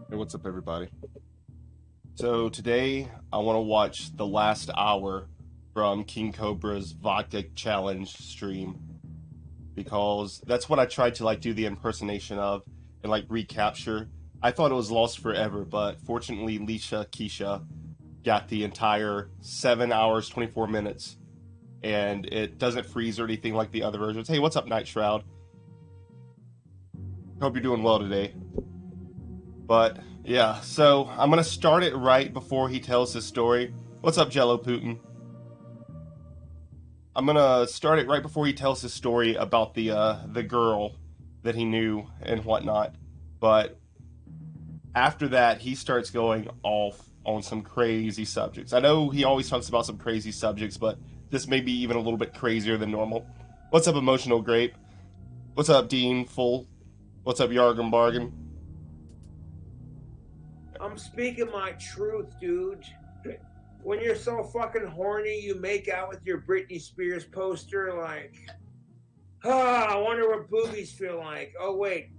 Hey, what's up, everybody? So today I want to watch the last hour from King Cobra's Vodka Challenge stream because that's what I tried to do the impersonation of and recapture. I thought it was lost forever, but fortunately Keisha got the entire 7 hours 24 minutes, and it doesn't freeze or anything like the other versions. Hey, what's up, Night Shroud? Hope you're doing well today. But yeah, so I'm gonna start it right before he tells his story. What's up, Jello Putin? I'm gonna start it right before he tells his story about the girl that he knew and whatnot. But after that, he starts going off on some crazy subjects. I know he always talks about some crazy subjects, but this may be even a little bit crazier than normal. What's up, Emotional Grape? What's up, Dean Full? What's up, Yargum Bargain? I'm speaking my truth, dude. When you're so fucking horny, you make out with your Britney Spears poster like, I wonder what boobies feel like. Oh, wait.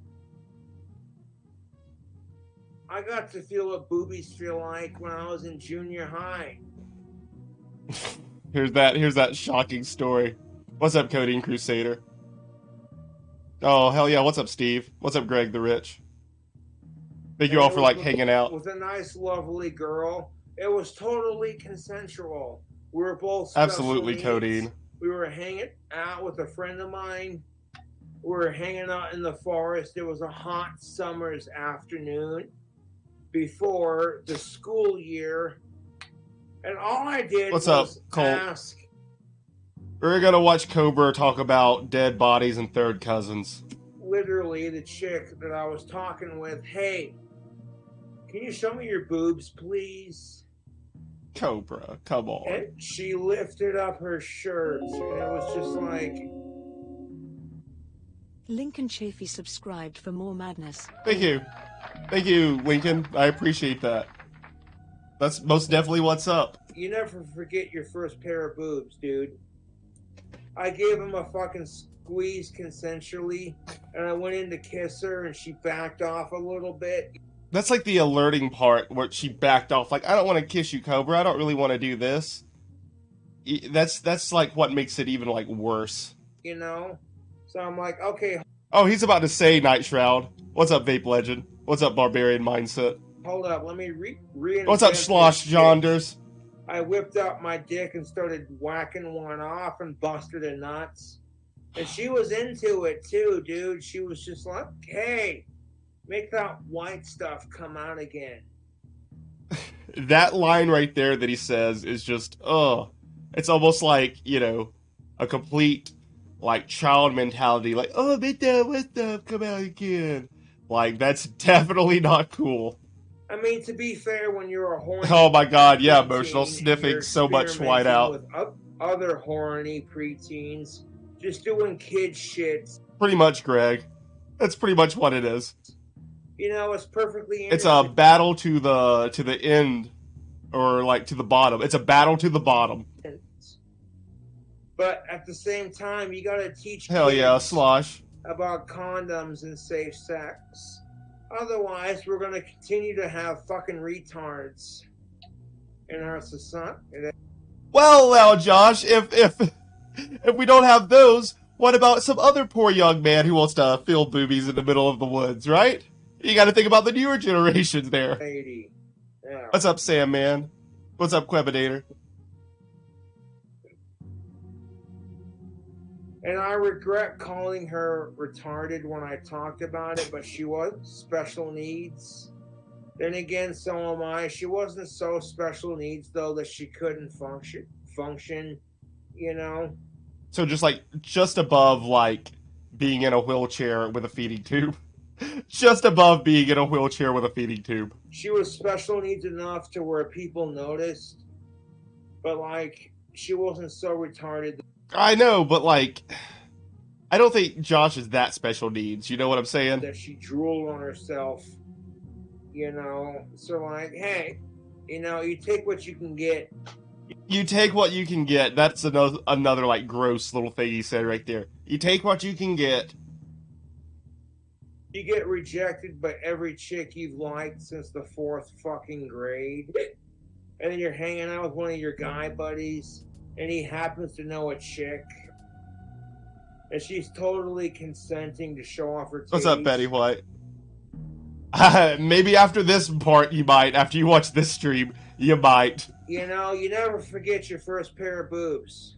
I got to feel what boobies feel like when I was in junior high. Here's that shocking story. What's up, Codeine Crusader? Oh, hell yeah. What's up, Steve? What's up, Greg the Rich? Thank you all for hanging out. With a nice, lovely girl. It was totally consensual. We were both absolutely needs. Codeine. We were hanging out with a friend of mine. We were hanging out in the forest. It was a hot summer's afternoon before the school year. And all I did was up, Colt? Ask. We're gonna watch Cobra talk about dead bodies and third cousins. Literally, the chick that I was talking with, hey, can you show me your boobs, please? Cobra, come on. And she lifted up her shirt, and it was just like... Lincoln Chafee subscribed for more madness. Thank you. Thank you, Lincoln. I appreciate that. That's most definitely what's up. You never forget your first pair of boobs, dude. I gave him a fucking squeeze consensually, and I went in to kiss her, and she backed off a little bit. That's like the alerting part where she backed off. Like, I don't want to kiss you, Cobra. I don't really want to do this. That's like what makes it even worse. You know? So I'm like, okay. Oh, he's about to say Night Shroud. What's up, Vape Legend? What's up, Barbarian Mindset? Hold up, let me What's up, Slosh Jonders? I whipped out my dick and started whacking one off and busted her nuts. And she was into it too, dude. She was just like, hey, make that white stuff come out again. That line right there that he says is just, it's almost like, a complete, child mentality. Like, oh, make that white stuff come out again. That's definitely not cool. I mean, to be fair, when you're a horny... Oh my god, yeah, emotional sniffing so much white out. With other horny preteens, just doing kid shit. Pretty much, Greg. That's pretty much what it is. You know, it's perfectly... It's a battle to the end, or to the bottom. It's a battle to the bottom. But at the same time, you gotta teach Hell kids yeah, Slosh. about condoms and safe sex. Otherwise, we're gonna continue to have fucking retards in our society. Well, now, Josh, if we don't have those, what about some other poor young man who wants to feel boobies in the middle of the woods, right? You gotta think about the newer generations there. Yeah. What's up, Sam, man? What's up, Quebinator? And I regret calling her retarded when I talked about it, but she was special needs. Then again, so am I. She wasn't so special needs, though, that she couldn't function, you know? So just above, being in a wheelchair with a feeding tube. Just above being in a wheelchair with a feeding tube. She was special needs enough to where people noticed, but, she wasn't so retarded. I know, but I don't think Josh is that special needs. You know what I'm saying? That she drooled on herself, you know? So, hey, you take what you can get. You take what you can get. That's another gross little thing he said right there. You take what you can get. You get rejected by every chick you've liked since the 4th fucking grade. And then you're hanging out with one of your guy buddies, and he happens to know a chick. And she's totally consenting to show off her titties. What's up, Betty White? Maybe after this part you might. After you watch this stream, you might. You know, you never forget your first pair of boobs.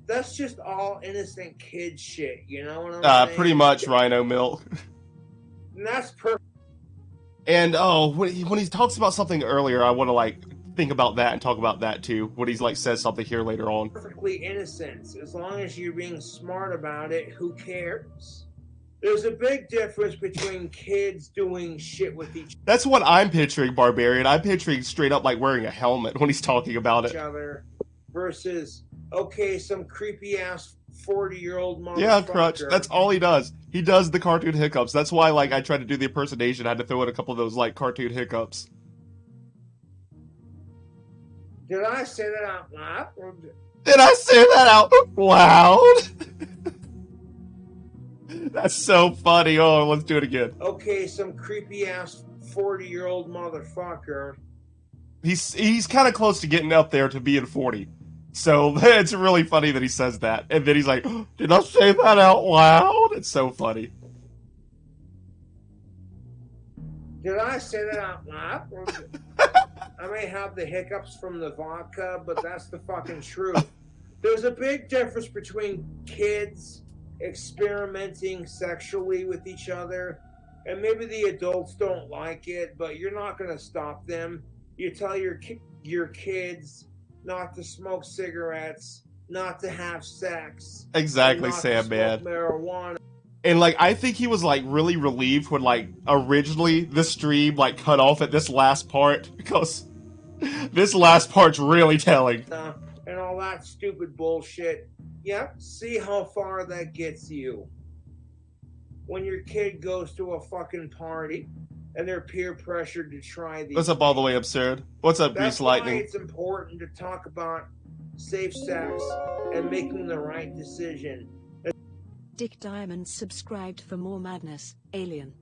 That's just all innocent kid shit, you know what I'm saying? Pretty much, Rhino Milk. And that's perfect. And, oh, when he talks about something earlier, I want to, like, think about that and talk about that, too. When he's, like, says something here later on. Perfectly innocent. As long as you're being smart about it, who cares? There's a big difference between kids doing shit with each That's what I'm picturing, Barbarian. I'm picturing straight up, like, wearing a helmet when he's talking about it. other versus, okay, some creepy-ass 40-year-old motherfucker. Yeah, Crutch. That's all he does. He does the cartoon hiccups. That's why, like, I tried to do the impersonation. I had to throw in a couple of those, like, cartoon hiccups. Did I say that out loud? Did I say that out loud? That's so funny. Oh, let's do it again. Okay, some creepy-ass 40-year-old motherfucker. He's kind of close to getting up there to being 40. So it's really funny that he says that. And then he's like, did I say that out loud? It's so funny. Did I say that out loud? I may have the hiccups from the vodka, but that's the fucking truth. There's a big difference between kids experimenting sexually with each other, and maybe the adults don't like it, but you're not going to stop them. You tell your kids not to smoke cigarettes, not to have sex. Exactly, not Sam, to man. smoke marijuana. And, like, I think he was, like, really relieved when, like, originally the stream, like, cut off at this last part, because this last part's really telling. And all that stupid bullshit. Yep, see how far that gets you. When your kid goes to a fucking party and they're peer pressured to try these. What's up, all the way absurd? What's up, Grease Lightning? That's why it's important to talk about safe sex and making the right decision. Dick Diamond subscribed for more madness. Alien.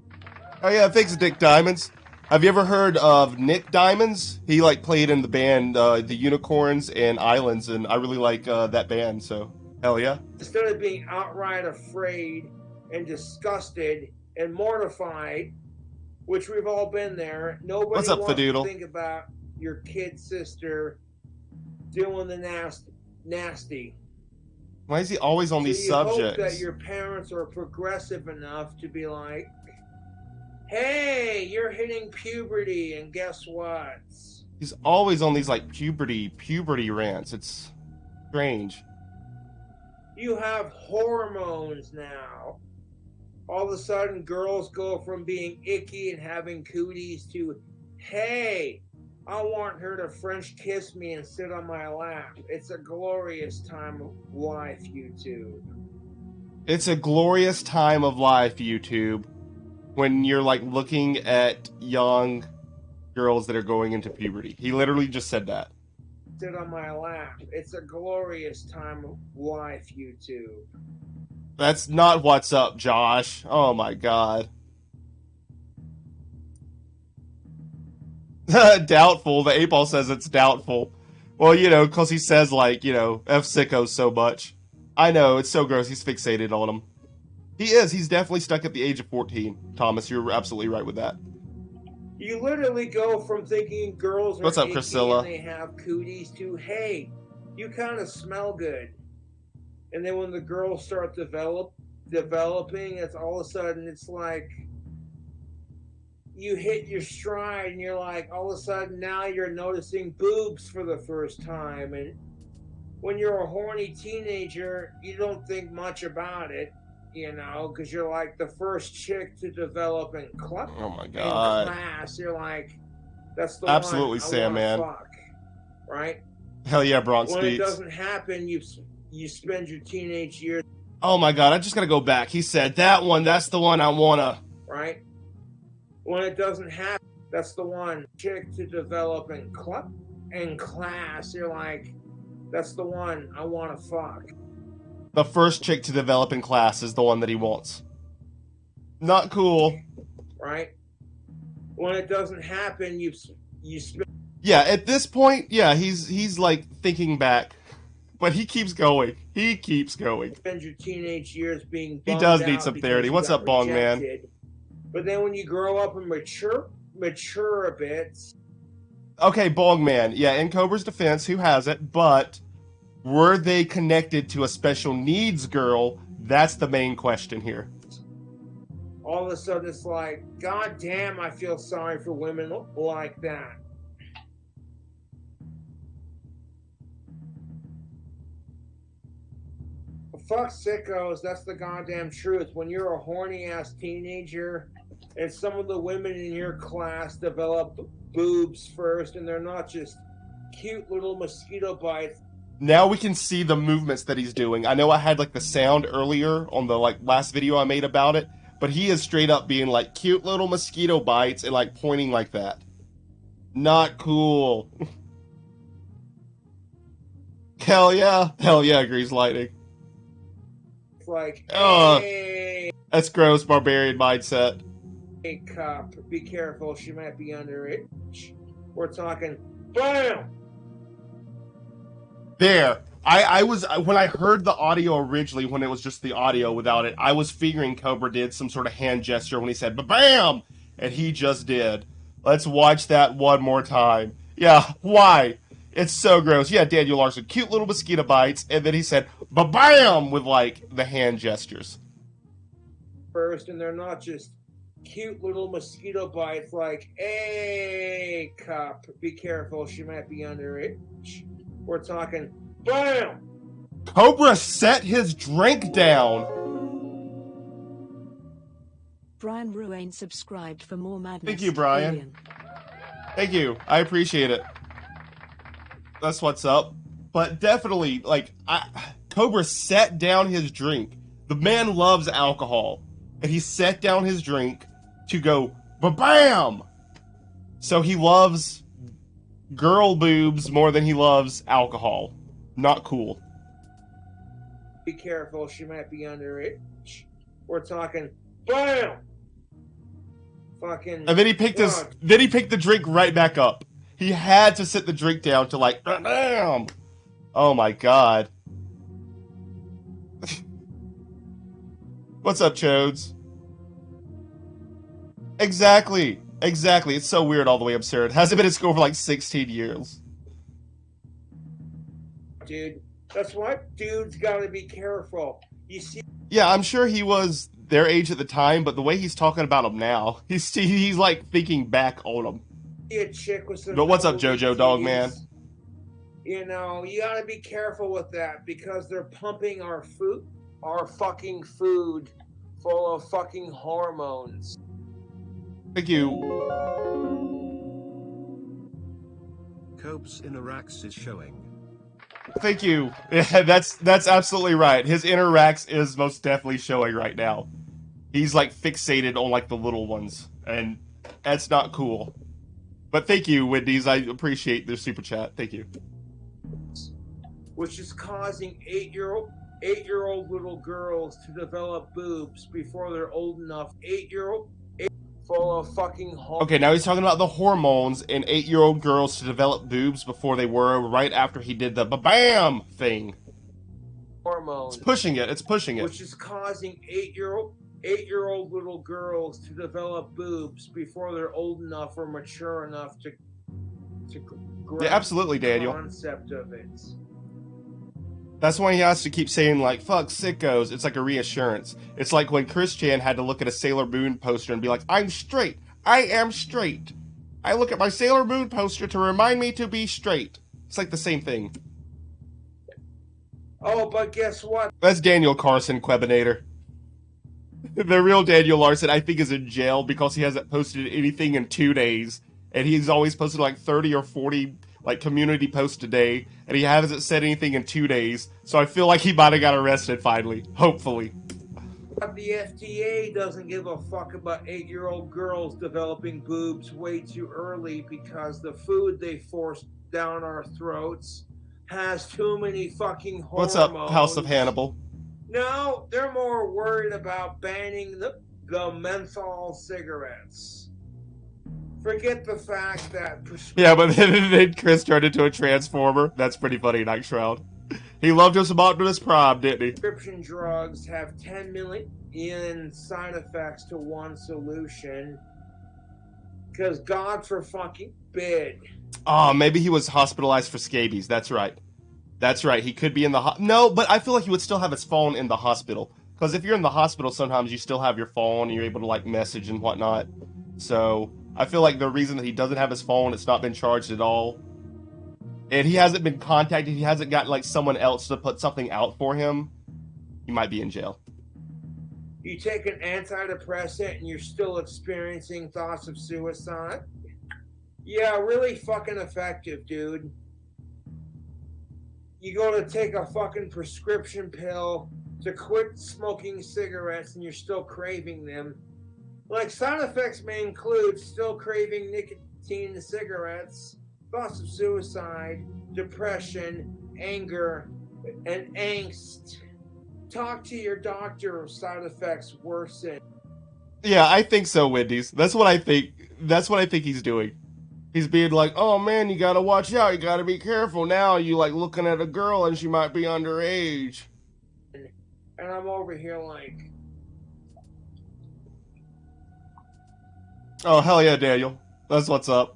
Oh yeah, thanks, Dick Diamonds. Have you ever heard of Nick Diamonds? He, like, played in the band the Unicorns and Islands, and I really like that band, so hell yeah. Instead of being outright afraid and disgusted and mortified, which we've all been there, nobody What's up, wants Fadoodle? to think about your kid sister doing the nasty. Why is he always on these subjects? Hope that your parents are progressive enough to be like, hey, you're hitting puberty, and guess what? He's always on these, like, puberty rants. It's strange. You have hormones now. All of a sudden, girls go from being icky and having cooties to, hey, I want her to French kiss me and sit on my lap. It's a glorious time of life, YouTube. It's a glorious time of life, YouTube, when you're, like, looking at young girls that are going into puberty. He literally just said that. Sit on my lap. It's a glorious time of life, YouTube. That's not what's up, Josh. Oh my god. Doubtful. The 8-Ball says it's doubtful. Well, you know, because he says, like, you know, F sickos so much. I know, it's so gross. He's fixated on him. He is. He's definitely stuck at the age of 14. Thomas, you're absolutely right with that. You literally go from thinking girls are What's up, icky Priscilla? and they have cooties to, hey, you kind of smell good. And then when the girls start developing, it's all of a sudden, it's like you hit your stride and you're like, all of a sudden now you're noticing boobs for the first time. And when you're a horny teenager, you don't think much about it, you know, because you're like the first chick to develop in Oh my god. class. You're like, that's the Absolutely, one I Sam, wanna man. fuck, right? Hell yeah, Bronx When it Beats. doesn't happen, you spend your teenage years, Oh my god, I just gotta go back. He said, that one, that's the one I wanna. right? When it doesn't happen, that's the one chick to develop in class. You're like, that's the one I want to fuck. The first chick to develop in class is the one that he wants. Not cool. Right? When it doesn't happen, you Yeah, at this point, yeah, he's like thinking back. But he keeps going. He keeps going. spend your teenage years being He bummed does need out some because therapy. you What's got up, Bong Man? rejected. But then when you grow up and mature a bit. Okay, Bong Man. Yeah, in Cobra's defense, who hasn't? But were they connected to a special needs girl? That's the main question here. All of a sudden, it's like, God damn, I feel sorry for women like that. Fuck sickos, that's the goddamn truth. When you're a horny ass teenager, and some of the women in your class develop boobs first, and they're not just cute little mosquito bites. Now we can see the movements that he's doing. I know I had like the sound earlier on the like last video I made about it, but he is straight up being like cute little mosquito bites and like pointing like that. Not cool. Hell yeah, Grease Lightning. It's like, hey, that's gross, barbarian mindset. Hey, cop, be careful, she might be underage. We're talking, BAM! There. I was, when I heard the audio originally, when it was just the audio without it, I was figuring Cobra did some sort of hand gesture when he said, ba-bam! And he just did. Let's watch that one more time. Yeah, why? It's so gross. Yeah, Daniel Larson, cute little mosquito bites, and then he said, ba-bam! With, like, the hand gestures. First, and they're not just cute little mosquito bites like, hey, cop, be careful, she might be underage. We're talking, BAM! Cobra set his drink down. Brian Ruane subscribed for more madness. Thank you, Brian. Alien. Thank you. I appreciate it. That's what's up. But definitely, like, Cobra set down his drink. The man loves alcohol. And he set down his drink to go, ba-bam! So he loves girl boobs more than he loves alcohol. Not cool. Be careful, she might be underage. We're talking, BAM! Fucking. And then he picked the drink right back up. He had to sit the drink down to like, damn. Oh my god. What's up, Chodes? Exactly. It's so weird, all the way absurd. Hasn't been in school for like 16 years. Dude, that's what dudes gotta be careful. You see. Yeah, I'm sure he was their age at the time, but the way he's talking about them now, he's like thinking back on them. A chick with some. But what's up, JoJo Dogman? You know, you gotta be careful with that because they're pumping our fucking food full of fucking hormones. Thank you. Cope's inner Rax is showing. Thank you. Yeah, that's absolutely right. His inner Rax is most definitely showing right now. He's like fixated on like the little ones, and that's not cool. But thank you, Wendy's. I appreciate the super chat. Thank you. Which is causing eight-year-old little girls to develop boobs before they're old enough. Full of fucking hormones. Okay, now he's talking about the hormones in 8-year-old girls to develop boobs before they were, right after he did the ba-bam thing. Hormones. It's pushing it. Which is causing eight-year-old little girls to develop boobs before they're old enough or mature enough to grasp Yeah, absolutely, Daniel. the concept of it. That's why he has to keep saying, like, fuck sickos. It's like a reassurance. It's like when Chris Chan had to look at a Sailor Moon poster and be like, I'm straight. I am straight. I look at my Sailor Moon poster to remind me to be straight. It's like the same thing. Oh, but guess what? That's Daniel Carson, Quebinator. The real Daniel Larson, I think, is in jail because he hasn't posted anything in 2 days. And he's always posted like 30 or 40 like community posts a day, and he hasn't said anything in 2 days, so I feel like he might have got arrested finally. Hopefully. The FDA doesn't give a fuck about 8-year-old girls developing boobs way too early because the food they force down our throats has too many fucking hormones. What's up, House of Hannibal? No, they're more worried about banning the the menthol cigarettes. Forget the fact that... Yeah, but then Chris turned into a transformer. That's pretty funny, Night Shroud. He loved us about to his prime, didn't he? Prescription drugs have 10 million side effects to one solution. Because God for fucking bid. Oh, maybe he was hospitalized for scabies. That's right. That's right. He could be in the... No, but I feel like he would still have his phone in the hospital. Because if you're in the hospital, sometimes you still have your phone and you're able to, like, message and whatnot. So, I feel like the reason that he doesn't have his phone, it's not been charged at all. And he hasn't been contacted. He hasn't got, like, someone else to put something out for him. He might be in jail. You take an antidepressant and you're still experiencing thoughts of suicide? Yeah, really fucking effective, dude. You go to take a fucking prescription pill to quit smoking cigarettes and you're still craving them. Like, side effects may include still craving nicotine in cigarettes, thoughts of suicide, depression, anger, and angst. Talk to your doctor if side effects worsen. Yeah, I think so, Wendy's. That's what I think. That's what I think he's doing. He's being like, oh man, you gotta watch out. You gotta be careful now. You like looking at a girl and she might be underage. And I'm over here like... Oh, hell yeah, Daniel. That's what's up.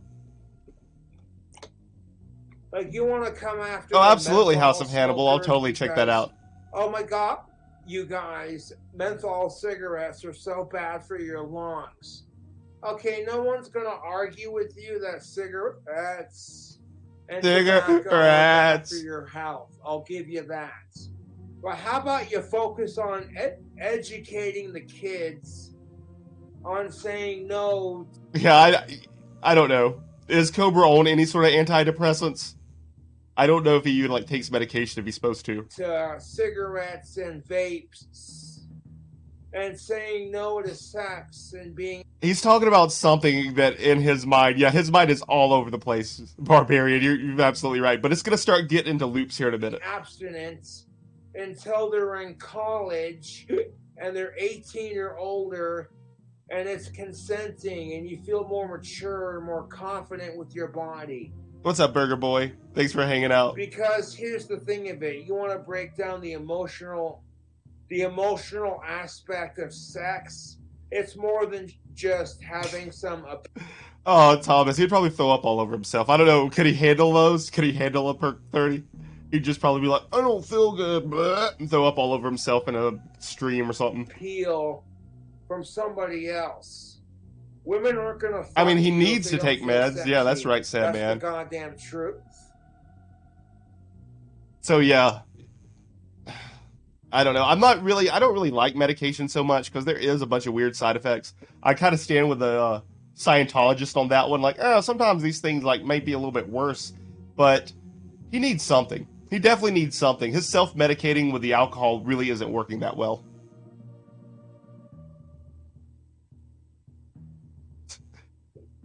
Like, you want to come after... Oh, absolutely, House of Hannibal. I'll totally check that out. Oh my god, you guys, menthol cigarettes are so bad for your lungs. Okay, no one's gonna argue with you that cigarettes and tobacco are bad for your health. I'll give you that. But how about you focus on educating the kids on saying no? Yeah, I don't know. Is Cobra on any sort of antidepressants? I don't know if he even like takes medication if he's supposed to. To cigarettes and vapes, and saying no to sex and being... He's talking about something that in his mind, yeah, his mind is all over the place, Barbarian. You're absolutely right. But it's going to start getting into loops here in a minute. Abstinence until they're in college and they're 18 or older and it's consenting and you feel more mature, more confident with your body. What's up, Burger Boy? Thanks for hanging out. Because here's the thing of it. You want to break down the emotional aspect of sex. It's more than just having some... Oh, Thomas, he'd probably throw up all over himself. I don't know. Could he handle those? Could he handle a perk 30? He'd just probably be like, I don't feel good, and throw up all over himself in a stream or something. Appeal from somebody else. Women aren't gonna... I mean, he needs to take meds. Sexy. Yeah, that's right, Sad That's Man. The goddamn truth. So, yeah. I don't know. I don't really like medication so much because there is a bunch of weird side effects. I kind of stand with the Scientologist on that one. Like, sometimes these things like might be a little bit worse, but he needs something. He definitely needs something. His self-medicating with the alcohol really isn't working that well.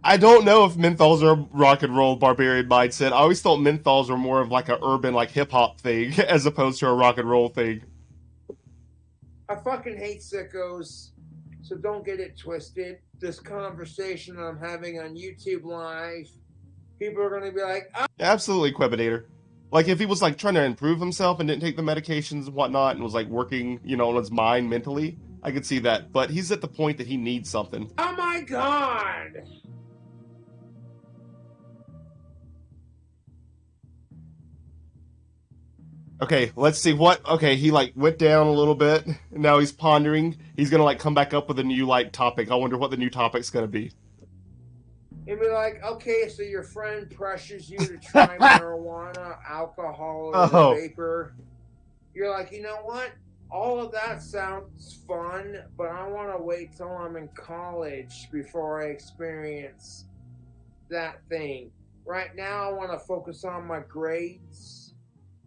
I don't know if menthols are rock and roll, Barbarian mindset. I always thought menthols were more of like a urban, like hip-hop thing as opposed to a rock and roll thing. I fucking hate sickos, so don't get it twisted. This conversation I'm having on YouTube Live, people are going to be like, oh. Absolutely, Quebinator. Like, if he was, like, trying to improve himself and didn't take the medications and whatnot and was, like, working, you know, on his mind mentally, I could see that. But he's at the point that he needs something. Oh, my God! Okay, let's see what... Okay, he, like, went down a little bit. And now he's pondering. He's gonna, like, come back up with a new, like, topic. I wonder what the new topic's gonna be. You'd be like, okay, so your friend pressures you to try marijuana, alcohol, or vapor. You're like, you know what? All of that sounds fun, but I want to wait till I'm in college before I experience that thing. Right now, I want to focus on my grades,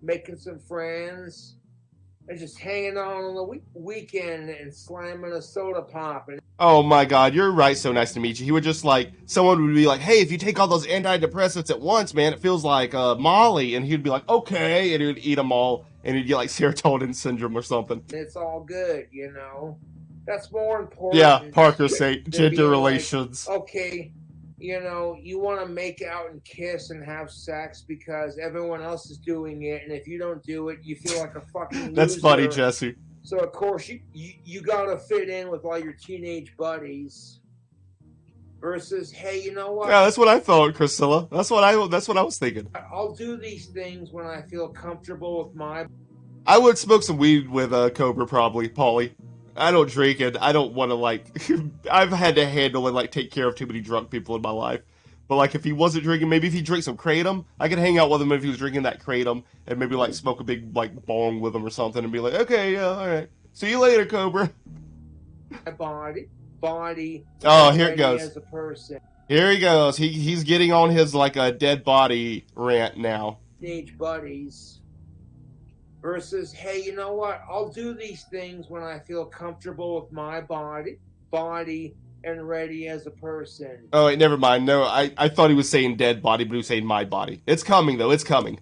making some friends, and just hanging out on the weekend and slamming a soda pop. And oh my God, you're right. So nice to meet you. He would just like, someone would be like, hey, if you take all those antidepressants at once, man, it feels like Molly. And he'd be like, okay. And he would eat them all and he'd get like serotonin syndrome or something. It's all good, you know. That's more important. Yeah, Parker say than gender being relations. Like, okay, you know, you want to make out and kiss and have sex because everyone else is doing it, and if you don't do it, you feel like a fucking loser. That's funny, Jesse. So of course you gotta fit in with all your teenage buddies. Versus, hey, you know what? Yeah, that's what I thought, Priscilla. That's what I was thinking. I'll do these things when I feel comfortable with my. I would smoke some weed with Cobra probably, Paulie. I don't drink it. I don't want to like. I've had to handle and like take care of too many drunk people in my life. But like, if he wasn't drinking, maybe if he drank some kratom, I could hang out with him if he was drinking that kratom and maybe like smoke a big like bong with him or something and be like, okay, yeah, all right, see you later, Cobra. My body. Oh, here it goes. As a person. Here he goes. He's getting on his like a dead body rant now. Teenage buddies. Versus, hey, you know what? I'll do these things when I feel comfortable with my body, and ready as a person. Oh, wait, never mind. No, I thought he was saying dead body, but he was saying my body. It's coming, though. It's coming.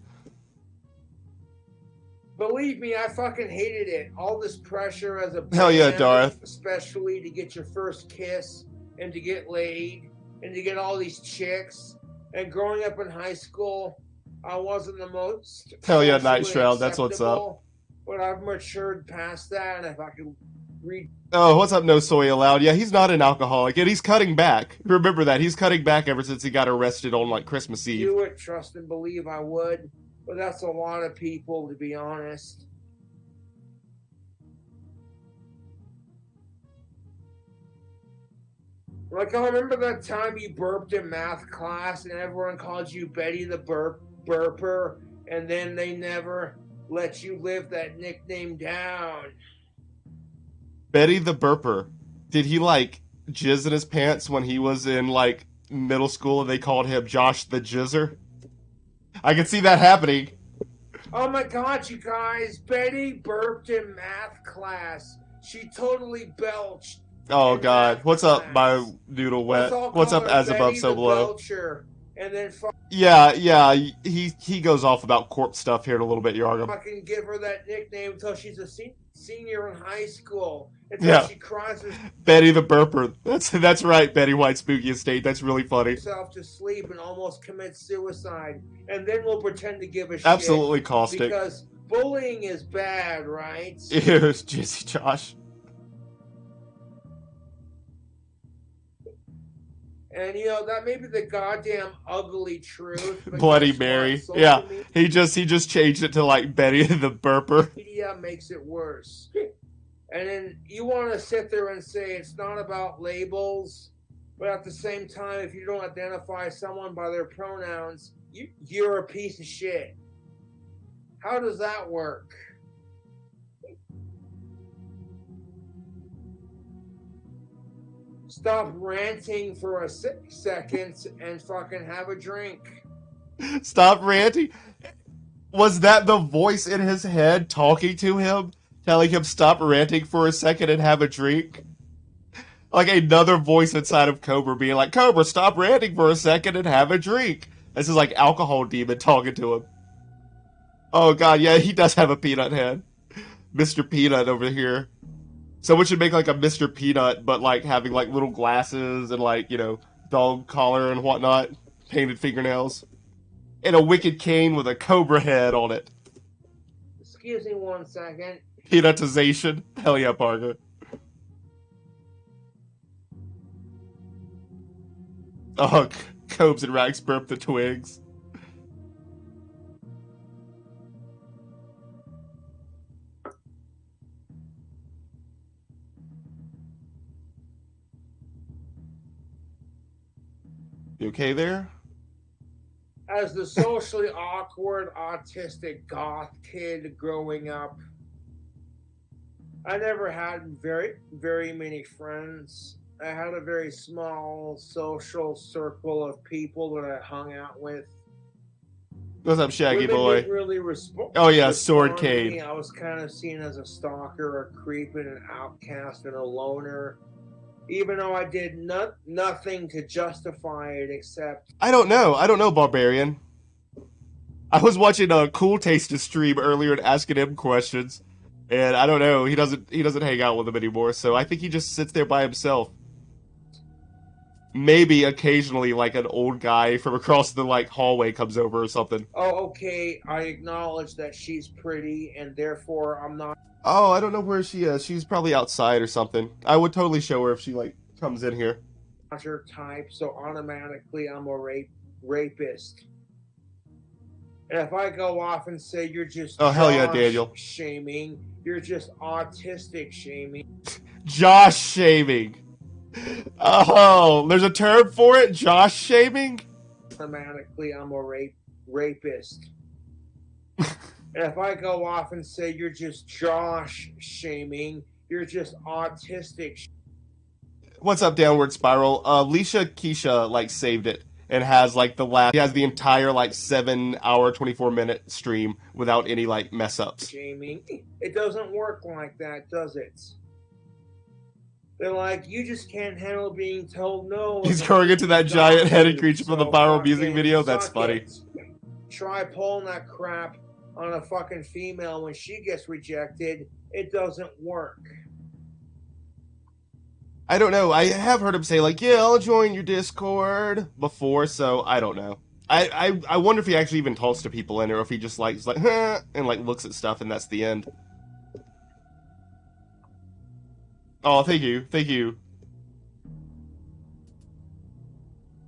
Believe me, I fucking hated it. All this pressure as a hell yeah, Darth. Especially to get your first kiss and to get laid and to get all these chicks. And growing up in high school, I wasn't the most. Hell yeah, Night Shroud. That's what's up. But I've matured past that, and if I could read. Oh, what's up, No Soy Allowed? Yeah, he's not an alcoholic, and he's cutting back. Remember that. He's cutting back ever since he got arrested on, like, Christmas Eve. Do it, trust and believe I would. But that's a lot of people, to be honest. Like, I remember that time you burped in math class and everyone called you Betty the Burper, and then they never let you live that nickname down. Betty the Burper. Did he, like, jizz in his pants when he was in, like, middle school and they called him Josh the Jizzer? I can see that happening. Oh my god, you guys. Betty burped in math class. She totally belched. Oh god. What's up, my noodle wet? What's up, as above, so below? And then yeah, he goes off about corpse stuff here in a little bit, Yargum. Fucking give her that nickname until she's a senior in high school. Until she cries Betty the Burper. That's right, Betty White Spooky Estate. That's really funny. Herself to sleep and almost commit suicide. And then we'll pretend to give a shit. Absolutely caustic. Because bullying is bad, right? Ew, Jizzy Josh. And, you know, that may be the goddamn ugly truth. Bloody Mary. Yeah, he just changed it to, like, Betty the Burper. Media makes it worse. And then you want to sit there and say it's not about labels, but at the same time, if you don't identify someone by their pronouns, you're a piece of shit. How does that work? Stop ranting for a second and fucking have a drink. Stop ranting? Was that the voice in his head talking to him? Telling him stop ranting for a second and have a drink? Like another voice inside of Cobra being like, Cobra, stop ranting for a second and have a drink. This is like alcohol demon talking to him. Oh god, yeah, he does have a peanut head. Mr. Peanut over here. Someone should make like a Mr. Peanut, but like having like little glasses and like, you know, dog collar and whatnot. Painted fingernails. And a wicked cane with a cobra head on it. Excuse me 1 second. Peanutization. Hell yeah, Parker. Oh, Cobes and Rags burp the twigs. You okay there? As the socially awkward, autistic goth kid growing up, I never had very many friends. I had a very small social circle of people that I hung out with. What's up, Shaggy Women boy? didn't really oh yeah, Sword Cade. I was kind of seen as a stalker, a creep, and an outcast, and a loner. Even though I did nothing to justify it except... I don't know, Barbarian. I was watching a Cool Taste stream earlier and asking him questions. And I don't know, he doesn't hang out with them anymore, so I think he just sits there by himself. Maybe occasionally like an old guy from across the like hallway comes over or something. Oh, okay, I acknowledge that she's pretty, and therefore I'm not Oh, I don't know where she is. She's probably outside or something. I would totally show her if she like comes in here. her type, so automatically I'm a rapist. And if I go off and say you're just Oh, hell yeah, Josh Daniel. shaming, you're just autistic shaming. Josh shaming. Oh, there's a term for it? Josh shaming? Automatically I'm a rapist. And if I go off and say you're just Josh shaming, you're just autistic. What's up, Downward Spiral? Leisha Keisha like saved it and has like he has the entire like 7-hour 24-minute stream without any like mess ups. Shaming. It doesn't work like that, does it? They're like, you just can't handle being told no. He's going into that giant headed creature from the viral music video. That's funny. Try pulling that crap on a fucking female when she gets rejected. It doesn't work. I don't know. I have heard him say like, "Yeah, I'll join your Discord" before, so I don't know. I wonder if he actually even talks to people in it, or if he just like is like, huh, and like looks at stuff, and that's the end. Oh, thank you,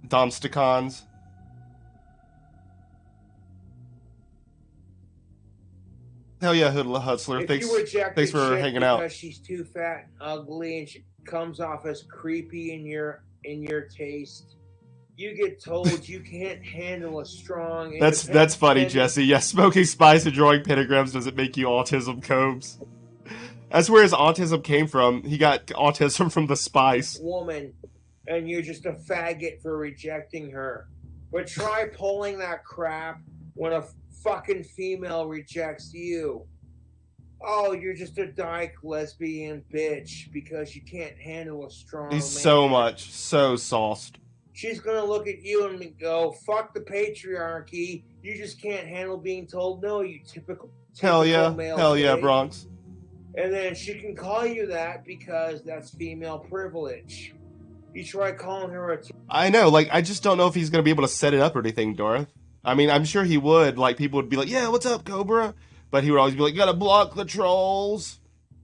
Domsticons. Hell yeah, Hoodla Hutzler. Thanks for hanging out. Because she's too fat and ugly, and she comes off as creepy in your taste. You get told you can't handle a strong. That's funny, Jesse. Yeah, smoking spice and drawing pentagrams doesn't make you autism, Cobes. That's where his autism came from. He got autism from the spice. Woman, and you're just a faggot for rejecting her. But try pulling that crap when a fucking female rejects you. Oh, you're just a dyke lesbian bitch because you can't handle a strong man. He's so sauced. She's gonna look at you and go, fuck the patriarchy. You just can't handle being told no, you typical Hell yeah, male hell yeah, pig. Bronx. And then she can call you that because that's female privilege. You try calling her a... I know, like, I just don't know if he's gonna be able to set it up or anything, Dorth. I mean, I'm sure he would. Like, people would be like, yeah, what's up, Cobra? But he would always be like, gotta block the trolls.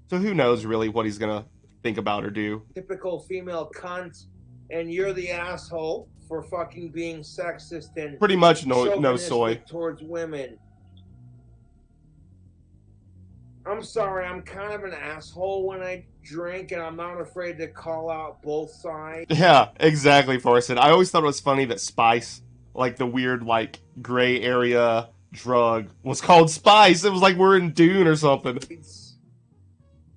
So who knows, really, what he's gonna think about or do. Typical female cunt, and you're the asshole for fucking being sexist and... Pretty much no soy. ...towards women. I'm sorry, I'm kind of an asshole when I drink, and I'm not afraid to call out both sides. Yeah, exactly, Forrest. I always thought it was funny that spice, like the weird, like, gray area drug, was called spice. It was like we're in Dune or something.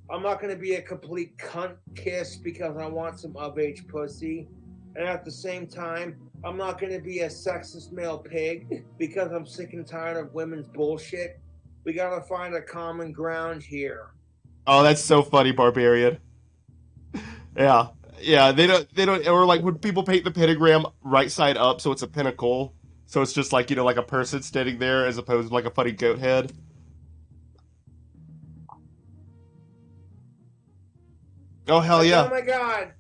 I'm not going to be a complete cunt kiss because I want some of-age pussy. And at the same time, I'm not going to be a sexist male pig because I'm sick and tired of women's bullshit. We gotta find a common ground here. Oh, that's so funny, Barbarian. Yeah, they don't, or like when people paint the pentagram right side up, so it's a pinnacle, so it's just like, you know, like a person standing there as opposed to like a funny goat head. Oh, hell yeah. Oh my god.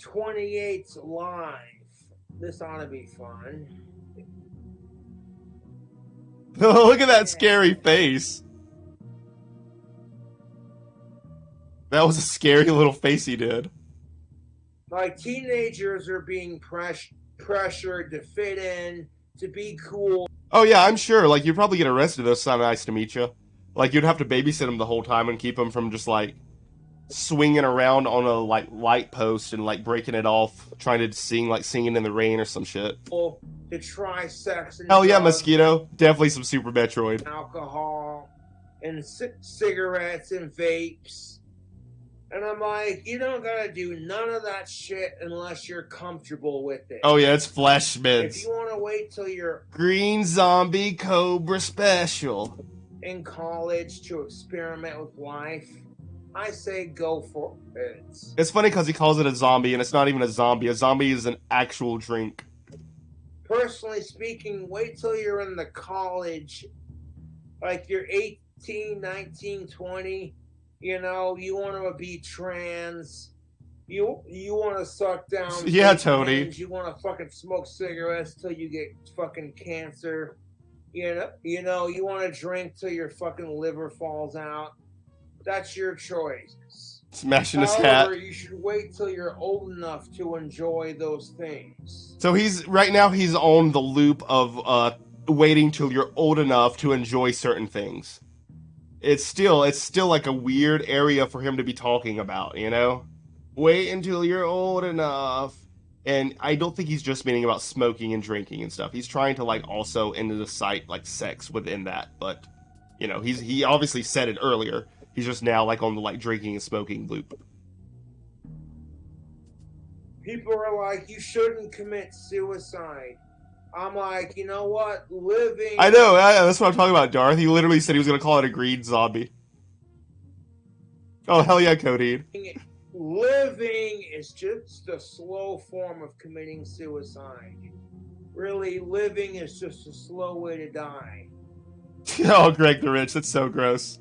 28's live. This ought to be fun. Look at that scary face. That was a scary little face he did. Like, teenagers are being pressured to fit in, to be cool. Oh yeah, I'm sure. Like, you'd probably get arrested though. It's not nice to meet you. Like, you'd have to babysit him the whole time and keep him from just like swinging around on a like light post and like breaking it off, trying to sing like Singing in the Rain or some shit. To try sex and hell yeah, Mosquito. Definitely some Super Metroid. Alcohol and cigarettes and vapes. And I'm like, you don't gotta do none of that shit unless you're comfortable with it. Oh yeah, it's Flesh Mints. If you want to wait till you're Green Zombie Cobra Special in college to experiment with life, I say go for it. It's funny because he calls it a zombie, and it's not even a zombie. A zombie is an actual drink. Personally speaking, wait till you're in the college, like you're 18, 19, 20. You know, you want to be trans. You want to suck down Yeah, vape Tony. pens. You want to fucking smoke cigarettes till you get fucking cancer. You know, you want to drink till your fucking liver falls out. That's your choice. Smashing his hat. However, you should wait till you're old enough to enjoy those things. So right now he's on the loop of waiting till you're old enough to enjoy certain things. It's still like a weird area for him to be talking about, you know? Wait until you're old enough. And I don't think he's just meaning about smoking and drinking and stuff. He's trying to like also into the sight like sex within that, but you know, he obviously said it earlier. He's just now like on the like drinking and smoking loop. People are like, you shouldn't commit suicide. I'm like, you know what? Living. I know, that's what I'm talking about, Darth. He literally said he was going to call it a green zombie. Oh, hell yeah, Codeine. Living is just a slow form of committing suicide. Really, living is just a slow way to die. Oh, Greg the Rich, that's so gross.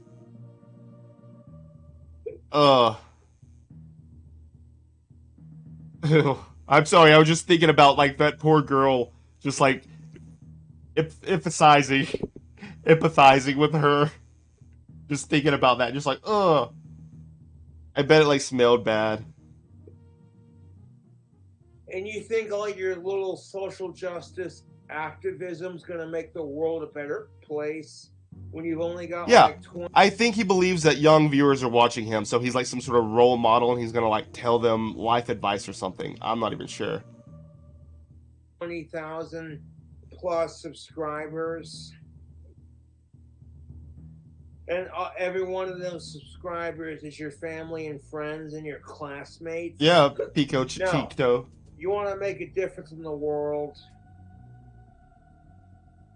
Ugh. I'm sorry, I was just thinking about, like, that poor girl, just, like, empathizing with her. Just thinking about that, just like, ugh. I bet it, like, smelled bad. And you think all your little social justice activism's gonna make the world a better place when you've only got, like, 20... I think he believes that young viewers are watching him, so he's, like, some sort of role model, and he's gonna, like, tell them life advice or something. I'm not even sure. 20,000 plus subscribers. And every one of those subscribers is your family and friends and your classmates. Yeah, Pico Chico. You want to make a difference in the world,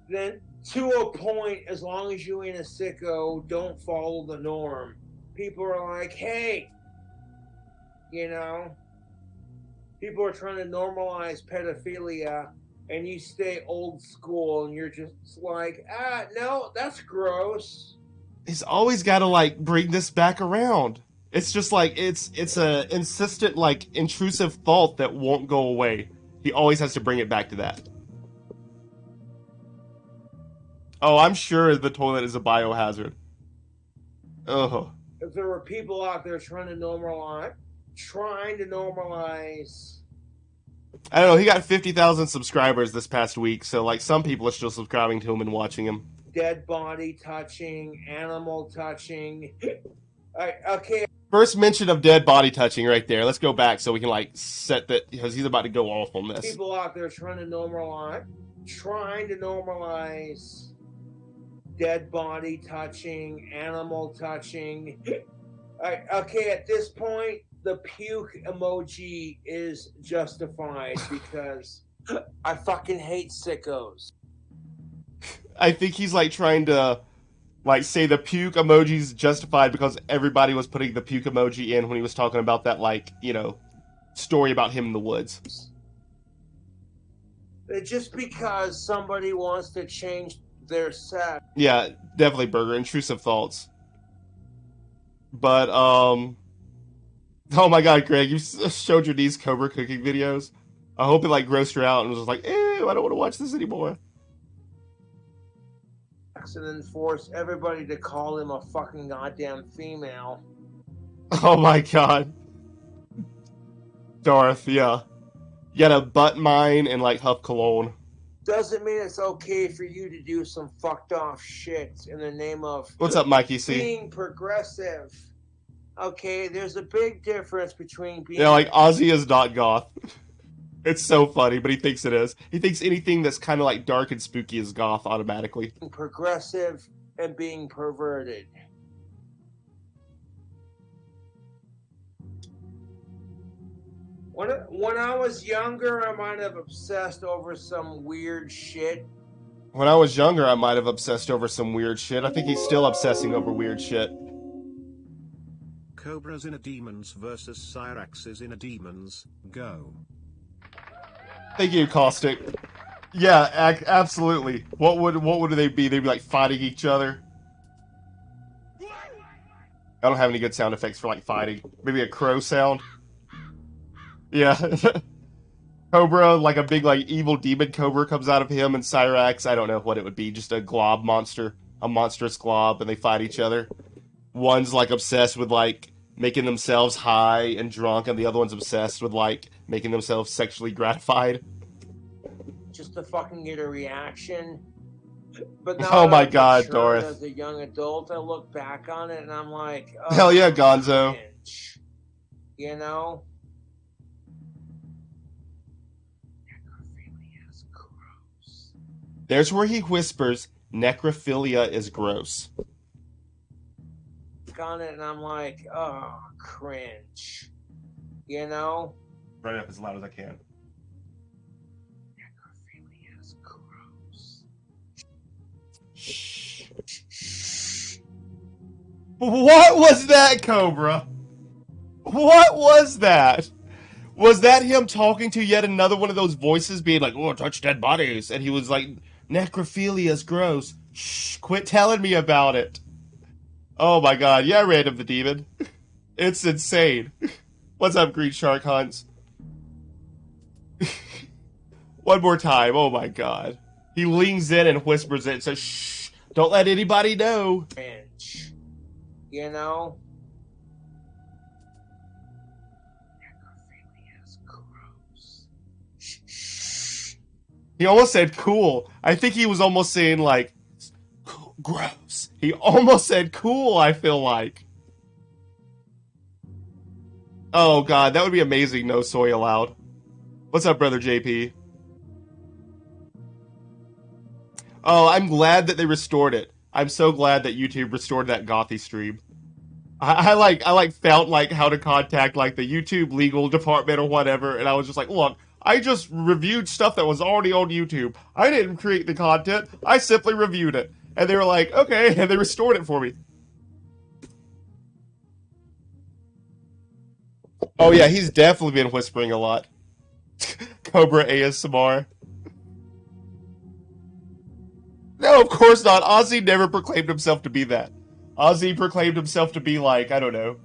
then to a point, as long as you ain't a sicko, don't follow the norm. People are like, hey, you know, people are trying to normalize pedophilia, and you stay old school, and you're just like, no, that's gross. He's always got to, like, bring this back around. It's just like, it's a insistent, like, intrusive thought that won't go away. He always has to bring it back to that. Oh, I'm sure the toilet is a biohazard. Ugh. If there were people out there trying to normalize... I don't know, he got 50,000 subscribers this past week, so, like, some people are still subscribing to him and watching him. Dead body touching, animal touching. Okay. First mention of dead body touching right there. Let's go back so we can, like, set that, because he's about to go off on this. People out there trying to normalize dead body touching, animal touching. Okay, at this point, the puke emoji is justified because I fucking hate sickos. I think he's, like, trying to, like, say the puke emoji's justified because everybody was putting the puke emoji in when he was talking about that, like, you know, story about him in the woods. Just because somebody wants to change their sex. Yeah, definitely, Burger. Intrusive thoughts. But, oh my god, Greg, you showed your niece Cobra cooking videos. I hope it, like, grossed her out and was like, ew, I don't want to watch this anymore. And then force everybody to call him a fucking goddamn female. Oh my god. Darth, yeah. You gotta butt mine and, like, huff cologne. Doesn't mean it's okay for you to do some fucked off shit in the name of... What's up, Mikey C? Being progressive. Okay, there's a big difference between being... Yeah, like, Ozzy is not goth. It's so funny, but he thinks it is. He thinks anything that's kind of, like, dark and spooky is goth automatically. Progressive and being perverted. When I was younger, I might have obsessed over some weird shit. When I was younger, I might have obsessed over some weird shit. I think he's still obsessing over weird shit. Cobras in a Demons versus Cyraxes in a Demons. Go. Thank you, Caustic. Yeah, absolutely. What would they be? They'd be, like, fighting each other. I don't have any good sound effects for like fighting. Maybe a crow sound. Yeah. Cobra, like a big like evil demon cobra comes out of him, and Cyrax, I don't know what it would be, just a glob monster, a monstrous glob, and they fight each other. One's like obsessed with like making themselves high and drunk, and the other one's obsessed with like making themselves sexually gratified. Just to fucking get a reaction. But now Oh that my I've god, matured Darth. as a young adult, I look back on it and I'm like, oh, Hell yeah, Gonzo. cringe. You know? Necrophilia is gross. There's where he whispers, necrophilia is gross. On it and I'm like, oh, cringe. You know? Right up as loud as I can. Necrophilia is gross. Shh. What was that, Cobra? What was that? Was that him talking to yet another one of those voices being like, oh, touch dead bodies? And he was like, necrophilia is gross. Shh, quit telling me about it. Oh my god, yeah, Random the Demon. It's insane. What's up, Green Shark Hunts? One more time, oh my god. He leans in and whispers it and says, shh, don't let anybody know. Cringe. You know? Necrophilia is gross. He almost said cool. I think he was almost saying like, gross. He almost said cool, I feel like. Oh god, that would be amazing, no soy allowed. What's up, brother JP? Oh, I'm glad that they restored it. I'm so glad that YouTube restored that Gothy stream. I found like how to contact like the YouTube legal department or whatever, and I was just like, look, I just reviewed stuff that was already on YouTube. I didn't create the content. I simply reviewed it. And they were like, okay, and they restored it for me. Oh yeah, he's definitely been whispering a lot. Cobra ASMR. No, of course not. Ozzy never proclaimed himself to be that. Ozzy proclaimed himself to be like, I don't know,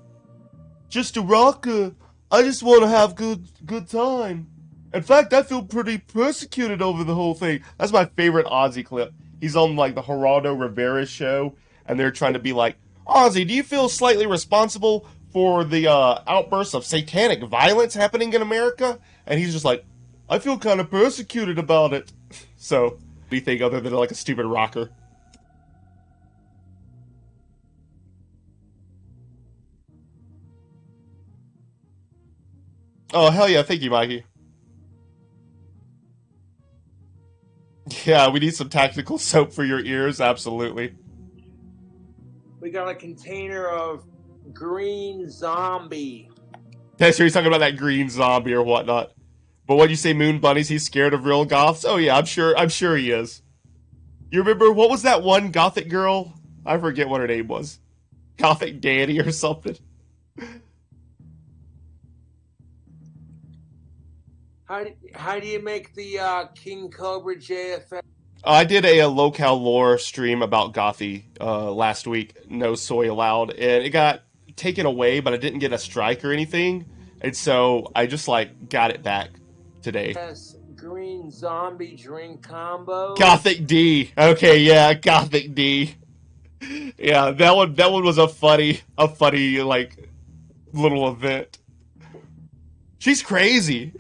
just a rocker. I just want to have good time. In fact, I feel pretty persecuted over the whole thing. That's my favorite Ozzy clip. He's on like the Geraldo Rivera show, and they're trying to be like, Ozzy, do you feel slightly responsible for the outbursts of satanic violence happening in America? And he's just like, I feel kind of persecuted about it. So, anything other than like a stupid rocker. Oh, hell yeah, thank you, Mikey. Yeah, we need some tactical soap for your ears, absolutely. We got a container of green zombie. Yeah, sure, he's talking about that green zombie or whatnot. But when you say Moon Bunnies, he's scared of real goths? Oh yeah, I'm sure he is. You remember, what was that one gothic girl? I forget what her name was. Gothic Danny or something. How do you make the KingCobraJFS? I did a Lolcow lore stream about Gothy last week, no soy allowed, and it got taken away, but I didn't get a strike or anything, and so I just like got it back today. Green zombie drink combo. Gothic D. Okay, yeah, Gothic D. Yeah, that one was a funny like little event. She's crazy.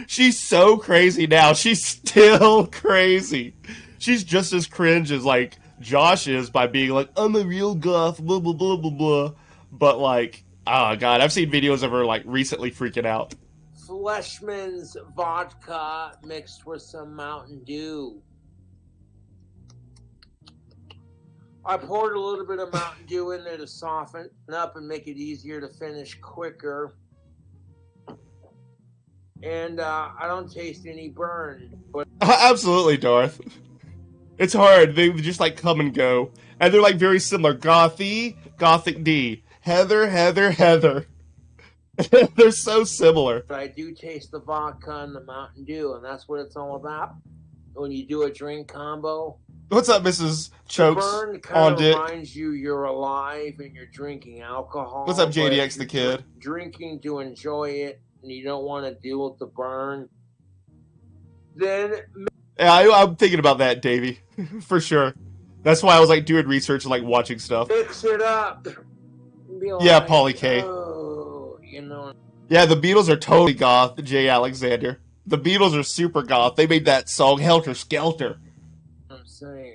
She's so crazy now. She's still crazy. She's just as cringe as like Josh is by being like, I'm a real goth, blah blah blah blah blah. But like, oh god, I've seen videos of her like recently freaking out. Fleshman's vodka mixed with some Mountain Dew. I poured a little bit of Mountain Dew in there to soften it up and make it easier to finish quicker. And I don't taste any burn. But Absolutely, Darth. It's hard. They just like come and go. And they're like very similar. Gothy, Gothic D. Heather, Heather, Heather. They're so similar. But I do taste the vodka and the Mountain Dew, and that's what it's all about. When you do a drink combo, What's up, Mrs. The Chokes burn on kind of Dick? reminds you you're alive and you're drinking alcohol. What's up, but JDX if the you're kid? drinking to enjoy it and you don't want to deal with the burn, then Yeah, I'm thinking about that, Davey, for sure. That's why I was like doing research and like watching stuff. mix it up. Be Yeah, like, Pauly K. oh, you know. Yeah, the Beatles are totally goth, Jay Alexander. The Beatles are super goth. They made that song Helter Skelter. I'm saying.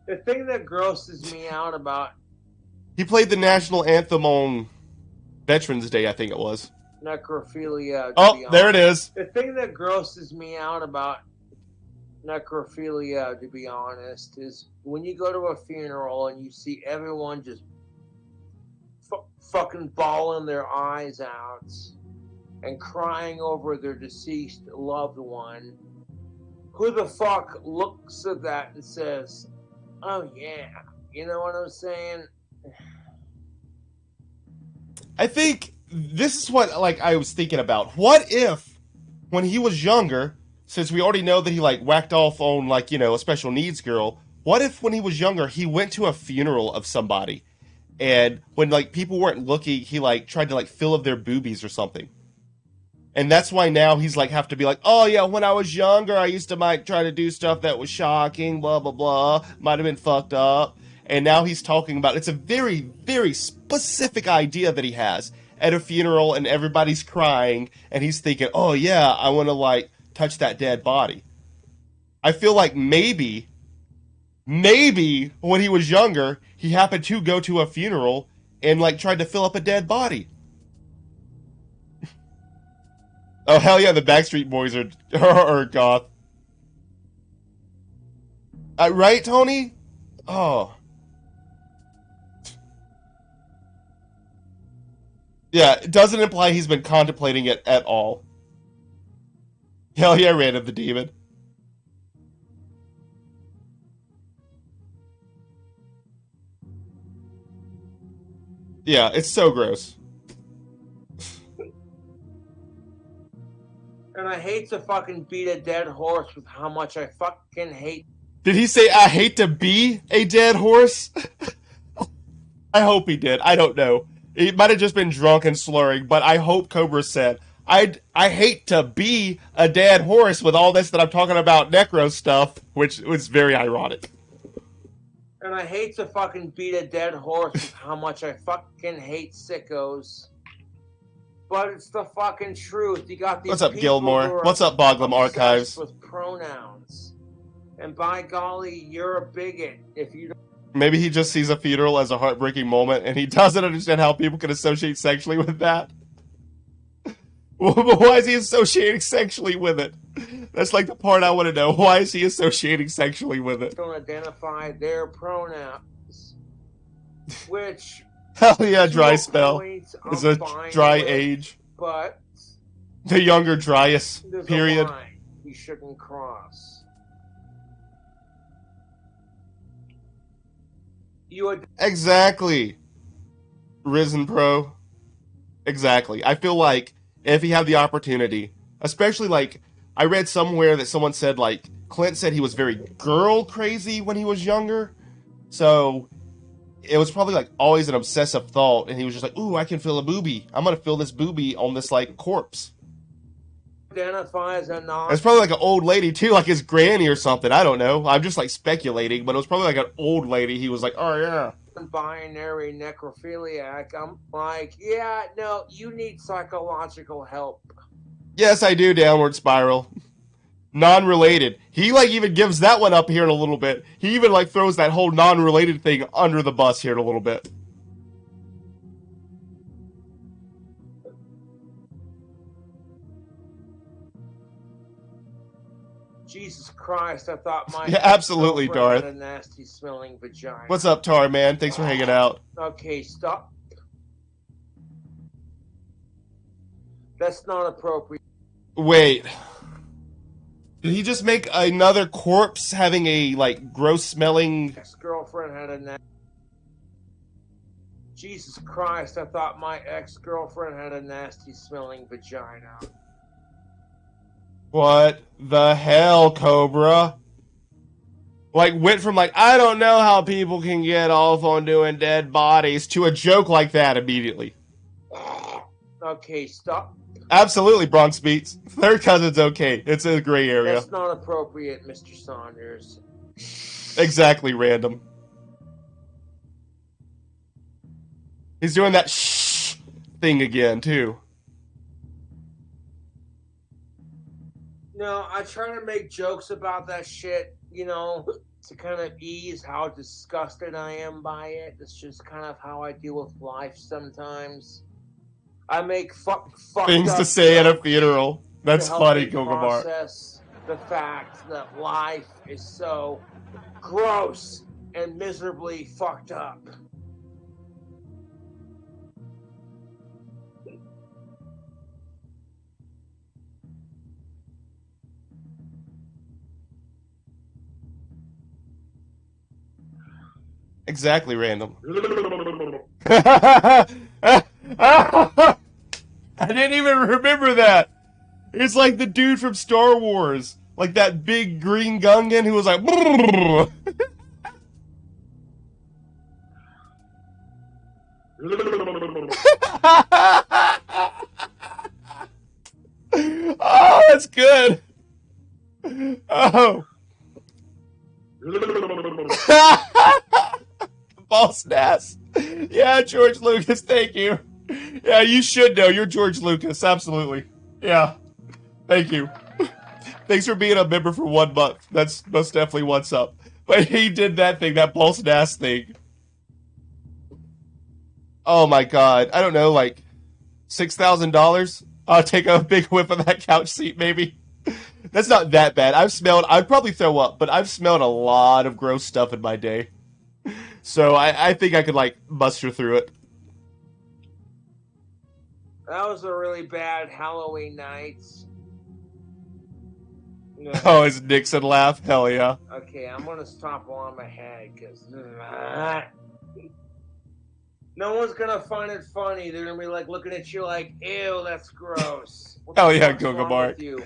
The thing that grosses me out about He played the national anthem on Veterans Day, I think it was. necrophilia. Oh, there it is. The thing that grosses me out about necrophilia, to be honest, is when you go to a funeral and you see everyone just fucking bawling their eyes out and crying over their deceased loved one. Who the fuck looks at that and says, oh yeah, you know what I'm saying? I think this is what like I was thinking about. What if when he was younger, since we already know that he like whacked off on like, you know, a special needs girl, what if when he was younger he went to a funeral of somebody and when like people weren't looking, he like tried to like fill up their boobies or something. And that's why now he's like have to be like, oh yeah, when I was younger I used to might try to do stuff that was shocking, blah blah blah, might have been fucked up. And now he's talking about it's a very, very specific idea that he has at a funeral and everybody's crying and he's thinking, oh yeah, I want to like touch that dead body. I feel like maybe when he was younger, he happened to go to a funeral and like tried to fill up a dead body. Oh hell yeah, the Backstreet Boys are goth. Right, Tony? Oh. Yeah, it doesn't imply he's been contemplating it at all. Hell yeah, Random the Demon. Yeah, it's so gross. And I hate to fucking beat a dead horse with how much I fucking hate. Did he say, I hate to be a dead horse? I hope he did. I don't know. He might have just been drunk and slurring, but I hope Cobra said, I hate to be a dead horse with all this that I'm talking about necro stuff, which was very ironic. And I hate to fucking beat a dead horse with how much I fucking hate sickos. But it's the fucking truth. You got these What's up, people Gilmore? who are What's up, Boglum obsessed Archives? with pronouns. And by golly, you're a bigot if you don't. Maybe he just sees a funeral as a heartbreaking moment, and he doesn't understand how people can associate sexually with that. Why is he associating sexually with it? That's like the part I want to know. Why is he associating sexually with it? Don't identify their pronouns. Which... Hell yeah, dry spell. Is a dry age. But... The younger driest there's period. A line you shouldn't cross. Exactly. Risen Pro. Exactly. I feel like if he had the opportunity, especially like I read somewhere that someone said like Clint said he was very girl crazy when he was younger. So it was probably like always an obsessive thought and he was just like, ooh, I can feel a boobie. I'm gonna feel this boobie on this like corpse. Identify as a non. It's probably like an old lady too, like his granny or something. I don't know. I'm just like speculating, but it was probably like an old lady. He was like, oh yeah. Binary necrophiliac. I'm like, yeah, no, you need psychological help. Yes, I do. Downward Spiral. Non-related. He like even gives that one up here in a little bit. He even like throws that whole non-related thing under the bus here in a little bit. Jesus Christ, I thought my Yeah, absolutely, girlfriend Darth. had a nasty smelling vagina. What's up, Tar Man? Thanks for hanging out. Okay, stop. That's not appropriate. Wait. Did he just make another corpse having a like gross smelling? Ex-girlfriend had a Jesus Christ, I thought my ex-girlfriend had a nasty smelling vagina. What the hell, Cobra? Like, went from like, I don't know how people can get off on doing dead bodies to a joke like that immediately. Okay, stop. Absolutely, Bronx Beats. Third cousin's okay. It's a gray area. That's not appropriate, Mr. Saunders. Exactly random. He's doing that shh thing again, too. No, I try to make jokes about that shit, you know, to kind of ease how disgusted I am by it. It's just kind of how I deal with life sometimes. I make fucked Things up to say at a jokes funeral. That's to help funny, me Gogamar. process the fact that life is so gross and miserably fucked up. Exactly random. I didn't even remember that. It's like the dude from Star Wars. Like that big green Gungan who was like... Oh, that's good. Oh. Boss Nass. Yeah, George Lucas, thank you. Yeah, you should know. You're George Lucas, absolutely. Yeah. Thank you. Thanks for being a member for 1 month. That's most definitely what's up. But he did that thing, that Boss Nass thing. Oh my god. I don't know, like $6,000? I'll take a big whiff of that couch seat, maybe. That's not that bad. I'd probably throw up, but I've smelled a lot of gross stuff in my day. So I think I could, like, muster through it. That was a really bad Halloween night. Yeah. Oh, his Nixon laugh? Hell yeah. Okay, I'm gonna stop while I'm ahead, because no one's gonna find it funny. They're gonna be like looking at you like, ew, that's gross. What Hell the yeah, fuck's wrong Gogamar. with you?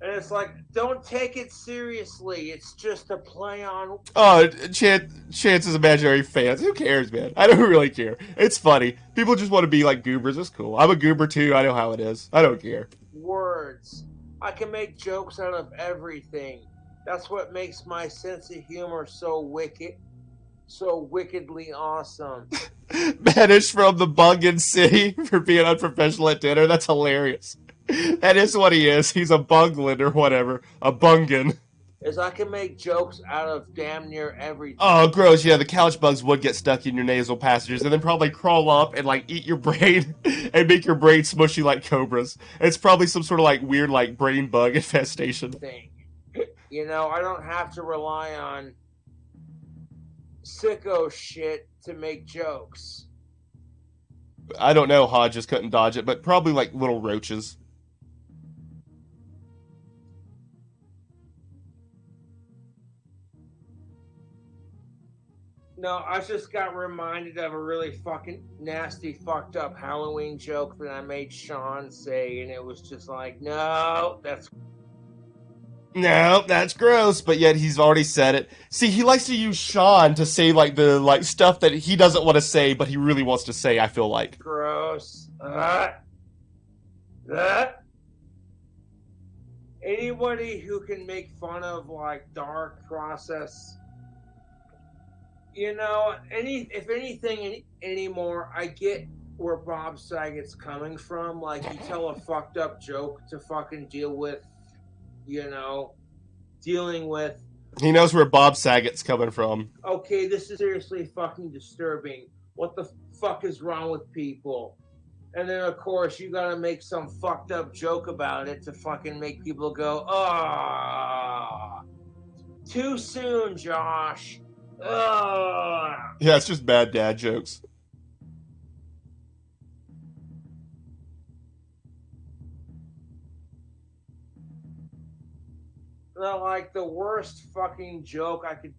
And it's like, don't take it seriously. It's just a play on. Oh, Chance's imaginary fans. Who cares, man? I don't really care. It's funny. People just want to be like goobers. It's cool. I'm a goober too. I know how it is. I don't care. Words. I can make jokes out of everything. That's what makes my sense of humor so wicked, so wickedly awesome. Banished from the Bungan City for being unprofessional at dinner. That's hilarious. That is what he is. He's a bungland or whatever. A bungan. Is I can make jokes out of damn near everything. Oh, gross. Yeah, the couch bugs would get stuck in your nasal passages and then probably crawl up and, like, eat your brain and make your brain smushy like cobras. It's probably some sort of, like, weird, like, brain bug infestation. You know, I don't have to rely on sicko shit to make jokes. I don't know. Hodge just couldn't dodge it, but probably, like, little roaches. No, I just got reminded of a really fucking nasty, fucked up Halloween joke that I made Sean say, and it was just like, no, that's gross, but yet he's already said it. See, he likes to use Sean to say, like, the, like, stuff that he doesn't want to say, but he really wants to say, I feel like. gross. Anybody who can make fun of, like, dark process, you know, if anything anymore, I get where Bob Saget's coming from. Like, you tell a fucked up joke to fucking deal with, you know, dealing with. He knows where Bob Saget's coming from. Okay, this is seriously fucking disturbing. What the fuck is wrong with people? And then, of course, you gotta make some fucked up joke about it to fucking make people go, ah, too soon, Josh. Ugh. Yeah, it's just bad dad jokes. Like the worst fucking joke I could.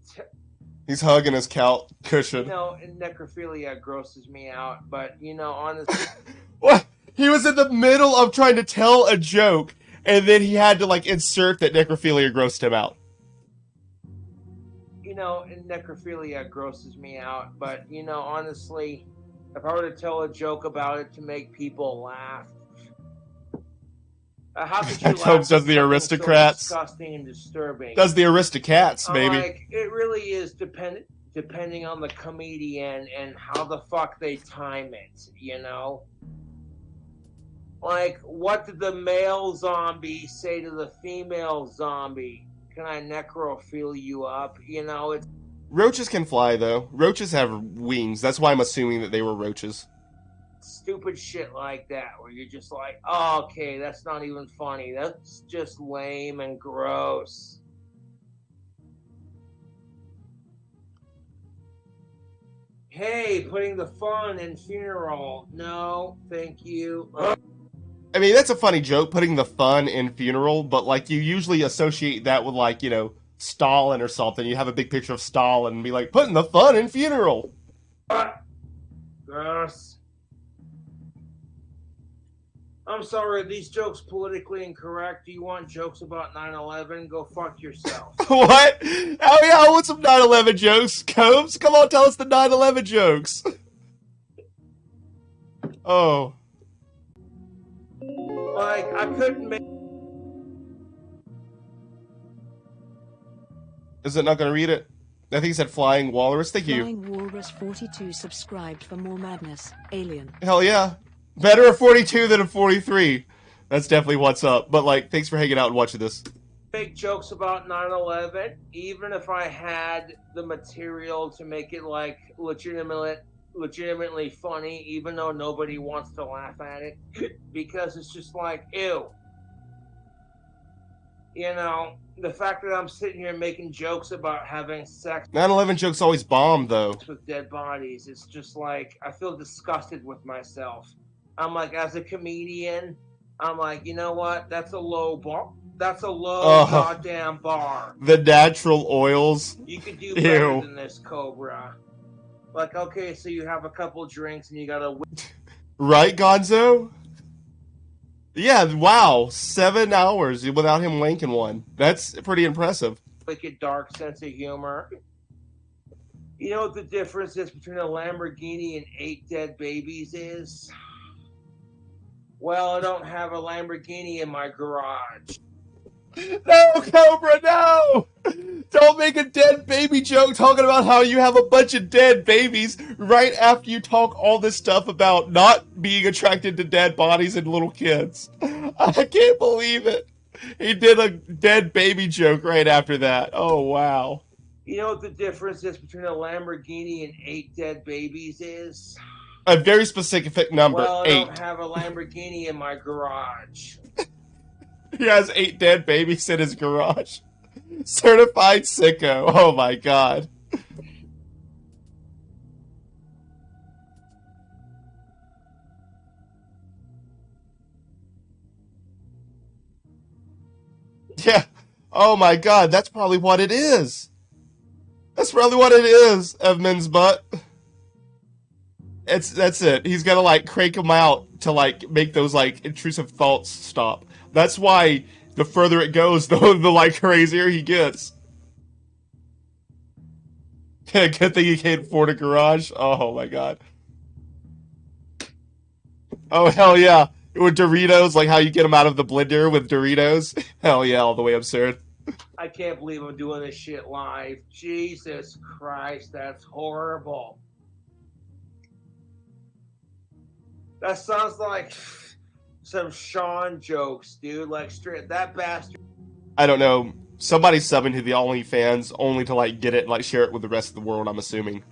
He's hugging his couch You cushion. know, necrophilia grosses me out, but you know, honestly, What? He was in the middle of trying to tell a joke, and then he had to like insert that necrophilia grossed him out. you know, necrophilia grosses me out, but you know, honestly, if I were to tell a joke about it to make people laugh, how could you That's laugh Holmes at does the something Aristocrats. so disgusting and disturbing? Does the Aristocats, I'm maybe. like, it really is depending on the comedian and how the fuck they time it, you know? Like, what did the male zombie say to the female zombie? Can I necrophile you up? You know, it's Roaches can fly, though. Roaches have wings. That's why I'm assuming that they were roaches. stupid shit like that where you're just like, oh, okay, that's not even funny. That's just lame and gross. Hey, putting the fun in funeral. No, thank you. I mean, that's a funny joke, putting the fun in funeral, but, like, you usually associate that with, like, you know, Stalin or something. You have a big picture of Stalin and be like, putting the fun in funeral. Gross. I'm sorry, are these jokes politically incorrect? Do you want jokes about 9/11? Go fuck yourself. What? Oh, yeah, I want some 9/11 jokes. Combs, come on, tell us the 9/11 jokes. Oh. Like, I couldn't make... Is it not going to read it? I think he said Flying Walrus. Thank you. Flying Walrus 42 subscribed for more madness. Alien. Hell yeah. Better a 42 than a 43. That's definitely what's up. But, like, thanks for hanging out and watching this. make jokes about 9/11, even if I had the material to make it, like, legitimately funny, even though nobody wants to laugh at it, because it's just like, ew. You know, the fact that I'm sitting here making jokes about having sex 9/11 jokes always bomb, though. with dead bodies, it's just like, I feel disgusted with myself. I'm like, as a comedian, I'm like, you know what? That's a low bar. That's a low goddamn bar. The natural oils. You could do better than this, Cobra. Like, okay, so you have a couple drinks and you gotta... Right, Gonzo? Yeah, wow. 7 hours without him wanking one. That's pretty impressive. Wicked dark sense of humor. You know what the difference is between a Lamborghini and 8 dead babies is? Well, I don't have a Lamborghini in my garage. No, Cobra, no! Don't make a dead baby joke talking about how you have a bunch of dead babies right after you talk all this stuff about not being attracted to dead bodies and little kids. I can't believe it. He did a dead baby joke right after that. Oh, wow. You know what the difference is between a Lamborghini and 8 dead babies is? A very specific number, well, I 8. don't have a Lamborghini in my garage. He has 8 dead babies in his garage. Certified sicko. Oh my god. Yeah. Oh my god, that's probably what it is. That's probably what it is, Evman's butt. That's it. He's gotta like crank him out to like make those like intrusive thoughts stop. That's why the further it goes, the like crazier he gets. Good thing he can't afford a garage. Oh my god. Oh hell yeah. With Doritos, like how you get them out of the blender with Doritos. Hell yeah, all the way absurd. I can't believe I'm doing this shit live. Jesus Christ, that's horrible. That sounds like some Sean jokes, dude. Like, straight, that bastard. I don't know. Somebody subbing to the OnlyFans only to, like, get it and, like, share it with the rest of the world, I'm assuming.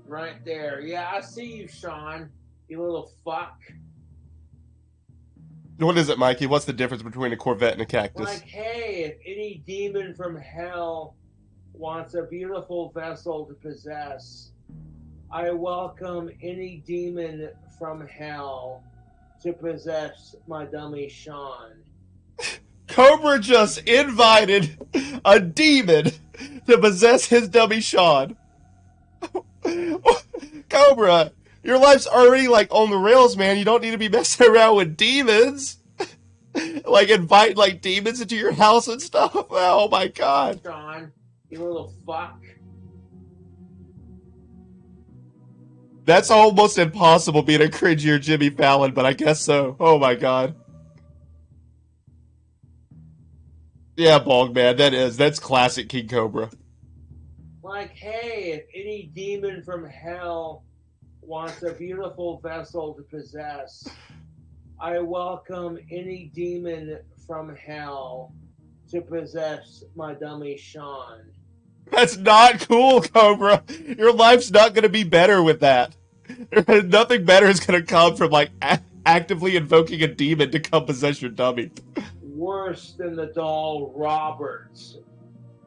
Right there. Yeah, I see you, Sean. You little fuck. What is it, Mikey? What's the difference between a Corvette and a cactus? Like, hey, if any demon from hell wants a beautiful vessel to possess, I welcome any demon from hell to possess my dummy Sean. Cobra just invited a demon to possess his dummy Sean. Cobra, your life's already like on the rails, man. You don't need to be messing around with demons. Like invite like demons into your house and stuff. Oh my god. Sean, you little fuck. That's almost impossible being a cringier Jimmy Fallon, but I guess so. Oh my god. Yeah, Bog Man, that's classic King Cobra. Like, hey, if any demon from hell wants a beautiful vessel to possess, I welcome any demon from hell to possess my dummy Sean. That's not cool, Cobra. Your life's not gonna be better with that. Nothing better is gonna come from like actively invoking a demon to come possess your dummy. Worse than the doll Roberts.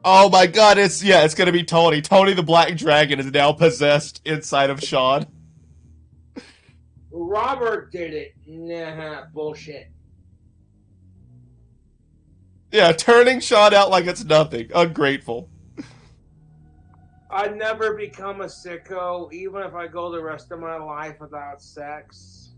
Oh my god, it's gonna be Tony. Tony the Black Dragon is now possessed inside of Sean. Robert did it. Nah, bullshit. Yeah, turning Sean out like it's nothing. Ungrateful. I'd never become a sicko, even if I go the rest of my life without sex.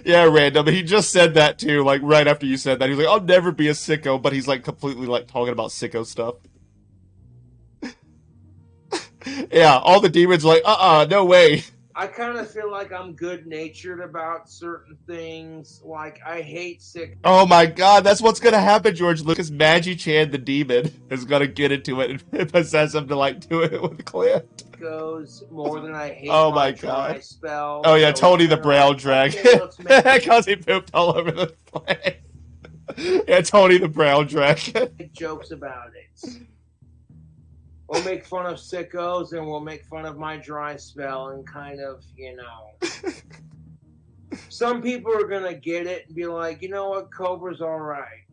Yeah, random. He just said that too, like right after you said that. He's like, I'll never be a sicko, but he's like completely like talking about sicko stuff. Yeah, all the demons are like, no way. I kind of feel like I'm good-natured about certain things. Like, I hate sick. Oh my god, that's what's gonna happen, George Lucas. Maggie Chan, the demon, is gonna get into it and possess him to like do it with Clint. Goes more than I hate my dry god. spell. Oh yeah, So Tony it's the kinda Brown like, Dragon. okay, let's make Because he pooped all over the place. Yeah, Tony the Brown Dragon. jokes about it. We'll make fun of sickos and we'll make fun of my dry spell and kind of, Some people are going to get it and be like, you know what, Cobra's alright.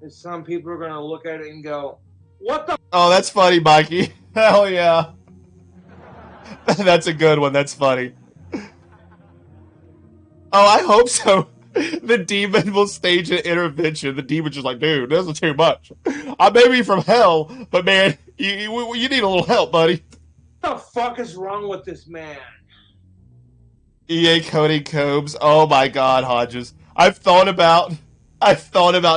And some people are going to look at it and go, what the Oh, that's funny, Mikey. Hell yeah. That's a good one. That's funny. Oh, I hope so. The demon will stage an intervention. The demon's just like, dude, this is too much. I may be from hell, but man, you need a little help, buddy. What the fuck is wrong with this man? EA Cody Cobes. Oh my god, Hodges. I've thought about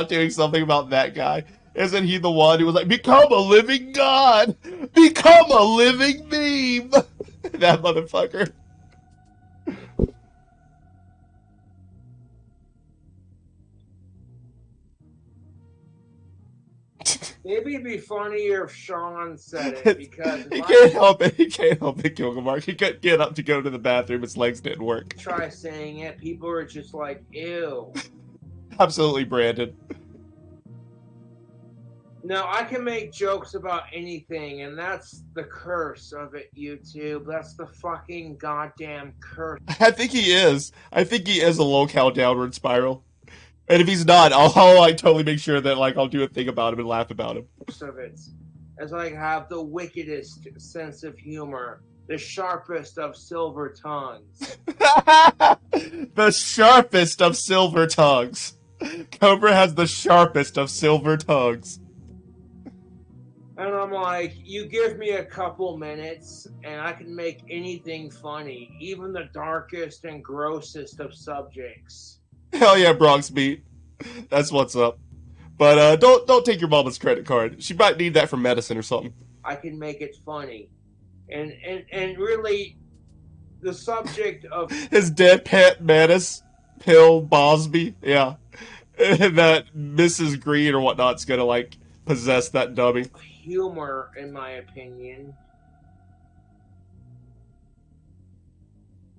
doing something about that guy. Isn't he the one who was like, become a living god? Become a living meme? That motherfucker. Maybe it'd be funnier if Sean said it because He can't help it. He can't help it, Gilgamesh. He couldn't get up to go to the bathroom. His legs didn't work. Try saying it. People are just like, ew. Absolutely, Brandon. No, I can make jokes about anything, and that's the curse of it, YouTube. That's the fucking goddamn curse I think he is. I think he is a Lolcow downward spiral. And if he's not, I'll like totally make sure that like I'll do a thing about him and laugh about him. of it. As I have the wickedest sense of humor, the sharpest of silver tongues. The sharpest of silver tongues. Cobra has the sharpest of silver tongues. And I'm like, you give me a couple minutes, and I can make anything funny, even the darkest and grossest of subjects. Hell yeah, Bronx Beat. That's what's up. But don't take your mama's credit card. She might need that for medicine or something. I can make it funny. And really, the subject of His dead pet menace, Pill Bosby, yeah. And that Mrs. Green or whatnot's gonna like possess that dummy. humor, in my opinion.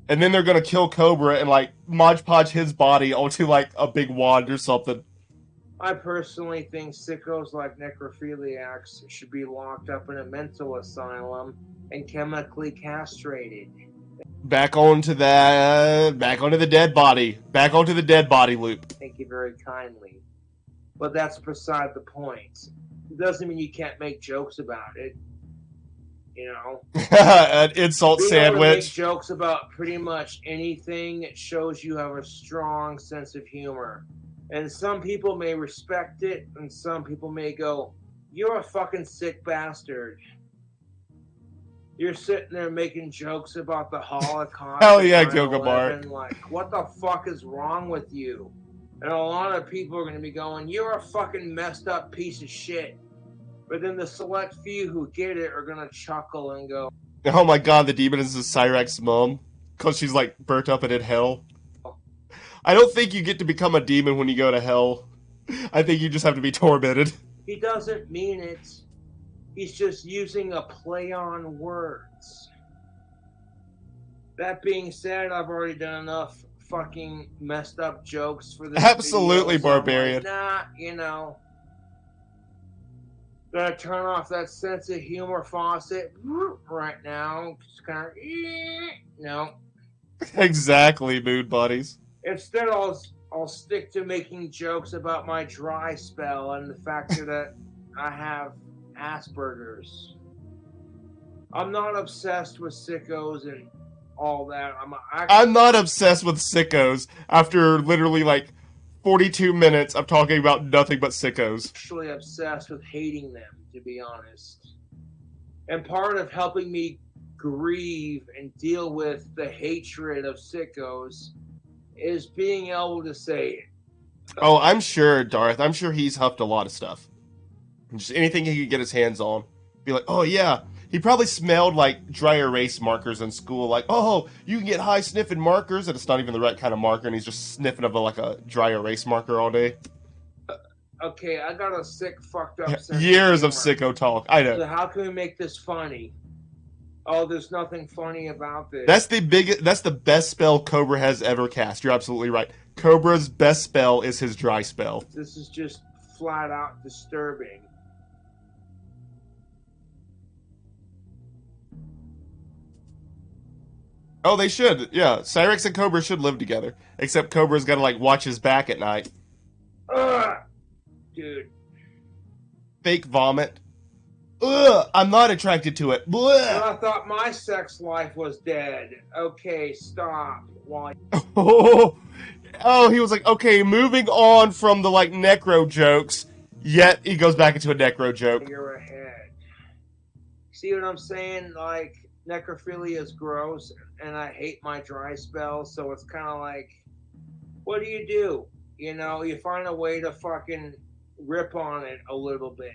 And then they're gonna kill Cobra and like Mod Podge his body onto like a big wand or something. I personally think sickos like necrophiliacs should be locked up in a mental asylum and chemically castrated. Back onto the dead body. Back onto the dead body loop. Thank you very kindly. But that's beside the point. It doesn't mean you can't make jokes about it. You know? An insult Being able to make sandwich. jokes about pretty much anything shows you have a strong sense of humor. And some people may respect it, and some people may go, "You're a fucking sick bastard." You're sitting there making jokes about the Holocaust. Hell and yeah, 9/11, KingCobra. Like, what the fuck is wrong with you? And a lot of people are going to be going, you're a fucking messed up piece of shit. But then the select few who get it are going to chuckle and go, Oh my god, the demon is Cyrex's mom. Because she's like burnt up and in hell. I don't think you get to become a demon when you go to hell. I think you just have to be tormented. he doesn't mean it. He's just using a play on words. That being said, I've already done enough fucking messed up jokes for this Absolutely, video, so Barbarian. I'm like, nah, gonna turn off that sense of humor faucet right now. Just kind of, no. Exactly, mood buddies. Instead, I'll stick to making jokes about my dry spell and the fact that I have Asperger's. I'm not obsessed with sickos and all that. I'm not obsessed with sickos after literally like 42 minutes of talking about nothing but sickos. Actually obsessed with hating them, to be honest. And part of helping me grieve and deal with the hatred of sickos is being able to say it. Oh, I'm sure, Darth. I'm sure he's huffed a lot of stuff. Just anything he could get his hands on. Be like, oh yeah. He probably smelled like dry erase markers in school. Like, oh, you can get high sniffing markers, and it's not even the right kind of marker, and he's just sniffing of like a dry erase marker all day. Okay, I got a sick, fucked up sense Years of humor. sicko talk. I know. So how can we make this funny? Oh, there's nothing funny about this. That's the best spell Cobra has ever cast. You're absolutely right. Cobra's best spell is his dry spell. This is just flat out disturbing. Oh, they should. Yeah, Cyrex and Cobra should live together. Except Cobra's got to like watch his back at night. Ugh! Dude. Fake vomit. Ugh, I'm not attracted to it. Well, I thought my sex life was dead. Okay, stop. Why? Oh, he was like, okay, moving on from the like necro jokes. Yet he goes back into a necro joke. You're ahead. See what I'm saying? Like, necrophilia is gross, and I hate my dry spell, so it's kind of like, what do? You know, you find a way to fucking rip on it a little bit.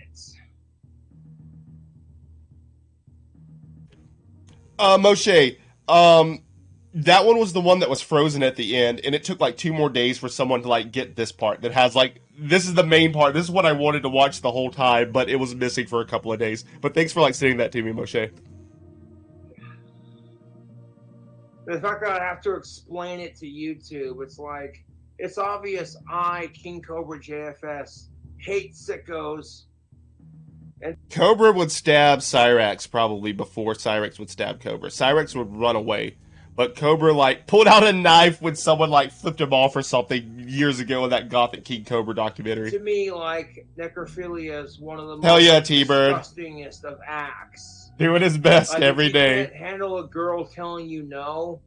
Moshe, that one was the one that was frozen at the end, and it took like 2 more days for someone to like get this part that has like, this is the main part. This is what I wanted to watch the whole time, but it was missing for a couple of days. But thanks for like sending that to me, Moshe. The fact that I have to explain it to YouTube, it's like, it's obvious I, KingCobraJFS, hate sickos. And Cobra would stab Cyrax probably before Cyrax would stab Cobra. Cyrax would run away. But Cobra, like, pulled out a knife when someone, like, flipped him off or something years ago in that Gothic King Cobra documentary. To me, like, necrophilia is one of the Hell most yeah, T-Bird. disgustingest of acts. Doing his best like, every if day. you can't handle a girl telling you no,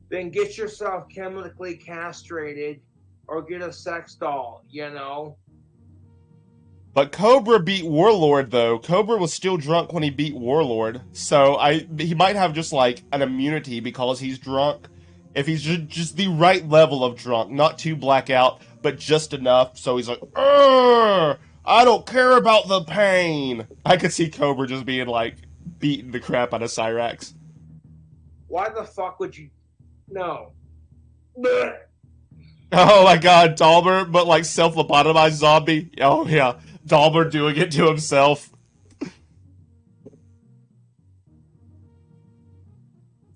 then get yourself chemically castrated or get a sex doll, you know? But Cobra beat Warlord, though. Cobra was still drunk when he beat Warlord. So he might have just, like, an immunity because he's drunk. If he's just the right level of drunk. Not too blackout, but just enough. So he's like, I don't care about the pain. I could see Cobra just being, like, beating the crap out of Cyrax. Why the fuck would you... No. Oh my god, Dalmer, but, like, self-lobotomized zombie? Oh, yeah. Dalmer doing it to himself.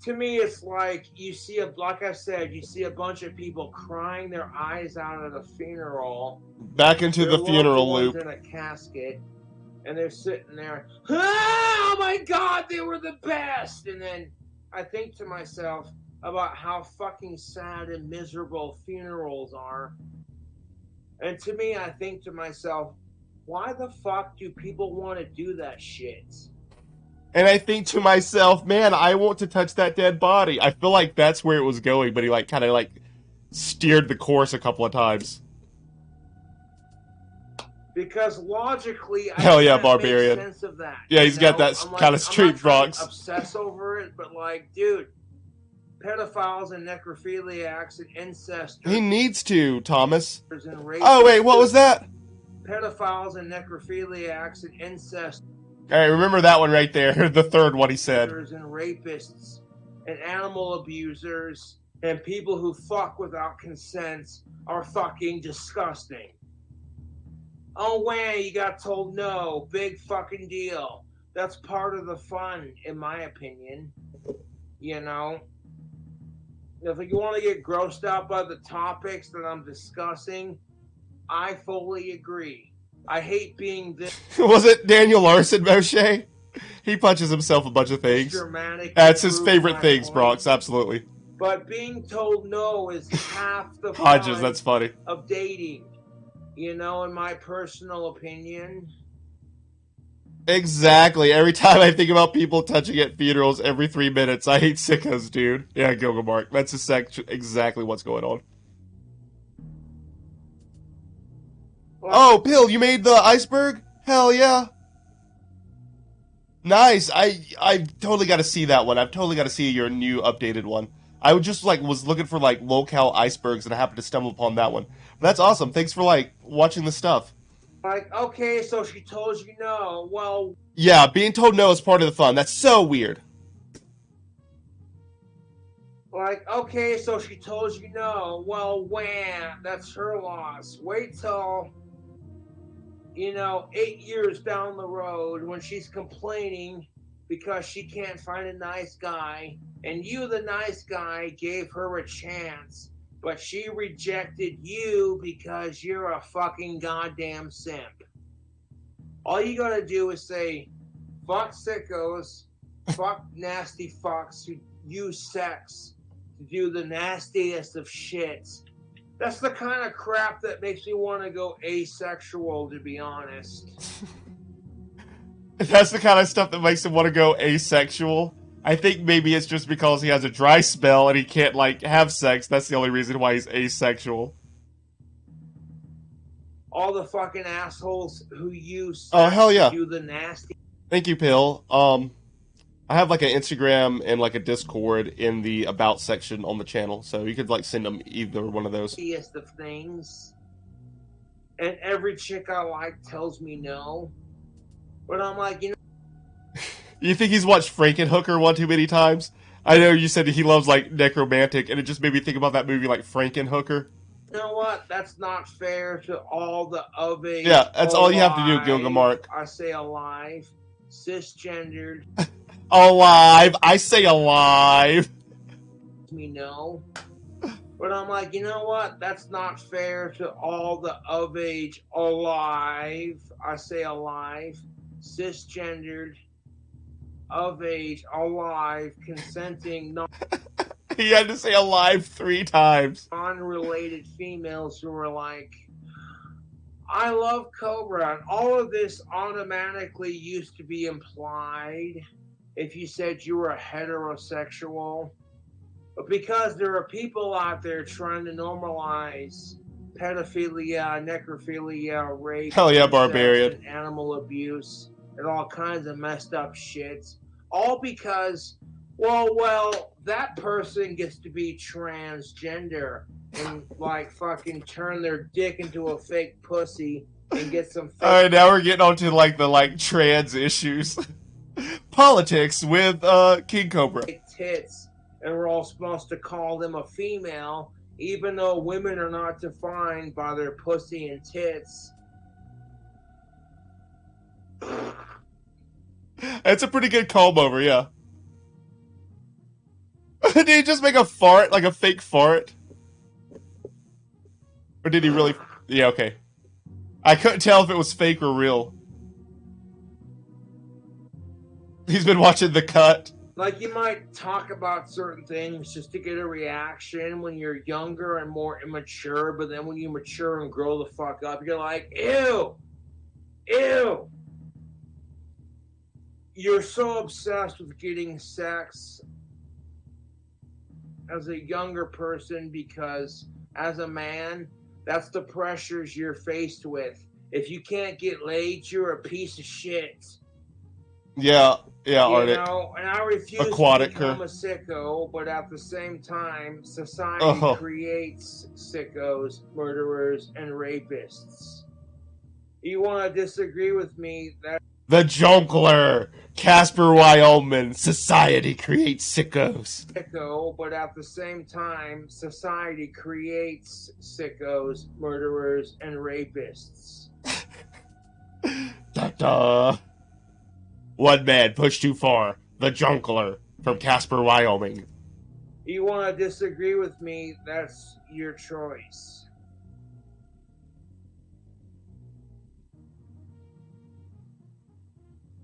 To me, it's like you see like I said, you see a bunch of people crying their eyes out at a funeral. Back into the funeral loop. In a casket, and they're sitting there. Oh my god, they were the best! And then I think to myself about how fucking sad and miserable funerals are. And to me, I think to myself, why the fuck do people want to do that shit? And I think to myself, man, I want to touch that dead body. I feel like that's where it was going, but he like kind of like steered the course a couple of times. Because logically, I Hell yeah, can't Barbarian. make sense of that. Yeah, he's got that kind of street I'm not trying Bronx. to obsess over it, but like, dude, pedophiles and necrophiliacs and incest. He needs to, Thomas. And Oh, wait, what was that? Pedophiles and necrophiliacs and incest. All right, remember that one right there. The third one he said. And rapists and animal abusers and people who fuck without consent are fucking disgusting. Oh, wow, you got told no. Big fucking deal. That's part of the fun, in my opinion. You know? If you want to get grossed out by the topics that I'm discussing, I fully agree. I hate being this. Was it Daniel Larson, Moshe? He punches himself a bunch of things. That's his favorite things, Bronx, absolutely. But being told no is half the Hodges, fun that's funny. of dating. You know, in my personal opinion. Exactly. Every time I think about people touching at funerals every 3 minutes, I hate sickos, dude. Yeah, Gilgamark. That's exactly what's going on. Well, oh, Bill, you made the iceberg? Hell yeah. Nice. I totally got to see that one. I've totally got to see your new updated one. I just was looking for Lolcow icebergs and I happened to stumble upon that one. That's awesome. Thanks for watching the stuff. Okay, so she told you no. Well, yeah, being told no is part of the fun. That's so weird. Okay, so she told you no. Well, wham, that's her loss. Wait till 8 years down the road when she's complaining because she can't find a nice guy, and you, the nice guy, gave her a chance, but she rejected you because you're a fucking goddamn simp. All you gotta do is say, fuck sickos, fuck nasty fucks who use sex to do the nastiest of shits. That's the kind of crap that makes me want to go asexual, to be honest. That's the kind of stuff that makes him want to go asexual. I think maybe it's just because he has a dry spell and he can't, have sex. That's the only reason why he's asexual. All the fucking assholes who use sex oh, hell yeah. to do the nasty. Thank you, Pill. I have, an Instagram and, a Discord in the About section on the channel, so you could, send them either one of those. Of things. And every chick I like tells me no. But I'm like, You think he's watched Frankenhooker one too many times? I know you said he loves, necromantic, and it just made me think about that movie, Frankenhooker. You know what? That's not fair to all the of age. Yeah, that's all you have to do, Gilgamark. I say alive, cisgendered. Alive. I say alive. Me know. But I'm like, you know what? That's not fair to all the of age alive. I say alive, cisgendered, of age, alive, consenting, He had to say alive 3 times. Unrelated females who are like, I love Cobra. And all of this automatically used to be implied if you said you were a heterosexual. But because there are people out there trying to normalize pedophilia, necrophilia, rape, hell yeah, Barbarian, animal abuse, and all kinds of messed up shit, all because, well, that person gets to be transgender and fucking turn their dick into a fake pussy and get some fake. Alright, now we're getting on to the trans issues. Politics with King Cobra. Tits, and we're all supposed to call them a female, even though women are not defined by their pussy and tits. It's a pretty good comb over, yeah. Did he just make a fart, a fake fart? Or did he really? Yeah, okay. I couldn't tell if it was fake or real. He's been watching The Cut. You might talk about certain things just to get a reaction when you're younger and more immature, but then when you mature and grow the fuck up, you're like, ew! Ew! You're so obsessed with getting sex as a younger person because as a man, that's the pressures you're faced with. If you can't get laid, you're a piece of shit. Yeah, You Arctic. know, and I refuse Aquatic to become a sicko, but at the same time, society Oh. creates sickos, murderers, and rapists. You want to disagree with me? The Jonkler, Casper, Wyoming. Society creates sickos. Sicko, but at the same time, society creates sickos, murderers, and rapists. Da-da. One man pushed too far. The Jonkler from Casper, Wyoming. You want to disagree with me? That's your choice.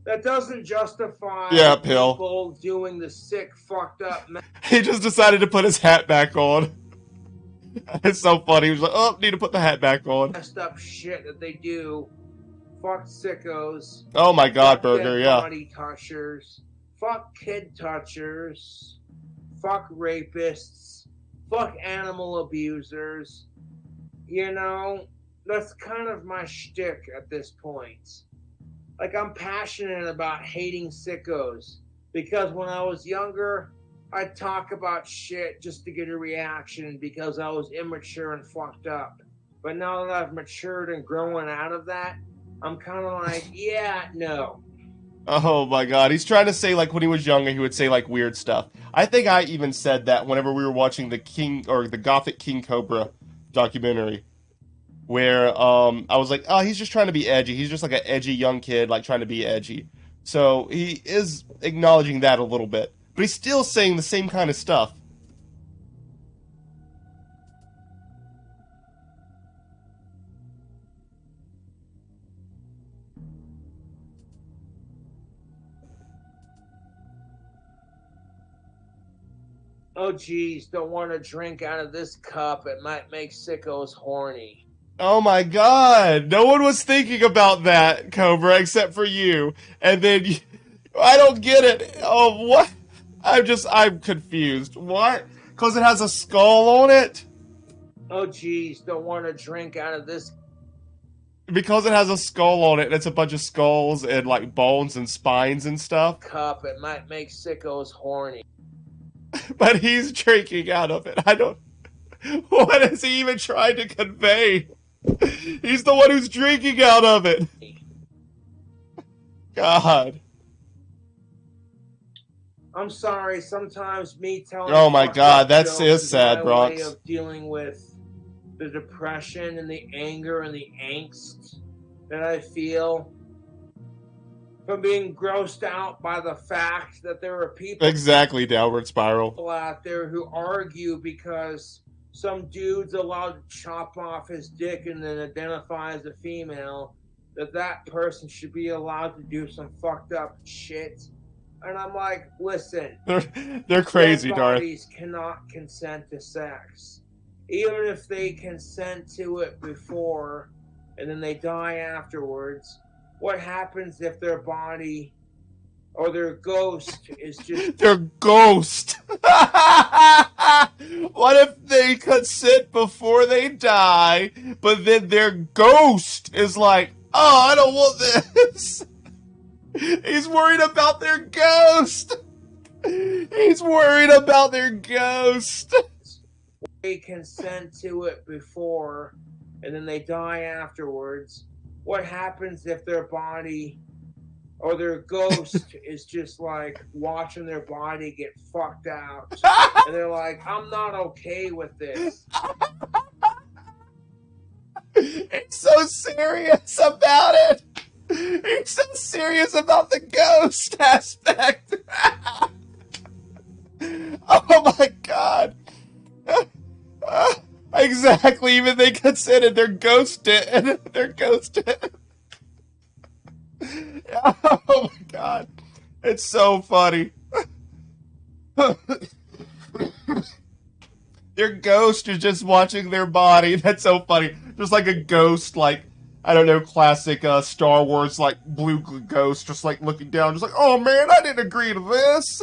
That doesn't justify people doing the sick, fucked up. He just decided to put his hat back on. It's so funny. He was like, "Oh, need to put the hat back on." Messed up shit that they do. Fuck sickos. Oh my God, Fuck Burger, dead yeah. body touchers. Fuck kid touchers. Fuck rapists. Fuck animal abusers. You know, that's kind of my shtick at this point. Like, I'm passionate about hating sickos because when I was younger, I'd talk about shit just to get a reaction because I was immature and fucked up. But now that I've matured and grown out of that, I'm kind of like, yeah, no. Oh my God, he's trying to say like when he was younger, he would say like weird stuff. I think I even said that whenever we were watching the Gothic King Cobra documentary, where I was like, oh, he's just trying to be edgy. He's just like an edgy young kid, like trying to be edgy. So he is acknowledging that a little bit, but he's still saying the same kind of stuff. Oh, geez, don't want to drink out of this cup. It might make sickos horny. Oh my God, no one was thinking about that, Cobra, except for you. And then, I don't get it. Oh, what? I'm confused. What? Because it has a skull on it? Oh, geez, don't want to drink out of this. Because it has a skull on it, and it's a bunch of skulls and, like, bones and spines and stuff. Cup, it might make sickos horny. But he's drinking out of it. I don't... What is he even trying to convey? He's the one who's drinking out of it. God. I'm sorry, sometimes me telling... Oh my God, that's sad, Bronx. Way of dealing with the depression and the anger and the angst that I feel from being grossed out by the fact that there are people... Exactly, downward spiral. ...out there who argue because some dude's allowed to chop off his dick and then identify as a female, that person should be allowed to do some fucked up shit. And I'm like, listen, they're crazy, Darth. Bodies cannot consent to sex. Even if they consent to it before and then they die afterwards, what happens if their body or their ghost is just... Their ghost! What if they consent before they die, but then their ghost is like, oh, I don't want this! He's worried about their ghost! He's worried about their ghost! They consent to it before and then they die afterwards. What happens if their body or their ghost is just like watching their body get fucked out? And they're like, I'm not okay with this. He's so serious about it! He's so serious about the ghost aspect! Oh my God! Exactly, even they considered their ghost did. Their ghost did. Oh my God. It's so funny. Their ghost is just watching their body. That's so funny. Just like a ghost, like, I don't know, classic Star Wars, like, blue ghost, just like looking down, just like, oh man, I didn't agree to this.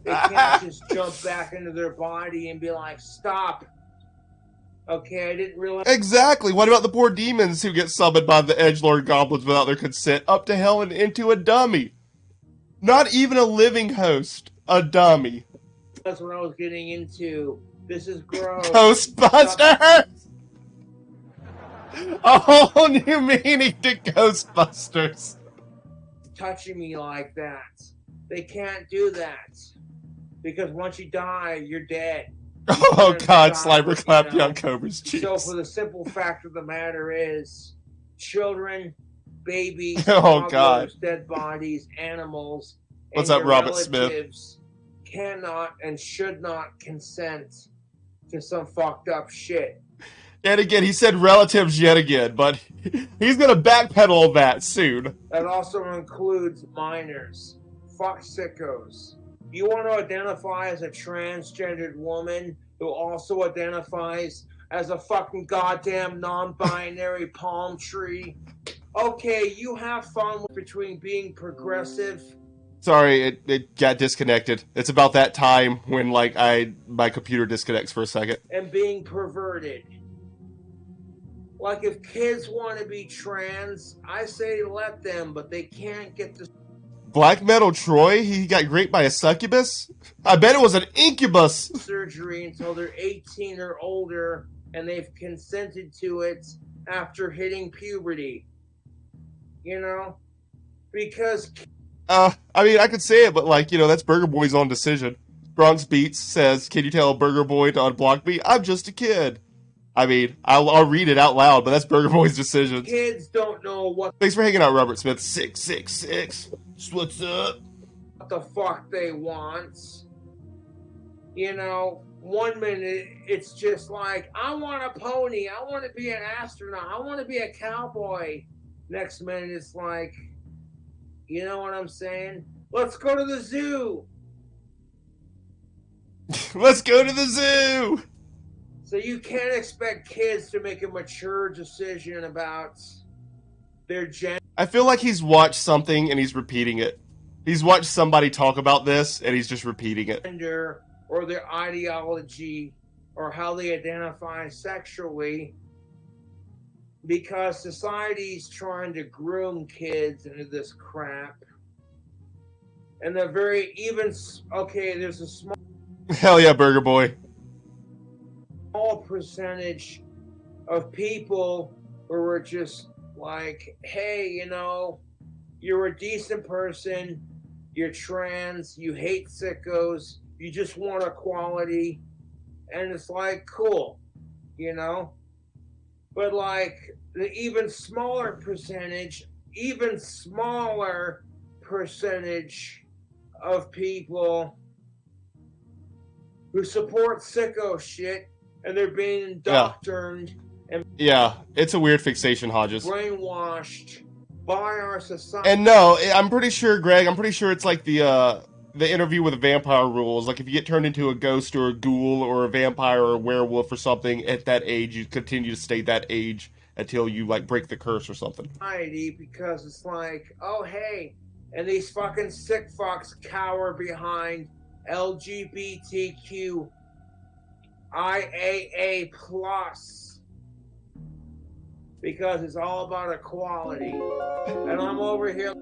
They can't just jump back into their body and be like, stop. Okay, I didn't realize. Exactly. What about the poor demons who get summoned by the edgelord goblins without their consent up to hell and into a dummy? Not even a living host. A dummy. That's what I was getting into. This is gross. Ghostbusters! A whole new meaning to Ghostbusters. Touching me like that. They can't do that. Because once you die, you're dead. Oh God, Slimer clapped young Cobra's cheeks. So for the simple fact of the matter is, children, babies, oh God, dead bodies, animals, what's and up, Robert Smith? Cannot and should not consent to some fucked up shit. And again, he said relatives yet again, but he's gonna backpedal that soon. That also includes minors. Fuck sickos. You want to identify as a transgendered woman who also identifies as a fucking goddamn non-binary palm tree? Okay, you have fun between being progressive. Sorry, it got disconnected. It's about that time when like my computer disconnects for a second. And being perverted. Like if kids want to be trans, I say let them, but they can't get the Black Metal Troy, he got raped by a succubus? I bet it was an incubus! Surgery until they're 18 or older, and they've consented to it after hitting puberty. You know? Because... I mean, I could say it, but like, you know, that's Burger Boy's own decision. Bronx Beats says, can you tell a Burger Boy to unblock me? I'm just a kid. I mean, I'll read it out loud, but that's Burger Boy's decision. Kids don't know what... Thanks for hanging out, Robert Smith. 666. What's up? What the fuck they want. You know, 1 minute, it's just like, I want a pony. I want to be an astronaut. I want to be a cowboy. Next minute, it's like, you know what I'm saying? Let's go to the zoo. Let's go to the zoo. So you can't expect kids to make a mature decision about their gender. I feel like he's watched something and he's repeating it. He's watched somebody talk about this and he's just repeating it. Or their ideology or how they identify sexually, because society's trying to groom kids into this crap. And they're very even, okay, there's a small... Hell yeah, Burger Boy. Small percentage of people where we're just like, hey, you know, you're a decent person, you're trans, you hate sickos, you just want equality, and it's like, cool, you know? But like, the even smaller percentage of people who support sicko shit, and they're being indoctrined and it's a weird fixation, Hodges. Brainwashed by our society. And no, I'm pretty sure, Greg, it's like the interview with the vampire rules. Like if you get turned into a ghost or a ghoul or a vampire or a werewolf or something at that age, you continue to stay that age until you like break the curse or something. Because it's like, oh hey, and these fucking sick fucks cower behind LGBTQ IAA plus because it's all about equality, and I'm over here.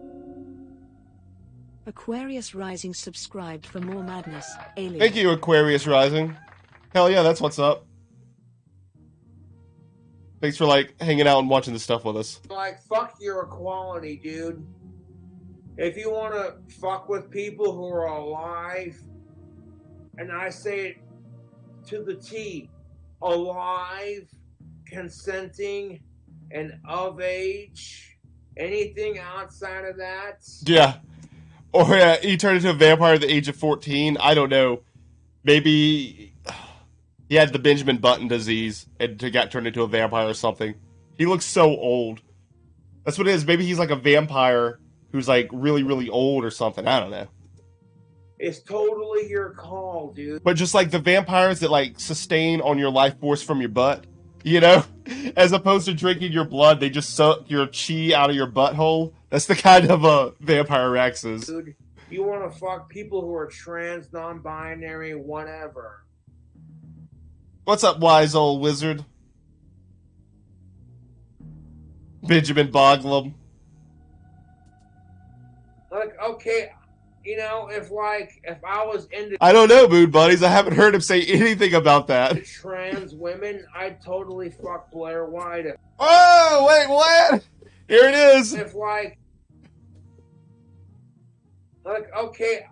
Aquarius Rising subscribed for more madness. Alien. Thank you, Aquarius Rising. Hell yeah, that's what's up. Thanks for like hanging out and watching this stuff with us. Like, fuck your equality, dude. If you want to fuck with people who are alive, and I say it to the T, alive, consenting, and of age, anything outside of that. Yeah. Or he turned into a vampire at the age of 14. I don't know. Maybe he had the Benjamin Button disease and got turned into a vampire or something. He looks so old. That's what it is. Maybe he's like a vampire who's like really, really old or something. I don't know. It's totally your call, dude. But just like the vampires that like sustain on your life force from your butt, you know? As opposed to drinking your blood, they just suck your chi out of your butthole. That's the kind of vampire Rex is. Dude, you want to fuck people who are trans, non-binary, whatever. What's up, wise old wizard? Benjamin Boglum. Like, okay, you know, if I was into I don't know, Moon Buddies. I haven't heard him say anything about that. trans women, I'd totally fuck Blair White. Oh, wait, what? Here it is. If okay,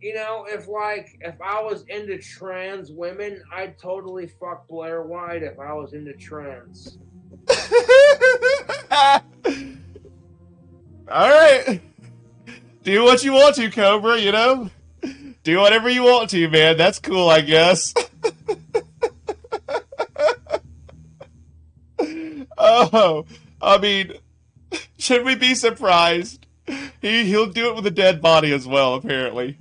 you know, if I was into trans women, I'd totally fuck Blair White if I was into trans. Alright. Do what you want to, Cobra, you know? Do whatever you want to, man. That's cool, I guess. Oh, I mean, should we be surprised? He'll do it with a dead body as well, apparently.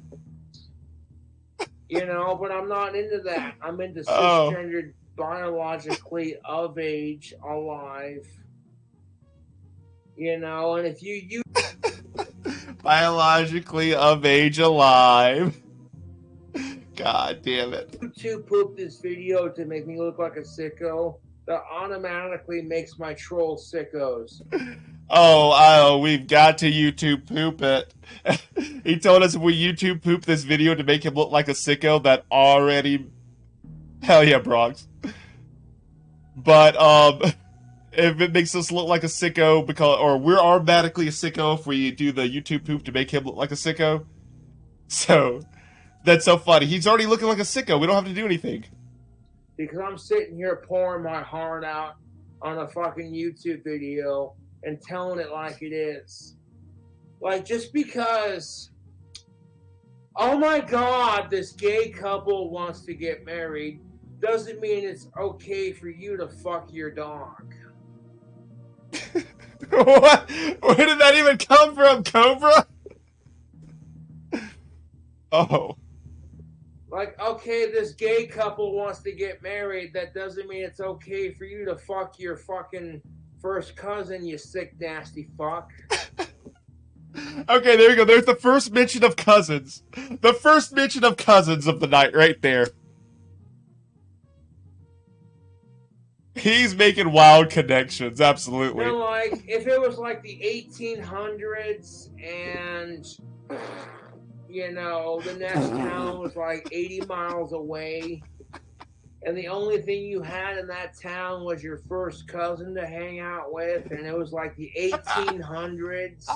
You know, but I'm not into that. I'm into cisgendered, biologically of age, alive. You know, and if you biologically of age, alive. God damn it. YouTube poop this video to make me look like a sicko, that automatically makes my troll sickos. Oh, we've got to YouTube poop it. He told us if we YouTube poop this video to make him look like a sicko, that already... Hell yeah, Bronx. But, if it makes us look like a sicko because... Or we're automatically a sicko if we do the YouTube poop to make him look like a sicko. So, that's so funny. He's already looking like a sicko. We don't have to do anything. Because I'm sitting here pouring my heart out on a fucking YouTube video and telling it like it is. Like, just because, oh my God, this gay couple wants to get married, doesn't mean it's okay for you to fuck your dog. What? Where did that even come from, Cobra? Oh. Like, okay, this gay couple wants to get married, that doesn't mean it's okay for you to fuck your fucking first cousin, you sick, nasty fuck. Okay, there you go. There's the first mention of cousins. The first mention of cousins of the night right there. He's making wild connections, absolutely. You know, like, if it was like the 1800s and, you know, the next town was like 80 miles away, and the only thing you had in that town was your first cousin to hang out with, and it was like the 1800s.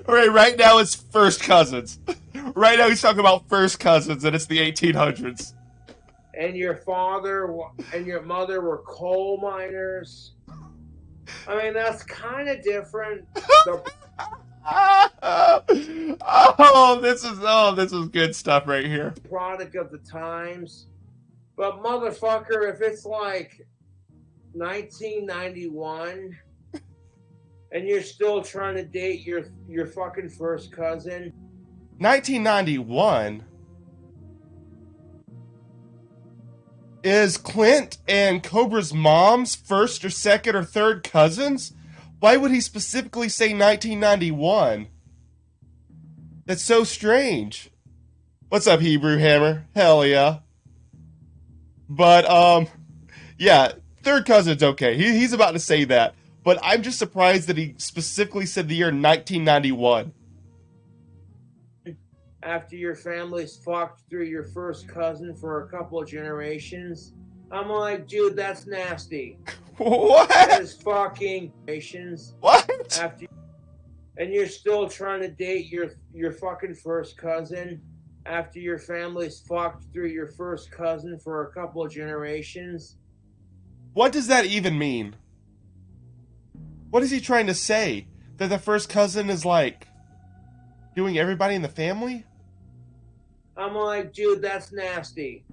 Alright, right now it's first cousins. Right now he's talking about first cousins, and it's the 1800s. And your father and your mother were coal miners. I mean, that's kind of different. This is good stuff right here. Product of the times. But motherfucker, if it's like 1991 and you're still trying to date your fucking first cousin. 1991? Is Clint and Cobra's mom's first or second or third cousins? Why would he specifically say 1991? That's so strange. What's up, Hebrew Hammer? Hell yeah. But, yeah, third cousin's okay. He's about to say that. But I'm just surprised that he specifically said the year 1991. After your family's fucked through your first cousin for a couple of generations. I'm like, dude, that's nasty. What? That is fucking generations. What? And you're still trying to date your fucking first cousin after your family's fucked through your first cousin for a couple of generations. What does that even mean? What is he trying to say? That the first cousin is like doing everybody in the family? I'm like, dude, that's nasty.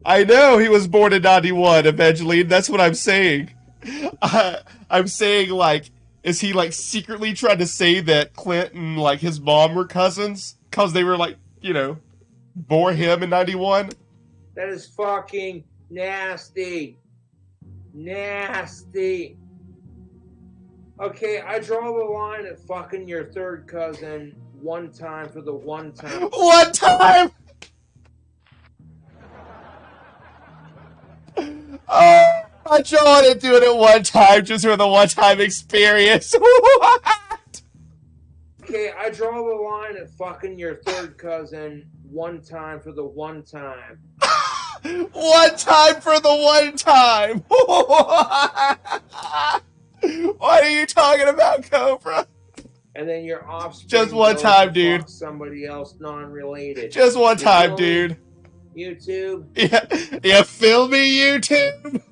I know he was born in 91, Evangeline. That's what I'm saying. I'm saying, like, is he, like, secretly trying to say that Clint and, like, his mom were cousins? Because they were, like, you know, bore him in 91? That is fucking nasty. Nasty. Okay, I draw the line at fucking your third cousin one time for the one time. One time? Oh I want to do it at one time just for the one-time experience. What? Okay, I draw the line at fucking your third cousin one time for the one time. One time for the one time. What are you talking about, Cobra? And then your offspring Just one goes time, to dude. fuck somebody else non-related. Just one You time, feel me? dude. YouTube. Yeah, feel me, YouTube?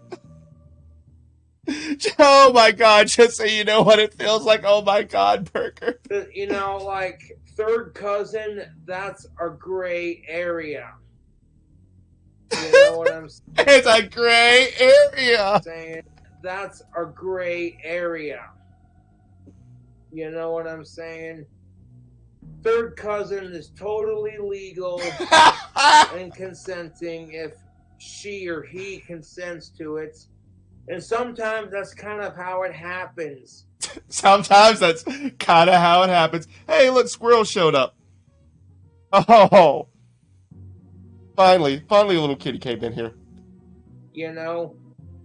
Oh my god, just so you know what it feels like. Oh my god, Burger. You know, like third cousin, that's a gray area. You know what I'm It's a gray area. saying? That's a gray area. You know what I'm saying? Third cousin is totally legal and consenting if she or he consents to it. And sometimes that's kind of how it happens. Sometimes that's kind of how it happens. Hey, look, Squirrel showed up. Oh. Finally a little kitty came in here. You know,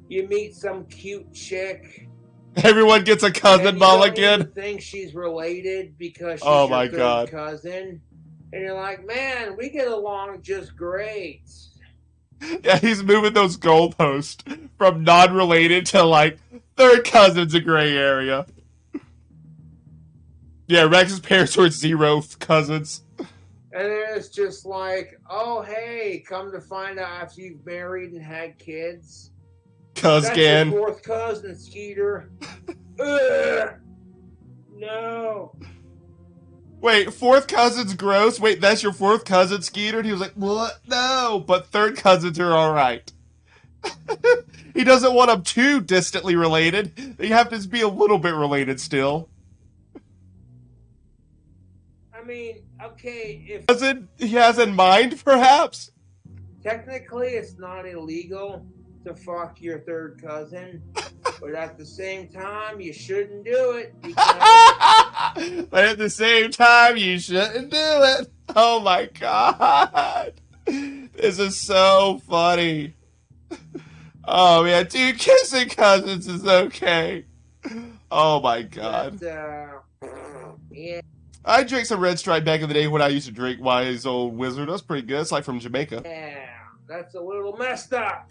you meet some cute chick. Everyone gets a cousin mulligan. You don't even think she's related because she's your third cousin. And you're like, man, we get along just great. Yeah, he's moving those goalposts from non-related to, like, third cousin's a gray area. Yeah, Rex's parents were 0 cousins. And then it's just like, oh, hey, come to find out after you've married and had kids. That's your fourth cousin, Skeeter. Ugh. No. Wait, fourth cousin's gross? Wait, that's your fourth cousin, Skeeter? And he was like, what? No, but third cousins are alright. He doesn't want them too distantly related. They have to be a little bit related still. I mean, okay, if Cousin he has in mind, perhaps? technically it's not illegal to fuck your third cousin, but at the same time, you shouldn't do it because But at the same time, you shouldn't do it. Oh my god. This is so funny. Oh man, dude, kissing cousins is okay. Oh my god. yeah. I drank some Red Stripe back in the day when I used to drink Wise Old Wizard. That's pretty good. It's like from Jamaica. Yeah, that's a little messed up.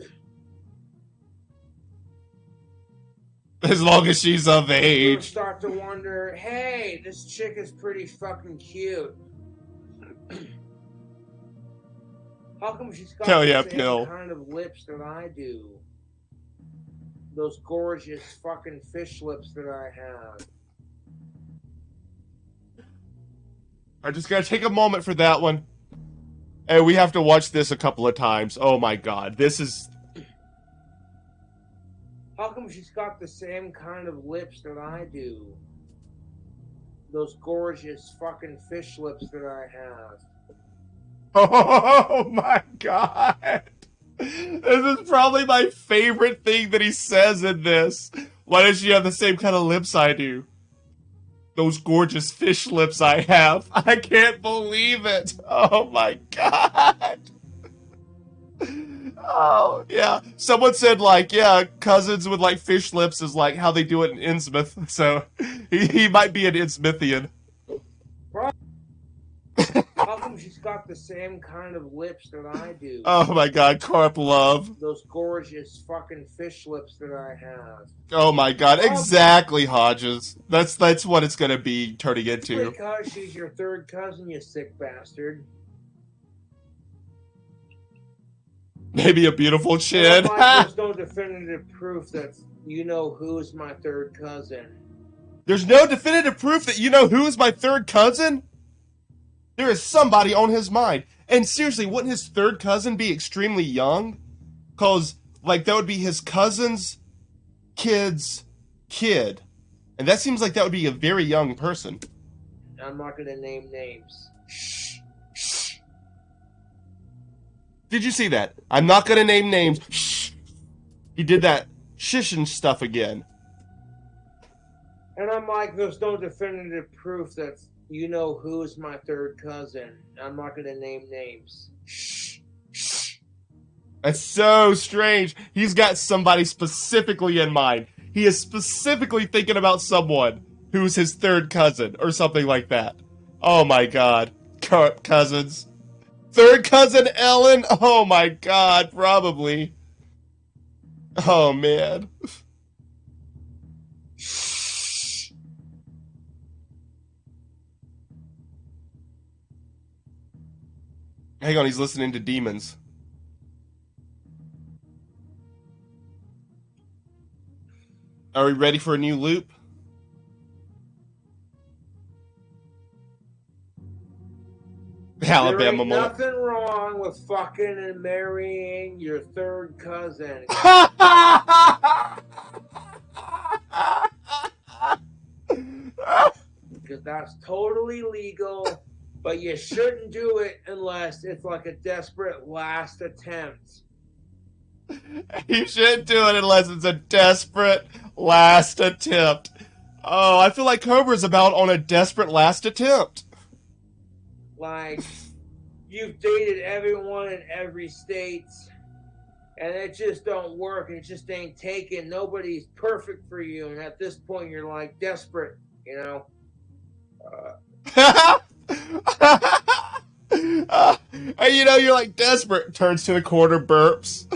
As long as she's of You age. start to wonder, hey, this chick is pretty fucking cute. How come she's got Hell the yeah, same Pill. kind of lips that I do? Those gorgeous fucking fish lips that I have. I just gotta take a moment for that one. And we have to watch this a couple of times. Oh my god. This is... How come she's got the same kind of lips that I do? Those gorgeous fucking fish lips that I have. Oh my god. This is probably my favorite thing that he says in this. Why does she have the same kind of lips I do? Those gorgeous fish lips I have. I can't believe it. Oh my god. Oh, yeah. Someone said, like, yeah, cousins with, like, fish lips is, like, how they do it in Innsmouth. So, he might be an Innsmouthian. How come she's got the same kind of lips that I do? Oh my god, Carp Love. Those gorgeous fucking fish lips that I have. Oh my god, exactly, Hodges. That's what it's gonna be turning into. Because she's your third cousin, you sick bastard. Maybe a beautiful chin. There's no definitive proof that you know who's my third cousin. There's no definitive proof that you know who is my third cousin? There is somebody on his mind. And seriously, wouldn't his third cousin be extremely young? Because, like, that would be his cousin's kid's kid. And that seems like that would be a very young person. I'm not going to name names. Shh. Shh. Did you see that? I'm not going to name names. Shh. He did that shishing stuff again. And I'm like, there's no definitive proof that you know who's my third cousin. I'm not going to name names. Shh. Shh. That's so strange. He's got somebody specifically in mind. He is specifically thinking about someone who's his third cousin or something like that. Oh my god. Cousins. Third cousin Ellen? Oh my god, probably. Oh man. Hang on, he's listening to demons. Are we ready for a new loop? Alabama There ain't moment. nothing wrong with fucking and marrying your third cousin. Because that's totally legal, but you shouldn't do it unless it's like a desperate last attempt. You shouldn't do it unless it's a desperate last attempt. Oh, I feel like Cobra's about on a desperate last attempt. Like, you've dated everyone in every state, and it just don't work. It just ain't taken. Nobody's perfect for you, and at this point, you're like desperate, you know. And you know, you're like desperate. Turns to the corner, burps.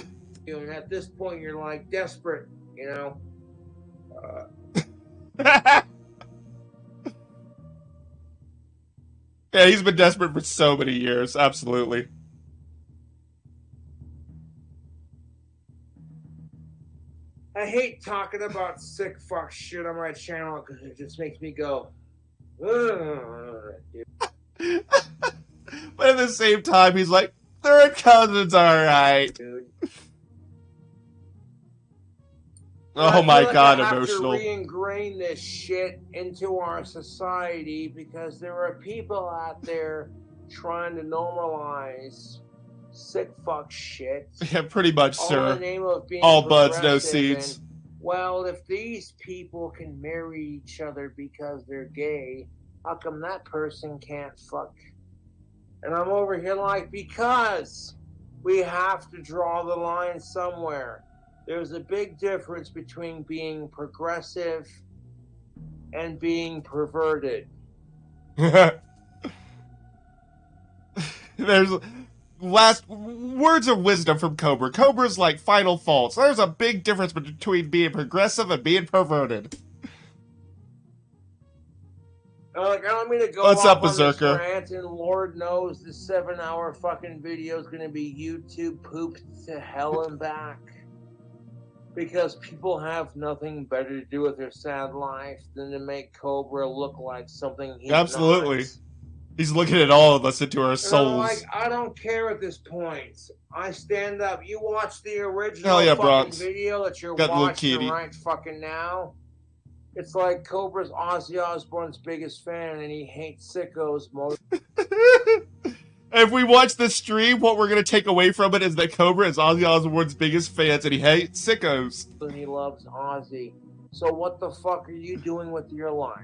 And at this point, you're like desperate, you know. Yeah, he's been desperate for so many years. Absolutely. I hate talking about sick fuck shit on my channel because it just makes me go. But at the same time, he's like, third cousin's alright. Dude. Oh my god, I have emotional. to re-ingrain this shit into our society because there are people out there trying to normalize sick fuck shit. Yeah, pretty much, All sir. in the name of being All buds, no progressive seeds. and, well, if these people can marry each other because they're gay, how come that person can't fuck? And I'm over here like, because we have to draw the line somewhere. There's a big difference between being progressive and being perverted. There's last words of wisdom from Cobra. Cobra's like final thoughts. There's a big difference between being progressive and being perverted. Like, I don't mean to go What's off up, on this Berserker? rant, and Lord knows this 7-hour fucking video is going to be YouTube pooped to hell and back. Because people have nothing better to do with their sad life than to make Cobra look like something he's Absolutely. not. He's looking at all of us into our And I'm souls. like, I don't care at this point. I stand up. You watch the original Hell yeah, fucking Bronx. video that you're Got the little watching kitty. right fucking now. It's like Cobra's Ozzy Osbourne's biggest fan, and he hates sickos more If we watch this stream, what we're going to take away from it is that Cobra is Ozzy Osbourne's biggest fans and he hates sickos. than he loves Ozzy. So what the fuck are you doing with your life?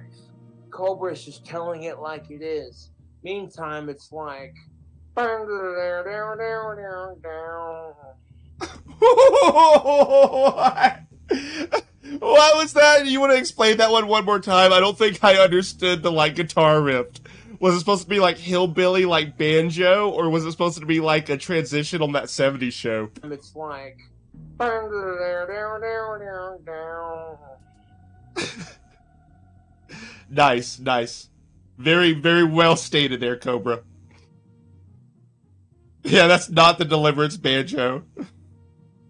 Cobra's just telling it like it is. Meantime, it's like... What was that? You want to explain that one more time? I don't think I understood the like guitar riff. Was it supposed to be like hillbilly, like banjo, or was it supposed to be like a transition on that 70s show? It's like... Nice, nice. Very, very well stated there, Cobra. Yeah, that's not the Deliverance banjo.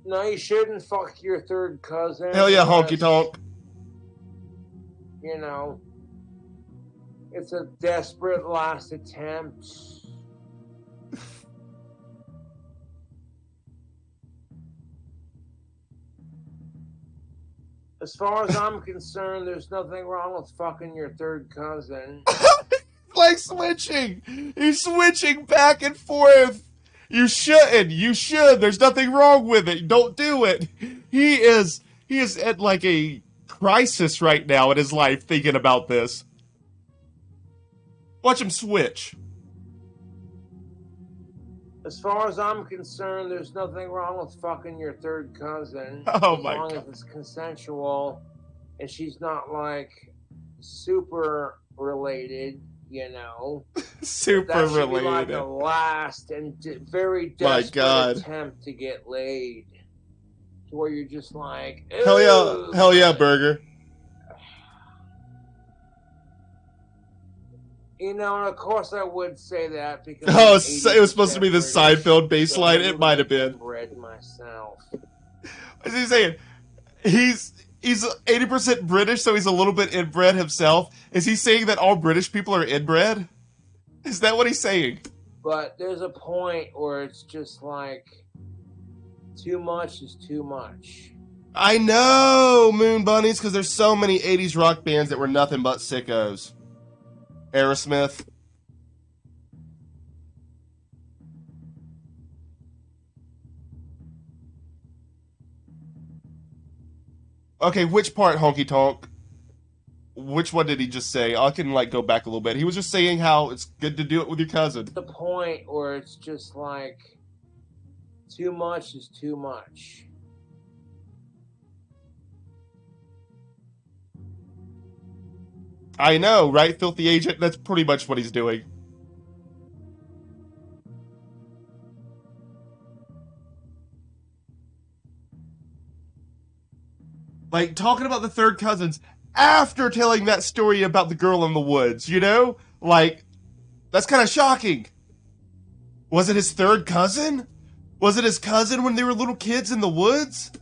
No, you shouldn't fuck your third cousin. Hell yeah, honky unless, tonk. You know, it's a desperate last attempt. As far as I'm concerned, there's nothing wrong with fucking your third cousin. Like switching. He's switching back and forth. You shouldn't. You should. There's nothing wrong with it. Don't do it. He is at like a crisis right now in his life thinking about this. Watch him switch. As far as I'm concerned, there's nothing wrong with fucking your third cousin. Oh as my long God. as it's consensual and she's not like super related, you know. Super That should be like related. a last and very My desperate God. attempt to get laid. To where you're just like, Hell yeah, burger. You know, and of course I would say that because Oh, I'm it was supposed to be the 80% Seinfeld British, so I'm baseline. a It little might have bit been. inbred myself. What's he saying? He's 80% British, so he's a little bit inbred himself. Is he saying that all British people are inbred? Is that what he's saying? But there's a point where it's just like, too much is too much. I know, Moon Bunnies, because there's so many 80s rock bands that were nothing but sickos. Aerosmith. Okay, which part, Honky Tonk? Which one did he just say? I can, like, go back a little bit. He was just saying how it's good to do it with your cousin. The point where it's just like, too much is too much. I know, right, Filthy Agent? That's pretty much what he's doing. Like, talking about the third cousins after telling that story about the girl in the woods, you know? Like, that's kind of shocking. Was it his third cousin? Was it his cousin when they were little kids in the woods?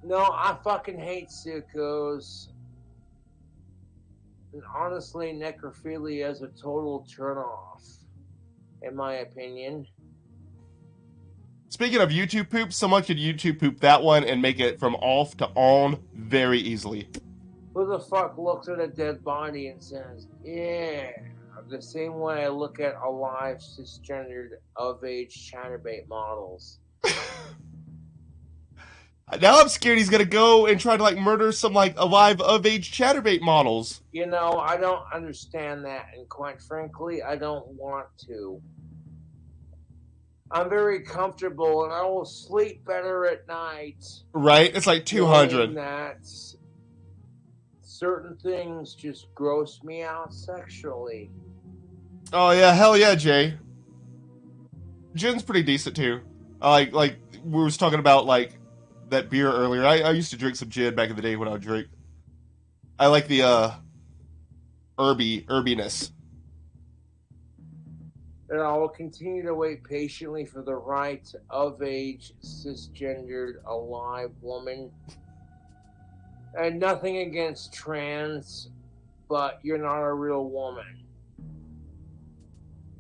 No, I fucking hate sickos. And honestly, necrophilia is a total turnoff, in my opinion. Speaking of YouTube poop, someone could YouTube poop that one and make it from off to on very easily. Who the fuck looks at a dead body and says, yeah, the same way I look at alive, cisgendered, of-age chatterbait models. Now I'm scared he's gonna go and try to, like, murder some, like, alive of-age chatterbait models. You know, I don't understand that, and quite frankly, I don't want to. I'm very comfortable, and I will sleep better at night. Right? It's like 200. That certain things just gross me out sexually. Oh yeah, hell yeah, Jay. Gin's pretty decent too. Like we was talking about, like, that beer earlier. I used to drink some gin back in the day when I would drink. I like the herbiness. And I will continue to wait patiently for the right of age, cisgendered, alive woman. And nothing against trans, but you're not a real woman.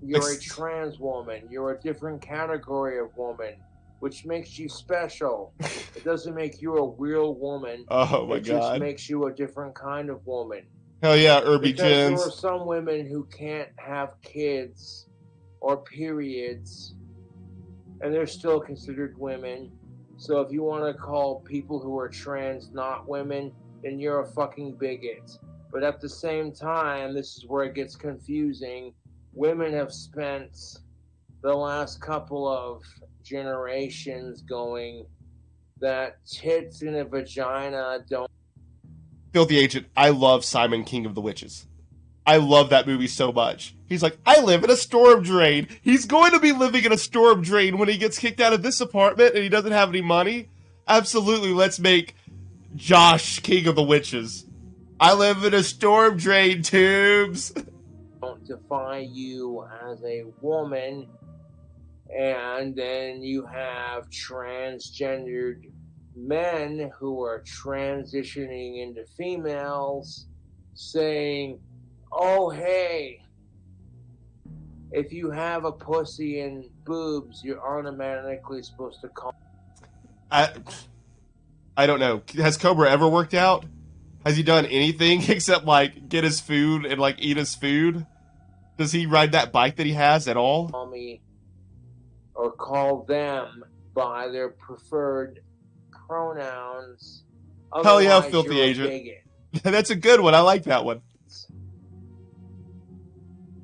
You're a trans woman. You're a different category of woman, which makes you special. It doesn't make you a real woman. Oh my God. It just makes you a different kind of woman. Hell yeah, Irby Because Gins. there are some women who can't have kids or periods, and they're still considered women. So if you want to call people who are trans not women, then you're a fucking bigot. But at the same time, this is where it gets confusing. Women have spent the last couple of generations going that tits in a vagina don't. Filthy Agent, I love Simon King of the Witches. I love that movie so much. He's like, I live in a storm drain. He's going to be living in a storm drain when he gets kicked out of this apartment and he doesn't have any money. Absolutely, let's make Josh King of the Witches. I live in a storm drain, tubes. Don't define you as a woman. And then you have transgendered men who are transitioning into females saying, oh, hey, if you have a pussy and boobs, you're automatically supposed to call. I don't know. Has Cobra ever worked out? Has he done anything except, like, get his food and, like, eat his food? Does he ride that bike that he has at all? Call me or call them by their preferred pronouns. Hell yeah, Otherwise, Filthy you're a Agent. bigot. That's a good one. I like that one.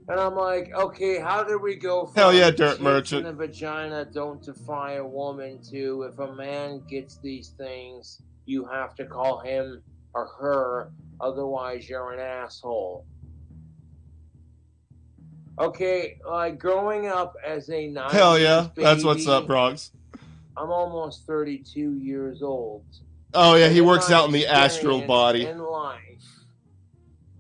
And I'm like, okay, how did we go from Hell yeah, Dirt tits Merchant. and a vagina don't define a woman to if a man gets these things, you have to call him or her, otherwise you're an asshole. Okay, like growing up as a 90s Hell yeah. baby, That's what's up, Bronx. I'm almost 32 years old. Oh yeah, And he in works my out in the astral experience body. in life,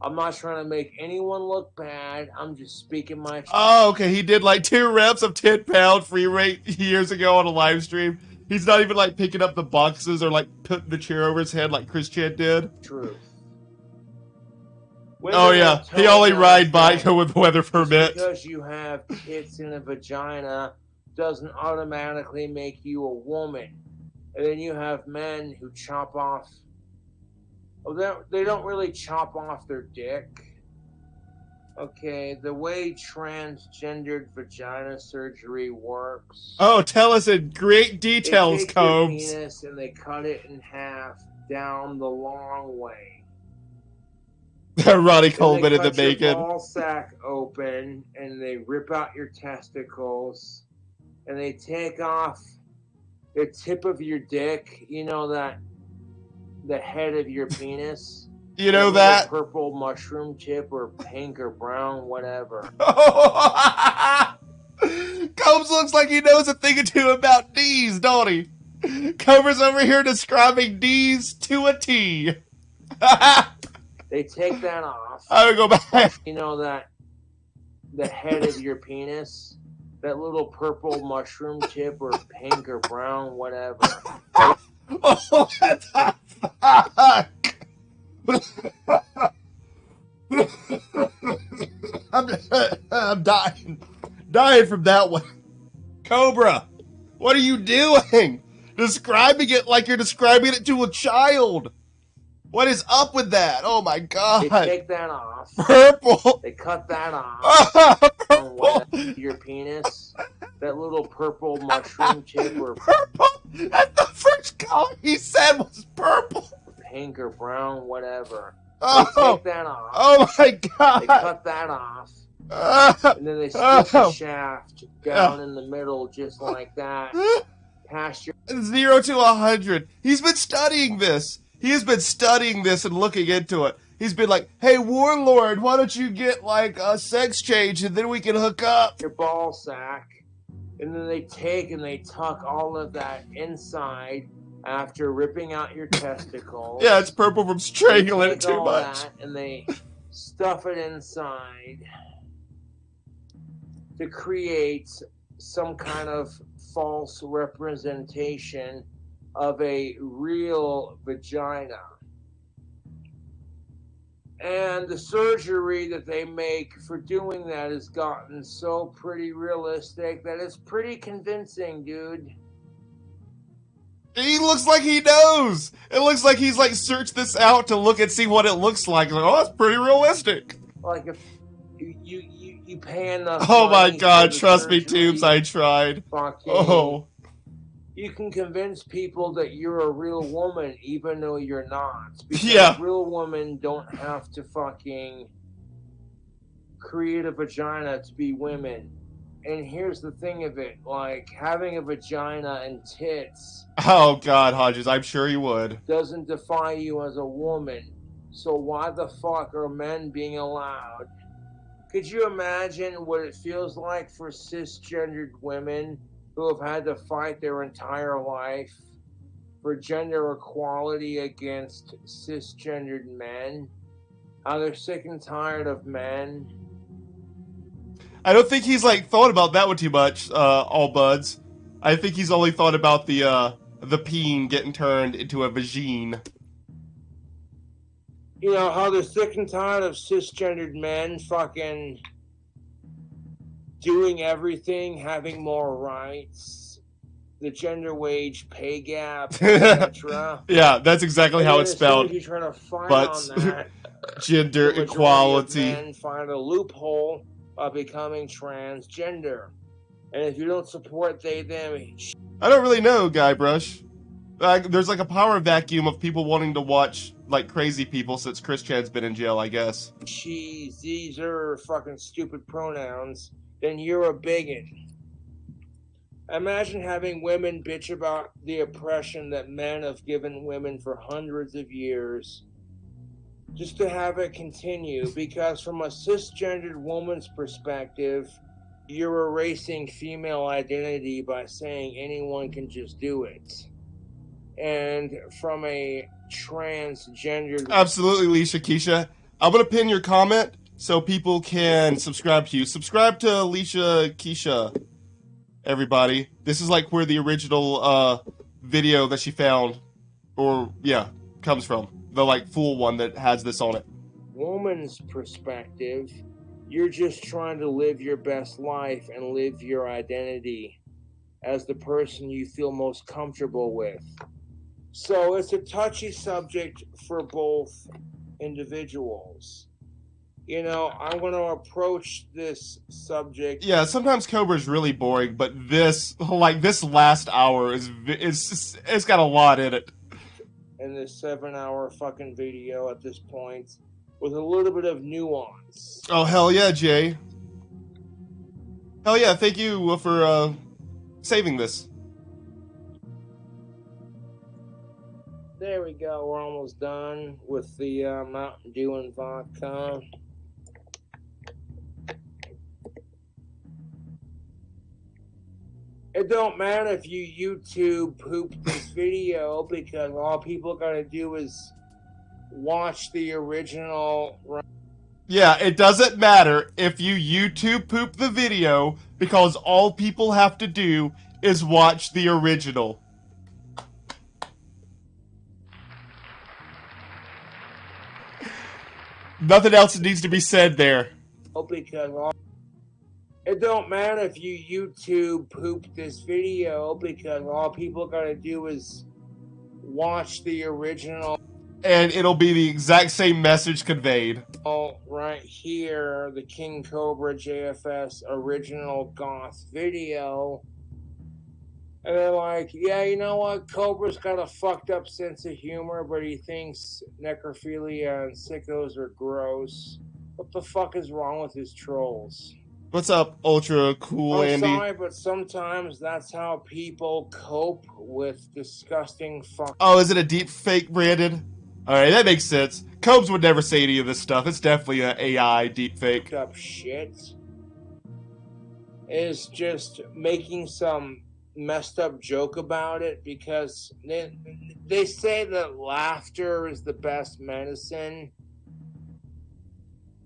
I'm not trying to make anyone look bad. I'm just speaking my truth. Oh, okay. He did like 2 reps of 10-pound free weight years ago on a live stream. He's not even like picking up the boxes or like putting the chair over his head like Chris Chan did. Truth. Oh yeah, he only ride bike with weather permit. Because you have tits and a vagina doesn't automatically make you a woman. And then you have men who chop off. Well, they don't really chop off their dick. Okay, the way transgendered vagina surgery works. Oh, tell us in great details, they take Combs. Your penis and they cut it in half down the long way. Ronnie Coleman in the They cut your bacon. ball sack open and they rip out your testicles and they take off the tip of your dick. You know that the head of your penis. You know that purple mushroom tip or pink or brown, whatever. Combs looks like he knows a thing or two about D's, don't he? Cover's over here describing D's to a T. They take that off. I would go back. You know that the head of your penis, that little purple mushroom tip or pink or brown, whatever. Oh, what the fuck? I'm dying from that one. Cobra, what are you doing? Describing it like you're describing it to a child. What is up with that? Oh my god. They take that off. Purple. They cut that off. Purple. Your penis, that little purple mushroom tip or purple. That's the first color he said was purple. Pink or brown, whatever. Oh, they take that off. Oh my god. They cut that off. And then they split the shaft down in the middle just like that. Past your 0 to 100. He's been studying this. He has been studying this and looking into it. He's been like, hey, Warlord, why don't you get like a sex change and then we can hook up? Your ball sack. And then they take and they tuck all of that inside after ripping out your testicles. Yeah, it's purple from strangling it too much. And they stuff it inside to create some kind of false representation of a real vagina. And the surgery that they make for doing that has gotten so pretty realistic that it's pretty convincing, dude. He looks like he knows. It looks like he's like searched this out to look and see what it looks like. Like, oh, that's pretty realistic. Like if you pay enough. Oh my god, trust me, Tubes, I tried. Oh. You can convince people that you're a real woman even though you're not. Because real women don't have to fucking create a vagina to be women. And here's the thing of it, like having a vagina and tits. Oh god, Hodges, I'm sure you would. Doesn't define you as a woman. So why the fuck are men being allowed? Could you imagine what it feels like for cisgendered women who have had to fight their entire life for gender equality against cisgendered men? How they're sick and tired of men? I don't think he's like thought about that one too much, all buds. I think he's only thought about the peen getting turned into a vagine. You know, how they're sick and tired of cisgendered men fucking doing everything, having more rights, the gender wage pay gap, etc. Yeah, that's exactly how it's spelled. You're trying to fight but on that. Gender equality. Men find a loophole by becoming transgender, and if you don't support they them, I don't really know, Guybrush. There's like a power vacuum of people wanting to watch like crazy people since Chris Chan's been in jail, I guess. These are fucking stupid pronouns, then you're a bigot. Imagine having women bitch about the oppression that men have given women for hundreds of years, just to have it continue, because from a cisgendered woman's perspective, you're erasing female identity by saying anyone can just do it. And from a transgendered... Absolutely, Alicia Keisha. I'm going to pin your comment so people can subscribe to you. Subscribe to Alicia Keisha, everybody. This is like where the original video that she found, or yeah, comes from. The like full one that has this on it. Woman's perspective, you're just trying to live your best life and live your identity as the person you feel most comfortable with. So it's a touchy subject for both individuals. You know, I'm going to approach this subject... Yeah, sometimes Cobra's really boring, but this last hour it's got a lot in it. In this 7-hour fucking video at this point, with a little bit of nuance. Oh, hell yeah, Jay. Hell yeah, thank you for saving this. There we go, we're almost done with the Mountain Dew and vodka. It don't matter if you YouTube poop this video, because all people gotta do is watch the original. Yeah, it doesn't matter if you YouTube poop the video, because all people have to do is watch the original. Nothing else needs to be said there. Because it don't matter if you YouTube poop this video, because all people gotta do is watch the original. And it'll be the exact same message conveyed. Right here, the KingCobraJFS original goth video. And they're like, yeah, you know what? Cobra's got a fucked up sense of humor, but he thinks necrophilia and sickos are gross. What the fuck is wrong with his trolls? What's up, Ultra Cool Andy? I'm sorry, but sometimes that's how people cope with disgusting fuck. Oh, is it a deep fake, Brandon? Alright, that makes sense. Cobes would never say any of this stuff. It's definitely an AI deep fake. Up shit is just making some messed up joke about it, because they say that laughter is the best medicine.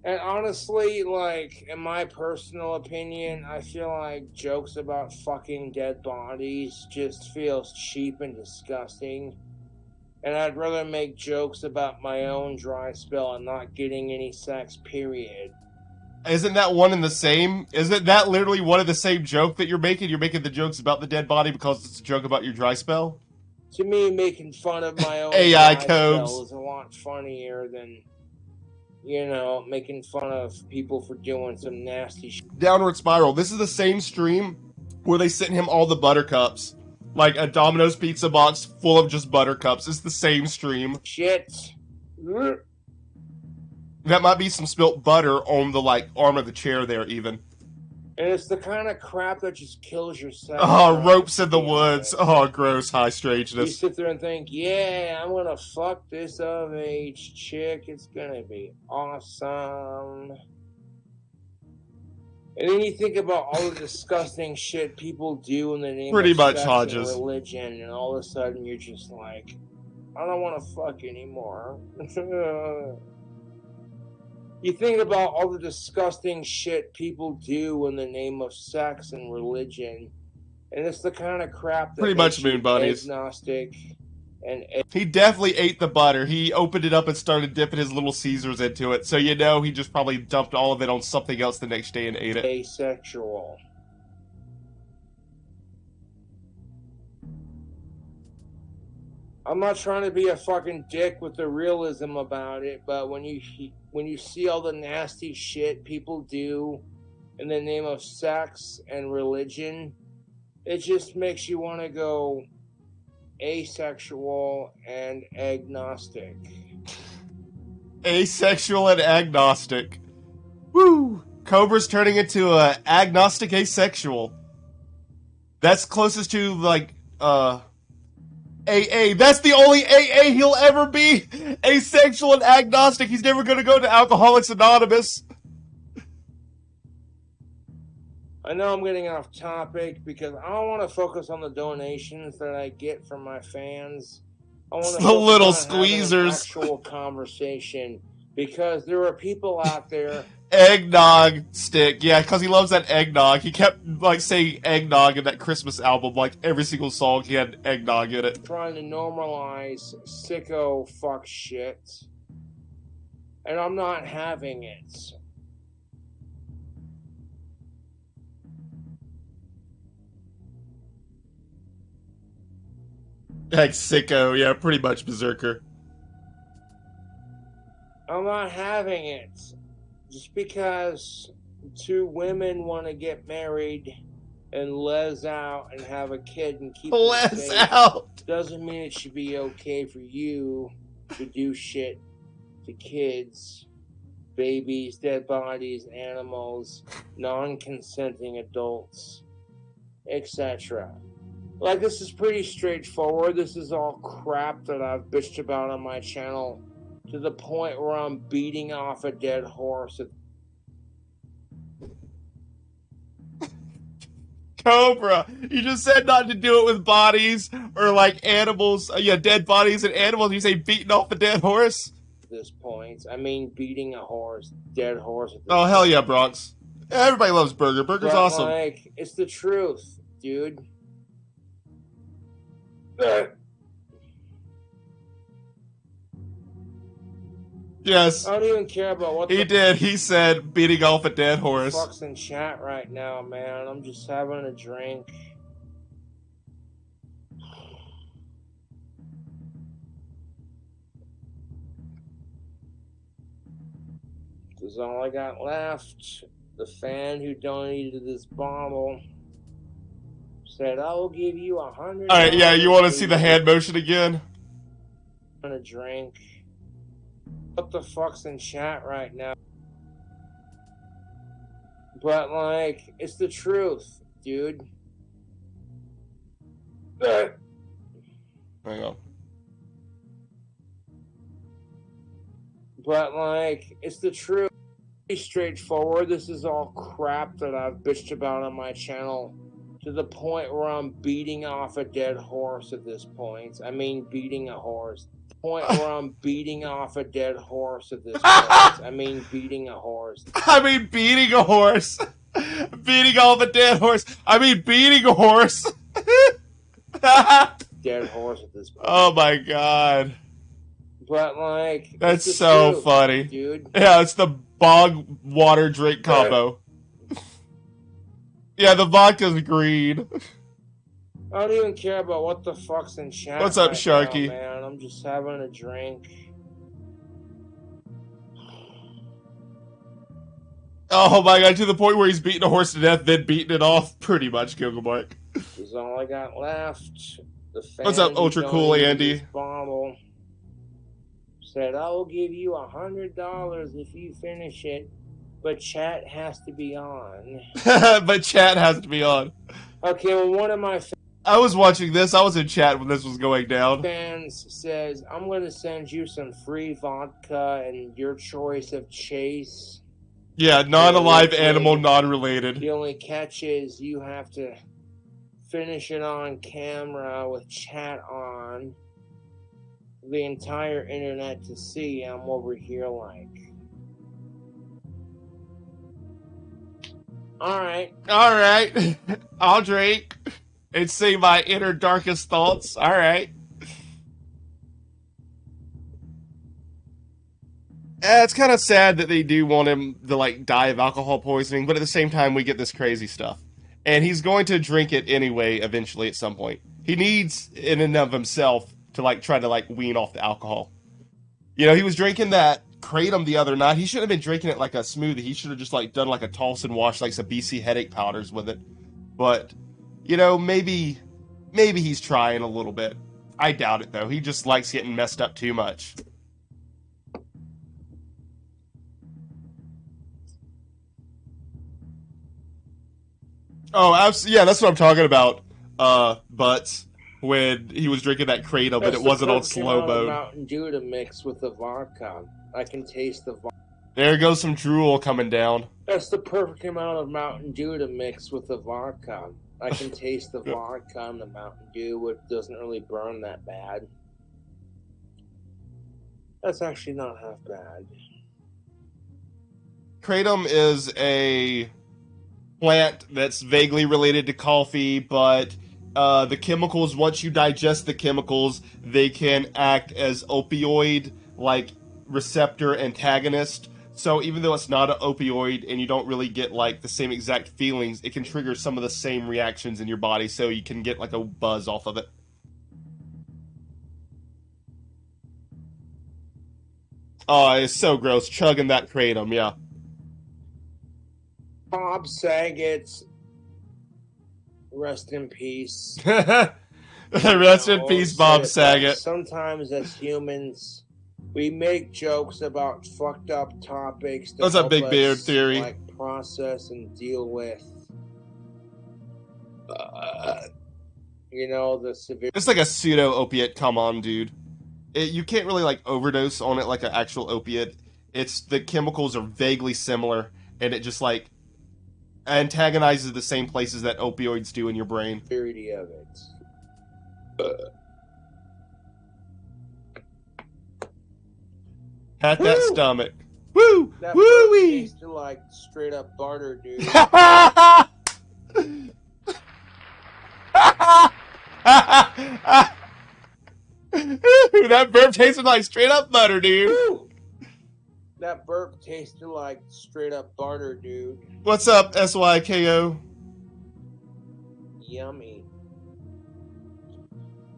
And honestly, like, in my personal opinion, I feel like jokes about fucking dead bodies just feels cheap and disgusting. And I'd rather make jokes about my own dry spell and not getting any sex, period. Isn't that one and the same? Isn't that literally one and the same joke that you're making? You're making the jokes about the dead body because it's a joke about your dry spell? To me, making fun of my own AI dry Cobes spell is a lot funnier than, you know, making fun of people for doing some nasty shit. Downward Spiral. This is the same stream where they sent him all the buttercups. Like a Domino's pizza box full of just buttercups. It's the same stream. Shit. That might be some spilt butter on the, like, arm of the chair there, even. And it's the kind of crap that just kills your sex. Oh, ropes in the woods. Oh, gross high You strangeness. sit there and think, yeah, I'm gonna fuck this of-age chick. It's gonna be awesome. And then you think about all the disgusting shit people do in the name Pretty of much, sex Hodges. and religion, and all of a sudden you're just like, I don't want to fuck anymore. You think about all the disgusting shit people do in the name of sex and religion, and it's the kind of crap that Pretty much moon bunnies. agnostic and He definitely ate the butter. He opened it up and started dipping his little Caesars into it. So you know he just probably dumped all of it on something else the next day and ate it. asexual. I'm not trying to be a fucking dick with the realism about it, but when you see all the nasty shit people do in the name of sex and religion, it just makes you want to go, asexual and agnostic. Asexual and agnostic. Woo! Cobra's turning into a agnostic asexual. That's closest to like AA. That's the only AA he'll ever be. Asexual and agnostic. He's never gonna go to Alcoholics Anonymous. I know I'm getting off topic because I don't want to focus on the donations that I get from my fans. I want to The little focus on having an squeezers. actual conversation because there are people out there. Eggnog stick, yeah, because he loves that eggnog. He kept like saying eggnog in that Christmas album, like every single song he had eggnog in it. Trying to normalize sicko fuck shit, and I'm not having it. Like sicko, yeah, pretty much berserker. I'm not having it. Just because two women want to get married and les out and have a kid and keep them Les safe out! doesn't mean it should be okay for you to do shit to kids, babies, dead bodies, animals, non-consenting adults, etc. Like, this is pretty straightforward. This is all crap that I've bitched about on my channel to the point where I'm beating off a dead horse. Cobra, you just said not to do it with bodies or like animals, dead bodies and animals. You say beating off a dead horse? At this point, I mean beating a horse, dead horse. At this Oh, hell point. yeah, Bronx. Everybody loves Burger. Burger's But, awesome. like, it's the truth, dude. Yes, I don't even care about what he the did. He said beating off a dead horse. fuck's in chat right now, man. I'm just having a drink. This is all I got left. The fan who donated this bottle said, I will give you $100. Alright, yeah, you want to see the hand motion again? A drink. What the fuck's in chat right now? But, like, it's the truth, dude. Hang on. But, like, it's the truth. Pretty straightforward. This is all crap that I've bitched about on my channel to the point where I'm beating off a dead horse at this point. I mean beating a horse. Point where I'm beating off a dead horse at this point. I mean beating a horse. I mean beating a horse. Beating off a dead horse. I mean beating a horse. Dead horse at this point. Oh my god. But, like, That's it's the so truth, funny. dude. Yeah, it's the bog water drink combo. Yeah, the vodka's green. I don't even care about what the fuck's in chat. What's up, right Sharky? now, man. I'm just having a drink. Oh my god, to the point where he's beating a horse to death, then beating it off. Pretty much, Gilgamark. This is all I got left. The fan What's up, who Ultra Cool donated Andy? this bottle said, I will give you $100 if you finish it, but chat has to be on. But chat has to be on. Okay, well, one of my I was watching this. I was in chat when this was going down. fans says, I'm going to send you some free vodka and your choice of chase. Yeah, non-alive Yeah, animal, okay. non-related. The only catch is you have to finish it on camera with chat on. The entire internet to see I'm over here like. Alright. Alright. I'll drink and see my inner darkest thoughts. Alright. It's kind of sad that they do want him to, like, die of alcohol poisoning, but at the same time, we get this crazy stuff. And he's going to drink it anyway, eventually, at some point. He needs, in and of himself, to, like, try to, like, wean off the alcohol. You know, he was drinking that Kratom the other night. He shouldn't have been drinking it like a smoothie. He should have just, like, done, like, a toss and wash, like, some BC headache powders with it. But, you know, maybe he's trying a little bit. I doubt it, though. He just likes getting messed up too much. Oh, yeah, that's what I'm talking about. But when he was drinking that Kratom and it wasn't on slow mode. Mountain Dew to mix with the vodka. I can taste the vodka. There goes some drool coming down. That's the perfect amount of Mountain Dew to mix with the vodka. I can taste the vodka and the Mountain Dew. It doesn't really burn that bad. That's actually not half bad. Kratom is a plant that's vaguely related to coffee, but the chemicals, once you digest the chemicals, they can act as opioid-like receptor antagonist. So even though it's not an opioid and you don't really get like the same exact feelings, it can trigger some of the same reactions in your body, so you can get like a buzz off of it. Oh, it's so gross. Chugging that Kratom, yeah. Bob Saget's rest in peace. Rest in peace, Bob Saget. Sometimes as humans, we make jokes about fucked up topics that That's a Big Beard theory. Like process and deal with. You know, the severe. It's like a pseudo opiate. Come on, dude. You can't really like overdose on it like an actual opiate. It's the chemicals are vaguely similar, and it just like antagonizes the same places that opioids do in your brain. Severity of it. Pat that stomach. Woo! That Woo-wee! tasted like straight up butter, dude. That burp tasted like straight up butter, dude. Woo! That burp tasted like straight up butter, dude. What's up, SYKO? Yummy.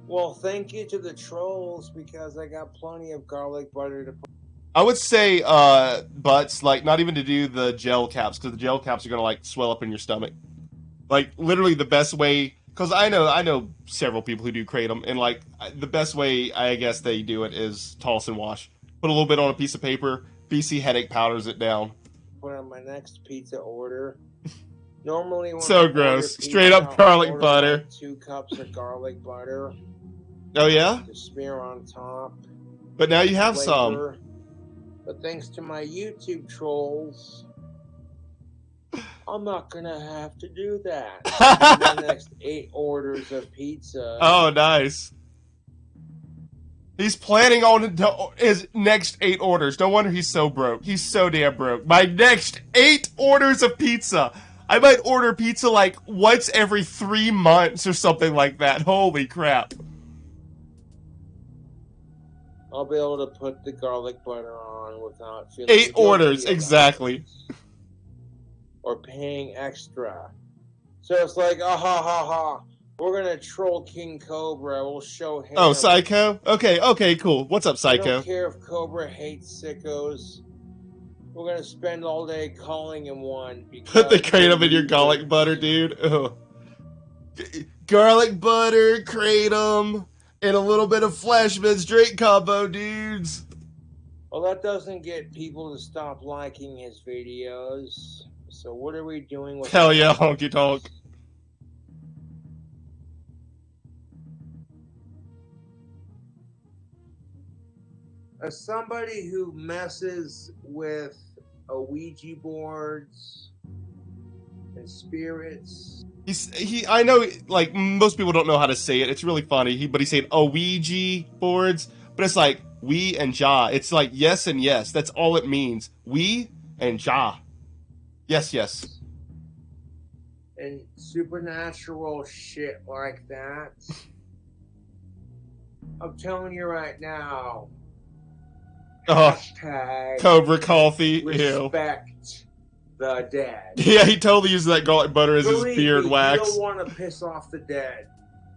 Well, thank you to the trolls because I got plenty of garlic butter to put. I would say butts, like not even to do the gel caps, because the gel caps are gonna like swell up in your stomach. Like literally the best way, because I know several people who do Kratom, and like the best way I guess they do it is toss and wash. Put a little bit on a piece of paper. BC headache powders it down. Put on my next pizza order. Normally, when so I gross. Pizza, Straight up garlic order butter. Like 2 cups of garlic butter. Oh yeah. To smear on top. But now you have flavor. some. But thanks to my YouTube trolls, I'm not gonna have to do that. The next 8 orders of pizza. Oh, nice. He's planning on his next 8 orders. No wonder he's so broke. He's so damn broke. My next 8 orders of pizza. I might order pizza like once every 3 months or something like that. Holy crap. I'll be able to put the garlic butter on without feeling 8 orders, exactly. Or paying extra. So it's like, ha ha. We're gonna troll King Cobra. We'll show him. Oh, Psycho? Okay, cool. What's up, Psycho? I don't care if Cobra hates sickos. We're gonna spend all day calling him one. Put the Kratom in your garlic butter, dude. Ugh. Garlic butter, Kratom, and a little bit of Flashman's drink combo, dudes. Well, that doesn't get people to stop liking his videos. So what are we doing with? Hell yeah, honky tonk. As somebody who messes with Ouija boards and spirits, I know, like, most people don't know how to say it. It's really funny. But he's saying Ouija boards, but it's like we and ja. It's like yes and yes. That's all it means. We and ja. Yes. And supernatural shit like that. I'm telling you right now. Hashtag Cobra Coffee. Respect the dead. Yeah, he totally uses that garlic butter as his beard wax. You don't want to piss off the dead.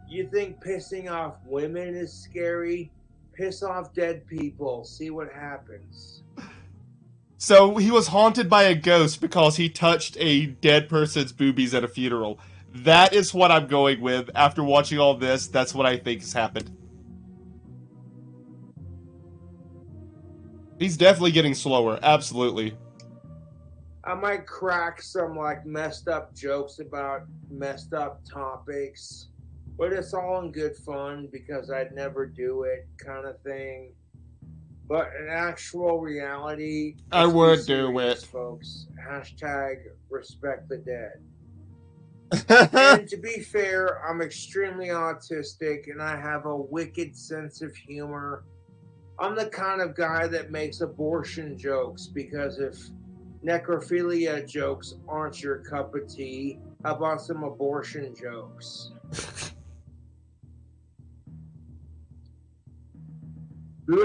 You think pissing off women is scary? Piss off dead people. See what happens. So he was haunted by a ghost because he touched a dead person's boobies at a funeral. That is what I'm going with. After watching all this, that's what I think has happened. He's definitely getting slower. Absolutely. I might crack some like messed up jokes about messed up topics, but it's all in good fun because I'd never do it, kind of thing. But in actual reality, I let's be would do serious, it. folks. Hashtag respect the dead. And to be fair, I'm extremely autistic and I have a wicked sense of humor. I'm the kind of guy that makes abortion jokes because if necrophilia jokes aren't your cup of tea, how about some abortion jokes? He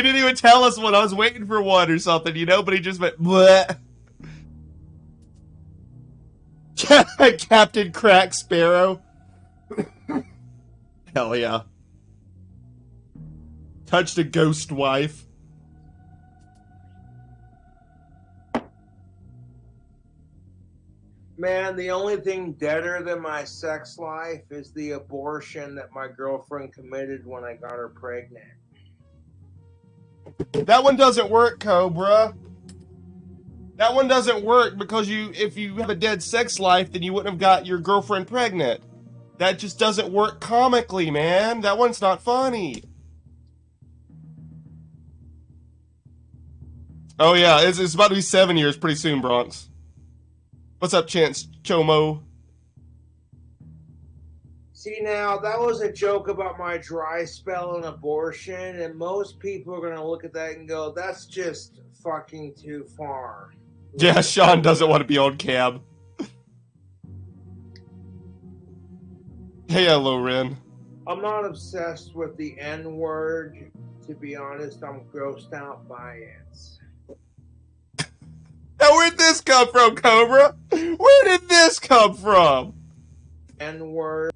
didn't even tell us what I was waiting for one or something, you know, but he just went bleh. Captain Crack Sparrow. Hell yeah. Touched a ghost wife. Man, the only thing deader than my sex life is the abortion that my girlfriend committed when I got her pregnant. That one doesn't work, Cobra. That one doesn't work because if you have a dead sex life, then you wouldn't have got your girlfriend pregnant. That just doesn't work comically, man. That one's not funny. Oh yeah, it's about to be 7 years pretty soon, Bronx. What's up, Chance Chomo? See, now, that was a joke about my dry spell and abortion, and most people are going to look at that and go, that's just fucking too far. Yeah, Sean doesn't want to be on cam. Hey, hello, Ren. I'm not obsessed with the N-word. To be honest, I'm grossed out by it. Now, where'd this come from, Cobra? Where did this come from? N-word.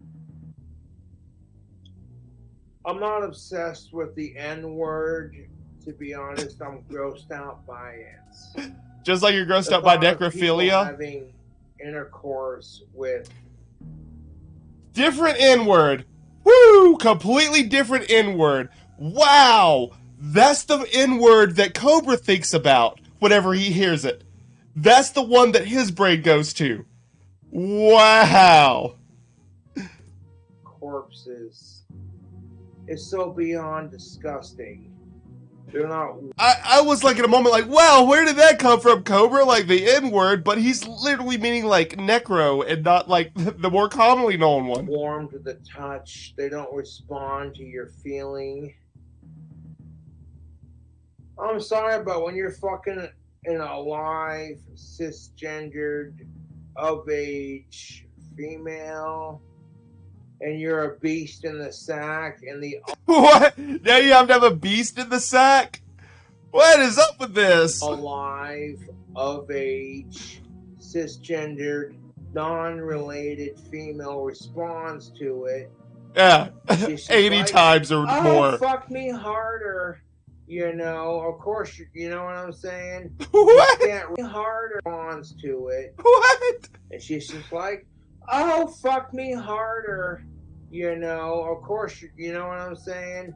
I'm not obsessed with the N-word. To be honest, I'm grossed out by it. Just like you're grossed out by necrophilia? Having intercourse with... Different N-word. Woo! Completely different N-word. Wow! That's the N-word that Cobra thinks about whenever he hears it. That's the one that his brain goes to. Wow! Corpses. It's so beyond disgusting. They're not... I was like in a moment like, wow, where did that come from, Cobra? Like the N-word, but he's literally meaning like necro and not like the more commonly known one. Warm to the touch. They don't respond to your feeling. I'm sorry, but when you're fucking an alive, cisgendered, of age female, and you're a beast in the sack, and the... What? Now you have to have a beast in the sack? What is up with this? alive, of age, cisgendered, non-related female responds to it. Yeah, She's 80 like, times or oh, more. fuck me harder. You know, of course, you know what I'm saying? What? You can't really harder responds to it. What? And she's just like, oh, fuck me harder. You know, of course, you know what I'm saying?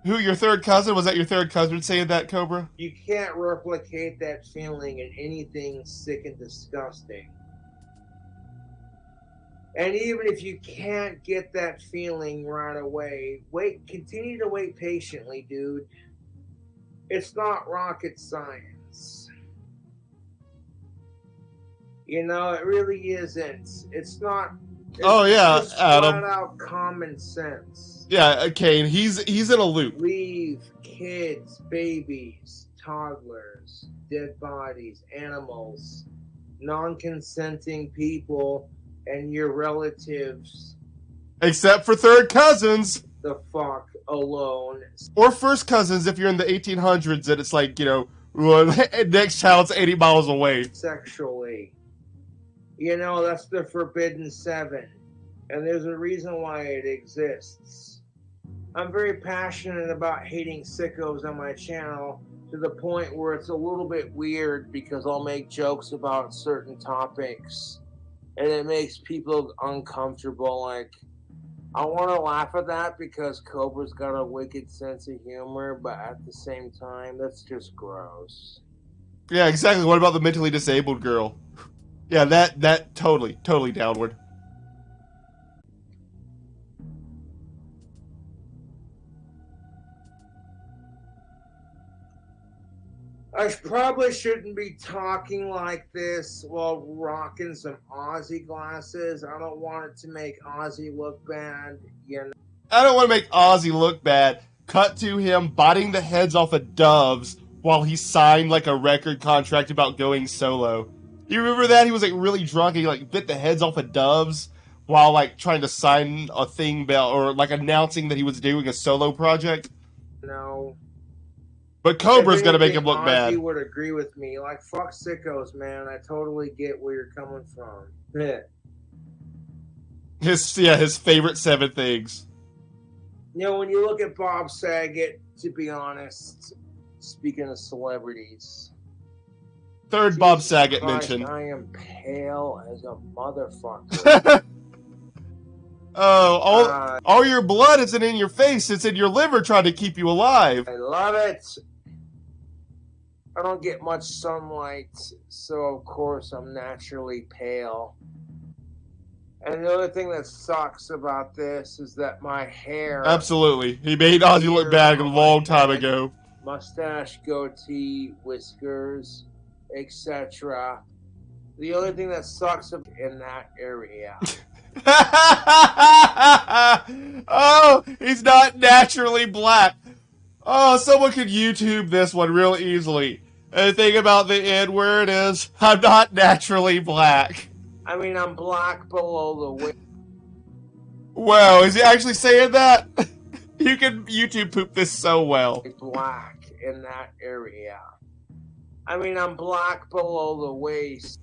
Who, your third cousin? Was that your third cousin saying that, Cobra? You can't replicate that feeling in anything sick and disgusting. And even if you can't get that feeling right away, continue to wait patiently, dude. It's not rocket science. You know, it really isn't. It's not. Oh, yeah, just Adam. flat out common sense. Yeah, Kane, he's in a loop. Leave kids, babies, toddlers, dead bodies, animals, non-consenting people, and your relatives Except for third cousins. the fuck alone. Or first cousins if you're in the 1800s and it's like, you know, next child's 80 miles away. Sexually. You know, that's the Forbidden Seven. And there's a reason why it exists. I'm very passionate about hating sickos on my channel to the point where it's a little bit weird because I'll make jokes about certain topics and it makes people uncomfortable. Like, I want to laugh at that because Cobra's got a wicked sense of humor, but at the same time, that's just gross. Yeah, exactly. What about the mentally disabled girl? Yeah, that totally downward. I probably shouldn't be talking like this while rocking some Aussie glasses. I don't want it to make Aussie look bad, you know. I don't want to make Ozzy look bad. Cut to him biting the heads off of doves while he signed like a record contract about going solo. You remember that? He was like really drunk and he like bit the heads off of doves while like trying to sign a thing or like announcing that he was doing a solo project. No. But Cobra's gonna make him look Ozzy bad. would agree with me. Like, fuck sickos, man. I totally get where you're coming from. Yeah. His favorite 7 things. You know, when you look at Bob Saget, to be honest, speaking of celebrities, Third Bob Jesus Saget Christ, mentioned. I am pale as a motherfucker. Oh, all your blood isn't in your face, it's in your liver trying to keep you alive. I love it. I don't get much sunlight, so of course I'm naturally pale. And the other thing that sucks about this is that my hair... Absolutely. He made Ozzy look bad a long time ago. Mustache, goatee, whiskers, etc. The only thing that sucks in that area. Oh, he's not naturally black. Oh, someone could YouTube this one real easily. And the thing about the N-word is, I'm not naturally black. I mean, I'm black below the waist. Wow, is he actually saying that? You can YouTube poop this so well. Black in that area. I mean, I'm black below the waist.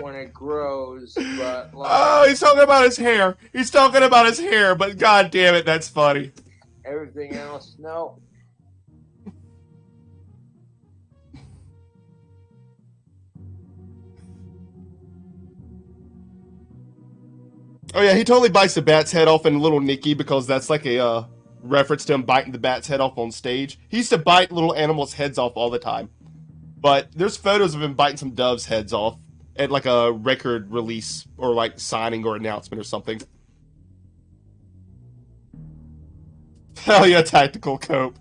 When it grows, but like, oh, he's talking about his hair. He's talking about his hair, but god damn it, that's funny. Everything else, no. Oh yeah, he totally bites the bat's head off in Little Nicky because that's like a reference to him biting the bat's head off on stage. He used to bite little animals' heads off all the time. But there's photos of him biting some doves' heads off at like a record release or like signing or announcement or something. Hell yeah, Tactical Cope.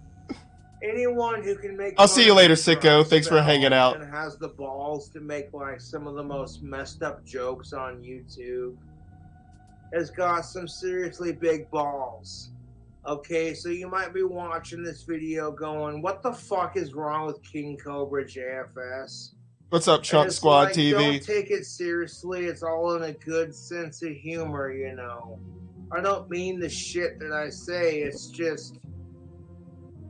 Anyone who can make... I'll see you later, sicko. Thanks for hanging out. And has the balls to make like some of the most messed up jokes on YouTube has got some seriously big balls. Okay, so you might be watching this video going, what the fuck is wrong with KingCobraJFS? What's up, Chunk Squad like, TV? Don't take it seriously. It's all in a good sense of humor, you know. I don't mean the shit that I say. It's just,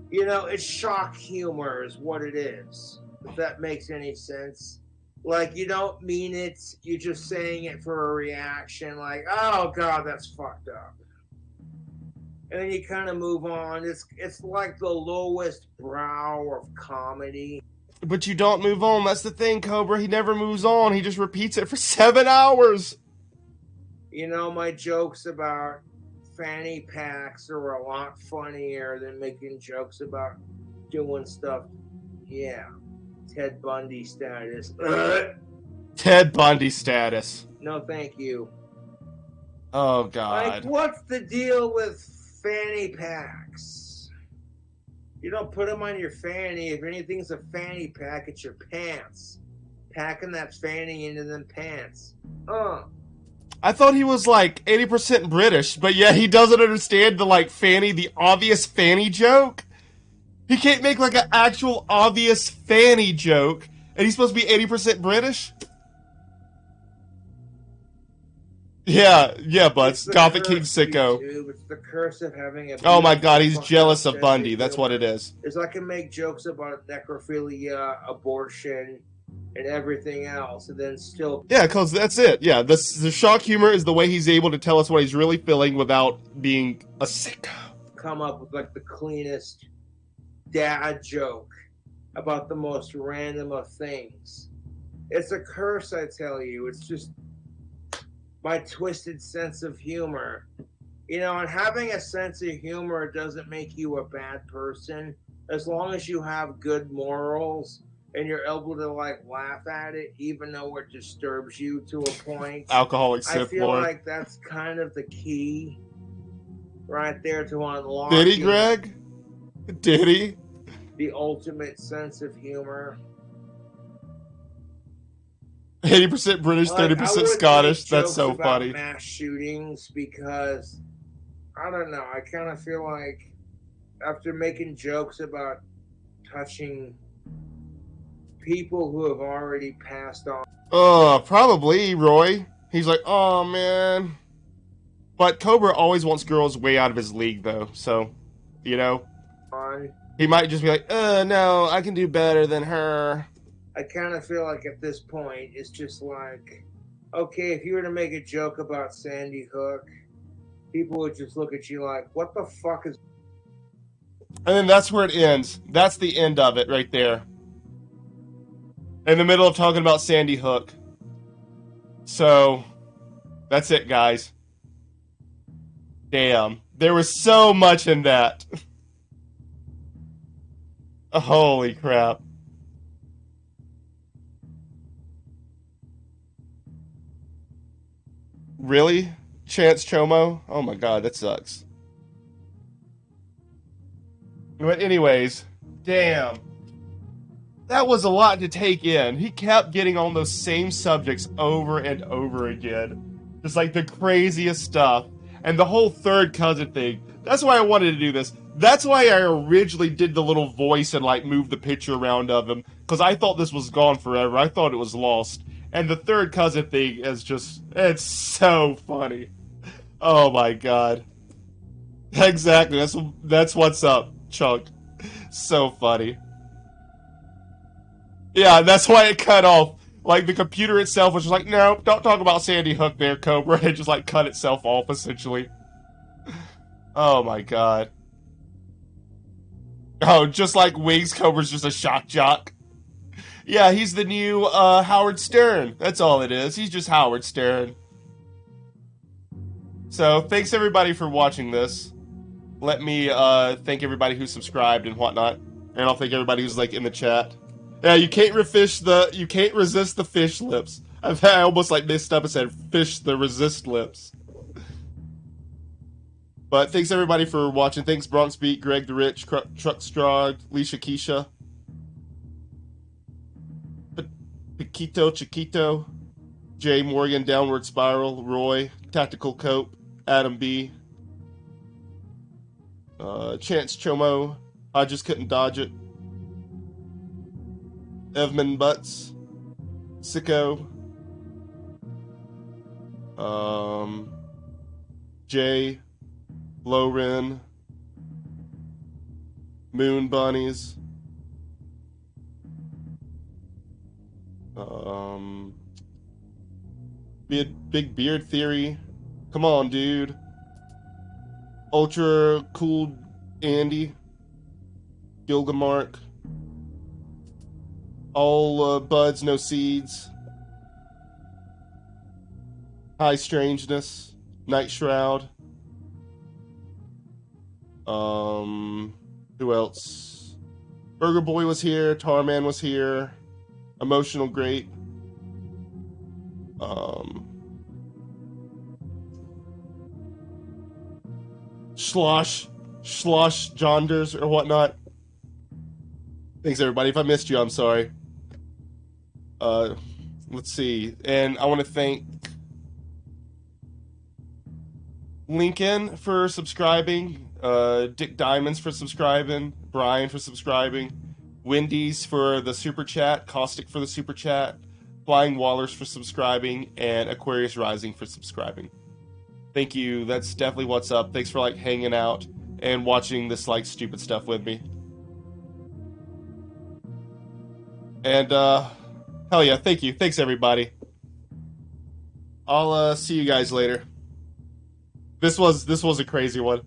you know, it's shock humor is what it is. If that makes any sense. Like, you don't mean it. You're just saying it for a reaction. Like, oh, God, that's fucked up. And then you kind of move on. It's like the lowest brow of comedy. But you don't move on. That's the thing, Cobra. He never moves on. He just repeats it for 7 hours. You know, my jokes about fanny packs are a lot funnier than making jokes about doing stuff. Yeah. Ted Bundy status. Ted Bundy status. No, thank you. Oh, God. Like, what's the deal with fanny packs? You don't put them on your fanny. If anything's a fanny pack, it's your pants. Packing that fanny into them pants. I thought he was like 80% British, but yeah, he doesn't understand the like fanny, the obvious fanny joke. He can't make like an actual obvious fanny joke, and he's supposed to be 80% British? Yeah, buds. Gothic King Sicko. It's the curse of having a... Oh my god, he's jealous of Bundy. That's what it is. Is I can make jokes about necrophilia, abortion, and everything else, and then still... Yeah, because that's it. Yeah, the shock humor is the way he's able to tell us what he's really feeling without being a sicko. Come up with like the cleanest dad joke about the most random of things. It's a curse, I tell you. It's just my twisted sense of humor. You know, and having a sense of humor doesn't make you a bad person. As long as you have good morals and you're able to like laugh at it, even though it disturbs you to a point. Alcoholic I Sith feel Lord. like that's kind of the key right there to Did he, unlocking Greg? Did he? the ultimate sense of humor. 80% British, Like, I 30% wouldn't Scottish. make That's jokes so about funny. mass shootings because I don't know. I kind of feel like after making jokes about touching people who have already passed on. Probably Roy. He's like, oh man. But Cobra always wants girls way out of his league, though. So, you know, he might just be like, no, I can do better than her. I kind of feel like at this point, it's just like, okay, if you were to make a joke about Sandy Hook, people would just look at you like, what the fuck is. And then that's where it ends. That's the end of it right there. In the middle of talking about Sandy Hook. So, that's it, guys. Damn. There was so much in that. Holy crap. Really? Chance Chomo? Oh my god, that sucks. But anyways, damn. That was a lot to take in. He kept getting on those same subjects over and over again. Just like the craziest stuff. And the whole third cousin thing. That's why I wanted to do this. That's why I originally did the little voice and like moved the picture around of him. Because I thought this was gone forever. I thought it was lost. And the third cousin thing is just, it's so funny. Oh my god. Exactly. That's what's up, Chunk. So funny. Yeah, that's why it cut off. Like, the computer itself was just like, no, don't talk about Sandy Hook there, Cobra. It just, like, cut itself off, essentially. Oh, my God. Oh, just like Wings, Cobra's just a shock jock. Yeah, he's the new, Howard Stern. That's all it is. He's just Howard Stern. So, thanks, everybody, for watching this. Let me, thank everybody who subscribed and whatnot. And I'll thank everybody who's, like, in the chat. Yeah, you can't resist the fish lips. I almost like messed up and said fish the resist lips. But thanks everybody for watching. Thanks Bronx Beat, Greg the Rich, Truck Straw, Leisha Keisha, Paquito Chiquito, Jay Morgan, Downward Spiral, Roy, Tactical Cope, Adam B, Chance Chomo, I Just Couldn't Dodge It, Evman Butts, Sicko, Jay, Loren, Moon Bunnies, Big Beard Theory, come on dude, Ultra Cool Andy, Gilgamark, All Buds, No Seeds, High Strangeness, Night Shroud, who else? Burger Boy was here, Tarman was here, Emotional Grape, Slosh Jonders or whatnot. Thanks everybody. If I missed you, I'm sorry. Let's see. And I want to thank Lincoln for subscribing, Dick Diamonds for subscribing, Brian for subscribing, Wendy's for the super chat, Caustic for the super chat, Flying Wallers for subscribing, and Aquarius Rising for subscribing. Thank you. That's definitely what's up. Thanks for like hanging out and watching this like stupid stuff with me. And hell yeah, thank you. Thanks everybody. I'll see you guys later. This was a crazy one.